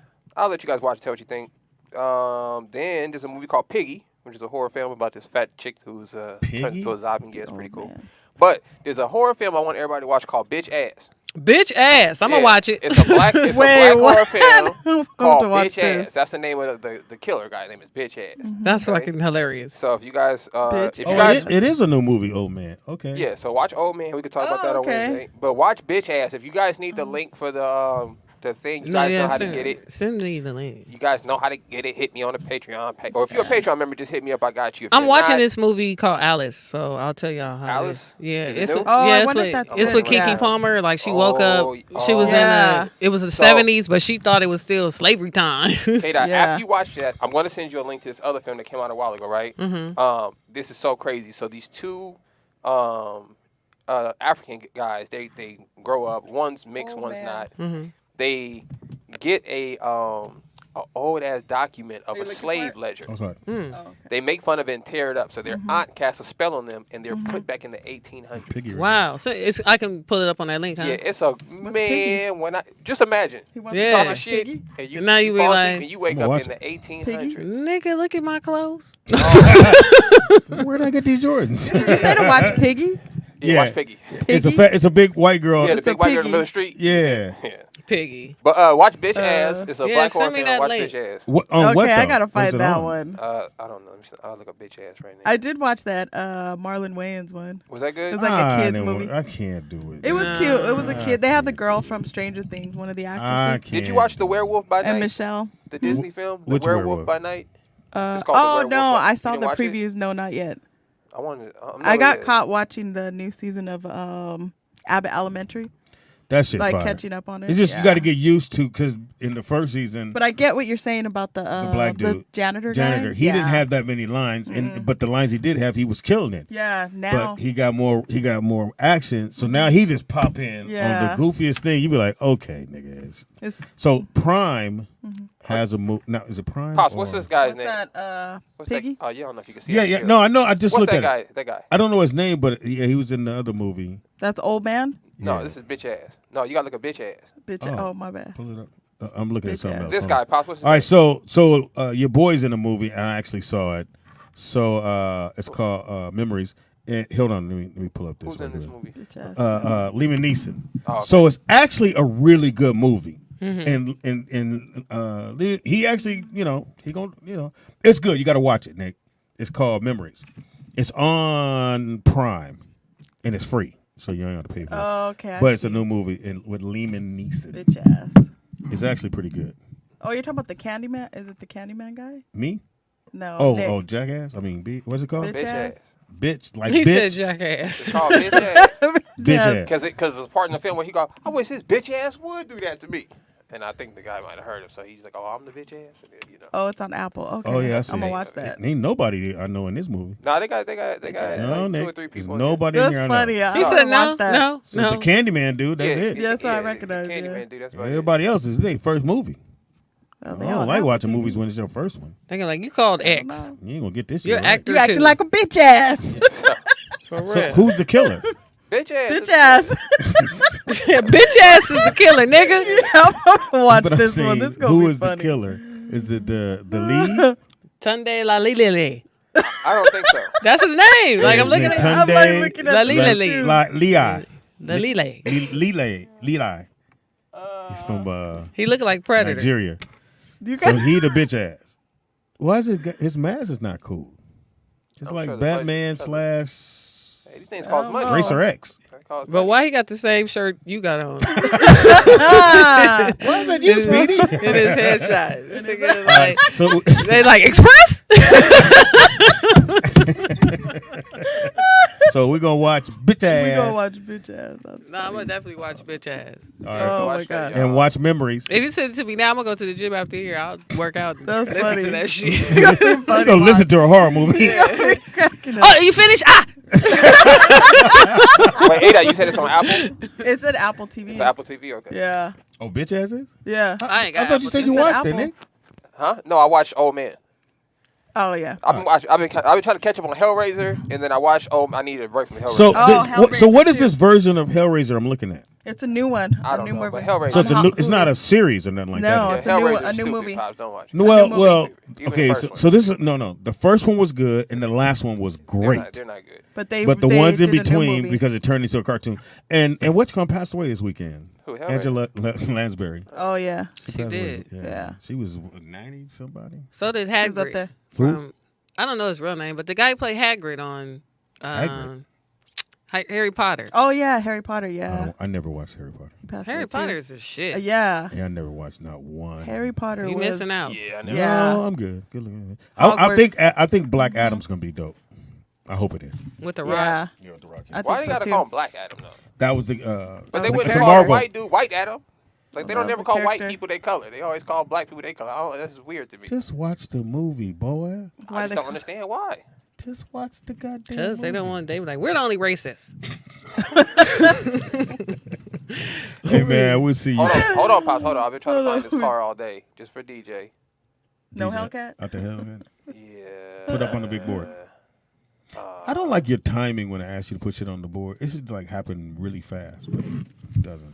let you guys watch it, tell what you think. Then there's a movie called Piggy, which is a horror film about this fat chick who's turned into a zombie. Yeah, it's pretty cool. man. But there's a horror film I want everybody to watch called Bitch Ass. Bitch ass. I'm gonna watch it. It's a black, it's Wait, a black horror film I'm called to watch Bitch this. Ass. That's the name of the killer guy. His name is Bitch Ass. That's fucking hilarious. So if you guys, Bitch if you Oh, guys, it is a new movie, Old Man. Okay. yeah. So watch Old Man. We could talk about that on okay. Wednesday. But watch Bitch Ass. If you guys need the link for the thing, you guys know how to get it. Send me the link. You guys know how to get it. Hit me on the Patreon page. Or if you're a Patreon member, just hit me up. I got you. If I'm you're watching not, this movie called Alice, so I'll tell y'all how. Alice? Yeah, Is it it's new? Oh, yeah, I it's wonder with if that's it's good. with Kiki Yeah. Palmer. Like she woke up, she was Yeah. in it was the So- 70s, but she thought it was still slavery time. K-Dot, Yeah. after you watch that, I'm going to send you a link to this other film that came out a while ago, right? Mm-hmm. This is so crazy. So these two African guys, they grow up. One's mixed, Oh, one's man. not. Mm-hmm. They get a old ass document of a slave ledger. I'm sorry. They make fun of it and tear it up. So their aunt casts a spell on them, and they're put back in the 1800s. Piggy. Wow, so I can pull it up on that link, huh? Yeah, it's a man. When I just imagine He wants Yeah. to talking watch shit, Piggy? and you And now you fall asleep realize- and you wake I'ma up watch in the 1800s. Nigga, look at my clothes. Where'd I get these Jordans? Did you say to watch Piggy? Yeah, watch Piggy. It's a big white girl. Yeah, the It's a big white girl in the piggy. middle of the street. Yeah. Yeah. Piggy. But watch Bitch Ass. It's a yeah, black horror send me film. that Watch link. Bitch Ass. What, on Okay, what, I though? gotta What's find it that on? one. I don't know. I'll look up Bitch Ass right now. I did watch that Marlon Wayans one. Was that It good? was like a kids I movie. I can't do it. It was cute. It was a kid. They have the girl from Stranger Things, one of the I actresses, can't. Did you watch The Werewolf by and Night? Michelle. The Disney film? The Which Werewolf werewolf? by Night? It's called The Oh Werewolf no, by- I You saw didn't the watch it? previews. No, not yet. I wanted. I got caught watching the new season of Abbott Elementary, That shit like fire. catching up on it. It's just you Yeah. got to get used to because in the first season, But I get what you're saying about the black dude, janitor guy. he Yeah. didn't have that many lines, and but the lines he did have, he was killing it. Yeah, now But he got more action. So now he just pop in Yeah. on the goofiest thing. You be like, okay, nigga. it's So Prime has a movie. Now is it Prime? Pops, what's or- this guy's what's name? that? What's Piggy. That? Oh, you don't know if you can see Yeah, it. yeah. No, I know. I just What's looked that at guy? it. That guy. I don't know his name, but yeah, he was in the other movie. That's Old Man. No, Yeah. this is Bitch Ass. No, you gotta look at Bitch Ass. Bitch. Oh. Oh, my bad. Pull it up. I'm looking at Bitch something ass. else. This Hold guy, on. Pops, what's his All right, name? so your boy's in the movie, and I actually saw it. So it's called Memories. And, hold on, let me pull up this. Who's right in this here. movie? Bitch ass. Liam Neeson. Oh, okay. So it's actually a really good movie. And he actually, it's good. You got to watch it, Nick. It's called Memories. It's on Prime, and it's free, so you don't have to pay for it. Oh, okay. I But it's a see. new movie with Liam Neeson. Bitch ass. It's actually pretty good. Oh, you're talking about the Candyman? Is it the Candyman guy? Me? No. Nick. Oh, Jackass. I mean, what's it called? Bitch Bitch ass. Ass. Bitch, like He bitch. said jackass. It's called Bitch Ass. Bitch ass. Because there's a part in the film where he go, I wish his bitch ass would do that to me. And I think the guy might have heard him, so he's like, "Oh, I'm the bitch ass." And then, Oh, it's on Apple. Okay. Oh yeah, I see. I'm gonna watch that. Ain't nobody I know in this movie. Nah, they got No, like 2 Nick. or 3 There's people. nobody in That's here I know. funny. I He wanna said no, watch that. no, So no. the Candyman dude, that's it. Yes, I recognize, Candyman, yeah. dude. That's about Everybody else is their first movie. Oh, I they all don't like have watching TV. movies when it's your first one. They're like, you called X. You ain't gonna get this. You're shit right. actor You acting too. like a bitch ass. For real. So who's the killer? it. Bitch ass. bitch ass. Bitch ass is the killer, nigga. I'm gonna watch But I'm this one. saying, This is gonna who be is funny. the killer? Is it the lead? Tunde La Lilele. I don't think so. That's his name. Like I'm looking at I'm like looking at La the Lilele. picture. Lei. La Lile. Lei. He's from He looked like Predator. Nigeria. You So got he the bitch ass. Why is it? His mask is not cool. It's I'm like sure the Batman budget- slash Hey, these things cost money. Racer X. They cost But money. why he got the same shirt you got on? Ah. Why is that you, Speedy? In his headshot. This nigga is like, So they like Express. so we gonna watch bitch ass. We gonna watch bitch ass. That's Nah, I'm gonna definitely watch bitch ass. All right, Oh Watch my that, god. y'all. and watch Memories. If you send it to me now, I'm gonna go to the gym after here. I'll work out. And That's listen funny. to that shit. I'm gonna listen to a horror movie. Cracking up. Oh, you finished? Ah. Wait, Ada, you said it's on Apple? It's at Apple TV. It's Apple TV, okay. Yeah. Oh, bitch ass is? Yeah. I ain't got I thought you Apple said TV. you Said watched it, Apple. Nick. Huh? No, I watched Old Man. Oh yeah. I've been trying to catch up on Hellraiser, and then I watched. I needed a break from Hellraiser. So, Oh, so what is Hellraiser this version of Hellraiser I'm looking at? It's a new one. I a don't new know, movie. but Hellraiser. So it's On it's not a series or nothing like No, that. it's a new- Hellraiser a is new stupid, movie. Pops, don't watch it. Well, movie. well, Even okay. the So, first so this is no. The first one was good, and the last one was great. They're not good. But they. But the they ones in did a new between, movie. because it turned into a cartoon, and what's gonna pass away this weekend? Who, Hellraiser? Angela Lansbury. Oh yeah. She passed away. did. Yeah. She was 90 somebody. So did She was up Hagrid. there. Who? I don't know his real name, but the guy who played Hagrid on Hagrid? Harry Potter. Oh yeah, Harry Potter. Yeah. I never watched Harry Potter. He passed Harry away, too. Potter is the shit. Yeah. Yeah, I never watched not one. Harry Potter You was missing out. Yeah, I never. Yeah. No, I'm good. Good looking. I think Black Adam's gonna be dope. I hope it is. With the rock. Yeah. Yeah, with the Rock. I Why think they so, gotta too. call him Black Adam though? That was the. But they was wouldn't a call a Marvel. white dude White Adam. Like they That don't was never a call white character. people they color. They always call black people they color. Oh, that's weird to me. Just watch the movie, boy. I just don't understand why. Just watch the goddamn. Because they don't movie. want, they be like, we're the only racists. Hey man, we'll see you. Hold on, Pops. Hold on. I've been trying to find this car all day just for DJ. No DJ. Hellcat. Out the hell, man. Yeah. Put up on the big board. I don't like your timing when I ask you to put shit on the board. It should like happen really fast, but it doesn't.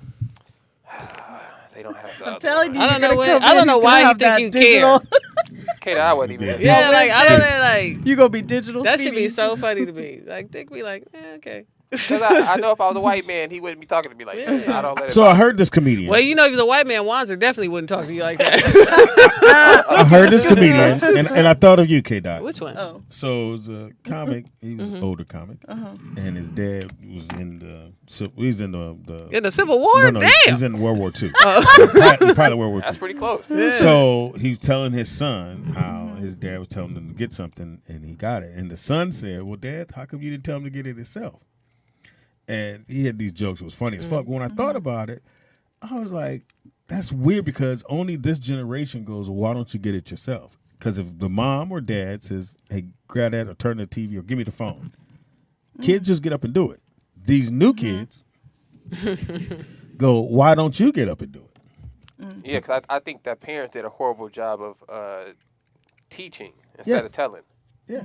They don't have the I'm other telling you. one. I don't you're know gonna what- come I don't in, know he's why gonna you have think that you digital. Kate, I wasn't even. Yeah, like, I don't know, like, You gonna be digital. that should Speedy. be so funny to me. Like, they be like, okay. Because I know if I was a white man, he wouldn't be talking to me like that. So I don't let it. So I bother me. heard this comedian. Well, you know, if he was a white man, Wanzer definitely wouldn't talk to you like that. I heard this comedian, and I thought of you, K. Dot. Which one? Oh. So it was a comic. He was an older comic, and his dad was in the. So he's in the. In the Civil War? No, Damn. he's in World War II. Oh. Probably World War II. That's pretty close. So he was telling his son how his dad was telling him to get something, and he got it. And the son said, "Well, Dad, how come you didn't tell him to get it himself?" And he had these jokes. It was funny as fuck. But when I thought about it, I was like, "That's weird because only this generation goes, well, why don't you get it yourself?" Because if the mom or dad says, "Hey, grab that or turn the TV or give me the phone," kids just get up and do it. These new kids go, "Why don't you get up and do it?" Yeah, because I think that parents did a horrible job of teaching instead of telling. Yeah.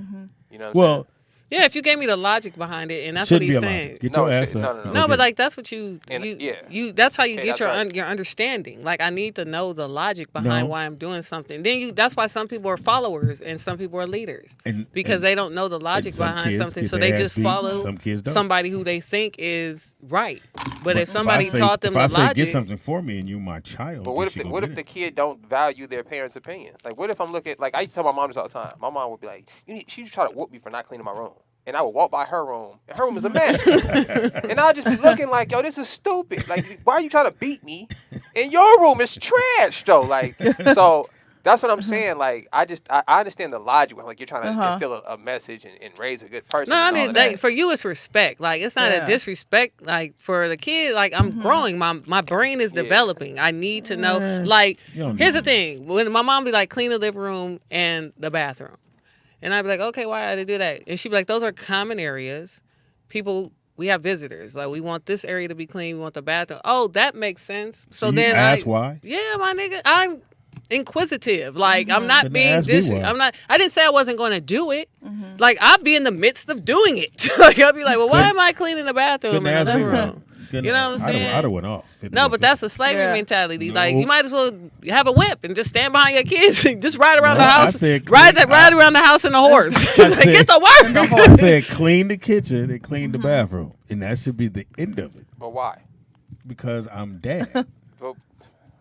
You know what I'm Well, Yeah, if you gave me the logic behind it, and that's should what be he's a saying. logic. Get No, your it ass should- up. no, no, and no. go No, but get it. like that's what you, And, you, yeah. that's how you Okay, get that's your right. understanding. Like I need to know the logic behind No. why I'm doing something. Then that's why some people are followers and some people are leaders because And- they don't know the logic some behind kids something, get so their they ass just beat, follow some kids don't. somebody who they think is right. But if If somebody I say- taught them if the I say logic, get something for me and you my child, But what you if should go what get if the it. kid don't value their parents' opinion? Like, what if I'm looking like I used to tell my mom this all the time. My mom would be like, she used to try to whoop me for not cleaning my room, and I would walk by her room, and her room is a mess, and I'd just be looking like, yo, this is stupid. Like, why are you trying to beat me? And your room is trash, though. Like, so. That's what I'm saying. Like, I understand the logic. Like, you're trying to instill a message and raise a good person. no, I and all mean of that. like, for you it's respect. Like it's not a disrespect. Like for the kid, like I'm growing. My brain is developing. I need to know. Like You don't here's need the thing: when my mom be like, clean the living room and the bathroom, and I'd be like, okay, why did they do that? And she'd be like, those are common areas. People. We have visitors. Like we want this area to be clean. We want the bathroom. Oh, that makes sense. So You then ask why? Yeah, my nigga, I'm inquisitive. Like I'm not Then being ask me why. I'm not. I didn't say I wasn't going to do it. Like I'd be in the midst of doing it. Like I'd be like, well, why am I cleaning the bathroom Couldn't in the ask me living why. room? Couldn't You know ask. what I'm saying? I'd have went off. No, but that's a slavery Yeah. mentality. No. Like you might as well have a whip and just stand behind your kids and just ride around No, the I house. said Ride clean- around the house in a horse. said- Get to work. I said clean the kitchen and clean the bathroom, and that should be the end of it But why? because I'm dad. Well,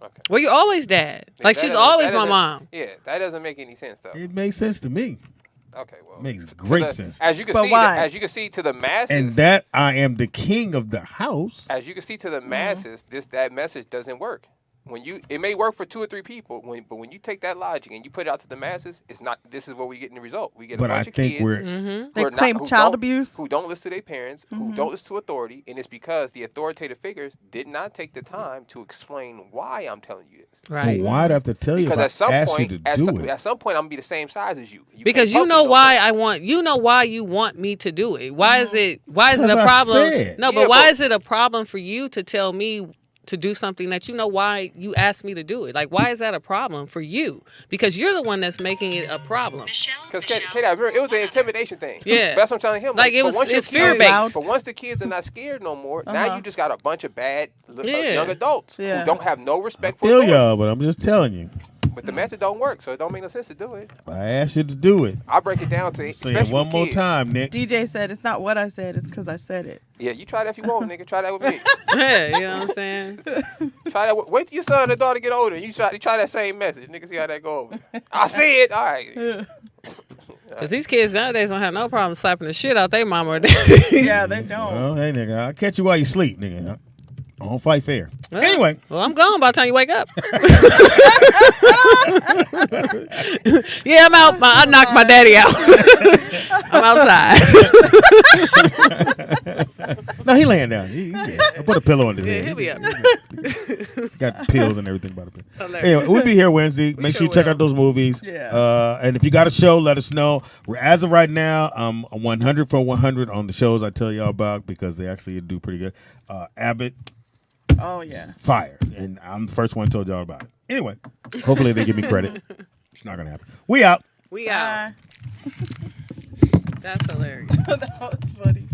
Okay. Well, you're always dad. Like, she's always my mom. Yeah, that doesn't make any sense, though. It makes sense to me. Okay, well. Makes great sense. As you can But see, why? as you can see to the masses. And that I am the king of the house. As you can see to the masses, that message doesn't work. It may work for 2 or 3 people, but when you take that logic and you put it out to the masses, it's not. This is where we get in the result. We get a bunch of kids They claim child abuse, who don't listen to their parents, who don't listen to authority, and it's because the authoritative figures did not take the time to explain why I'm telling you this. Right. Well, why'd I have to tell you? Because if at some I asked point, you to do it? at some point, I'm gonna be the same size as you. Because you know why why you want me to do it. Why is it a problem? But why is it a problem for you to tell me to do something that you know why you asked me to do it? Like, why is that a problem for you? Because you're the one that's making it a problem. Because Katie, I remember it was the intimidation thing. Yeah. But that's what I'm telling him. Like, it's fear-based. But once the kids are not scared no more, now you just got a bunch of bad young adults who don't have no respect for feel authority. y'all, but I'm just telling you. But the method don't work, so it don't make no sense to do it. I asked you to do it. I break it down to Say it one more time, Nick. DJ said it's not what I said, it's because I said it. Yeah, you try that if you want, nigga. Try that with me. Yeah, you know what I'm saying? Try that. Wait till your son and daughter get older. You try that same message. Nigga, see how that go over. I see it. All right. Because these kids nowadays don't have no problem slapping the shit out their mama or daddy. Yeah, they don't. Well, hey, nigga, I'll catch you while you sleep, nigga. I don't fight fair. Well, anyway. Well, I'm gone by the time you wake up. Yeah, I'm out. I knocked my daddy out. I'm outside. No, he laying down. I put a pillow on his head. He'll be up. He's got pills and everything by the pillow. Anyway, we'll be here Wednesday. Make sure you check out those movies. Yeah. And if you got a show, let us know. As of right now, I'm 100 for 100 on the shows I tell y'all about because they actually do pretty good. Abbott. Oh, yeah. Fire. And I'm the first one told y'all about it. Anyway, hopefully they give me credit. It's not going to happen. We out. We out. That's hilarious. That was funny.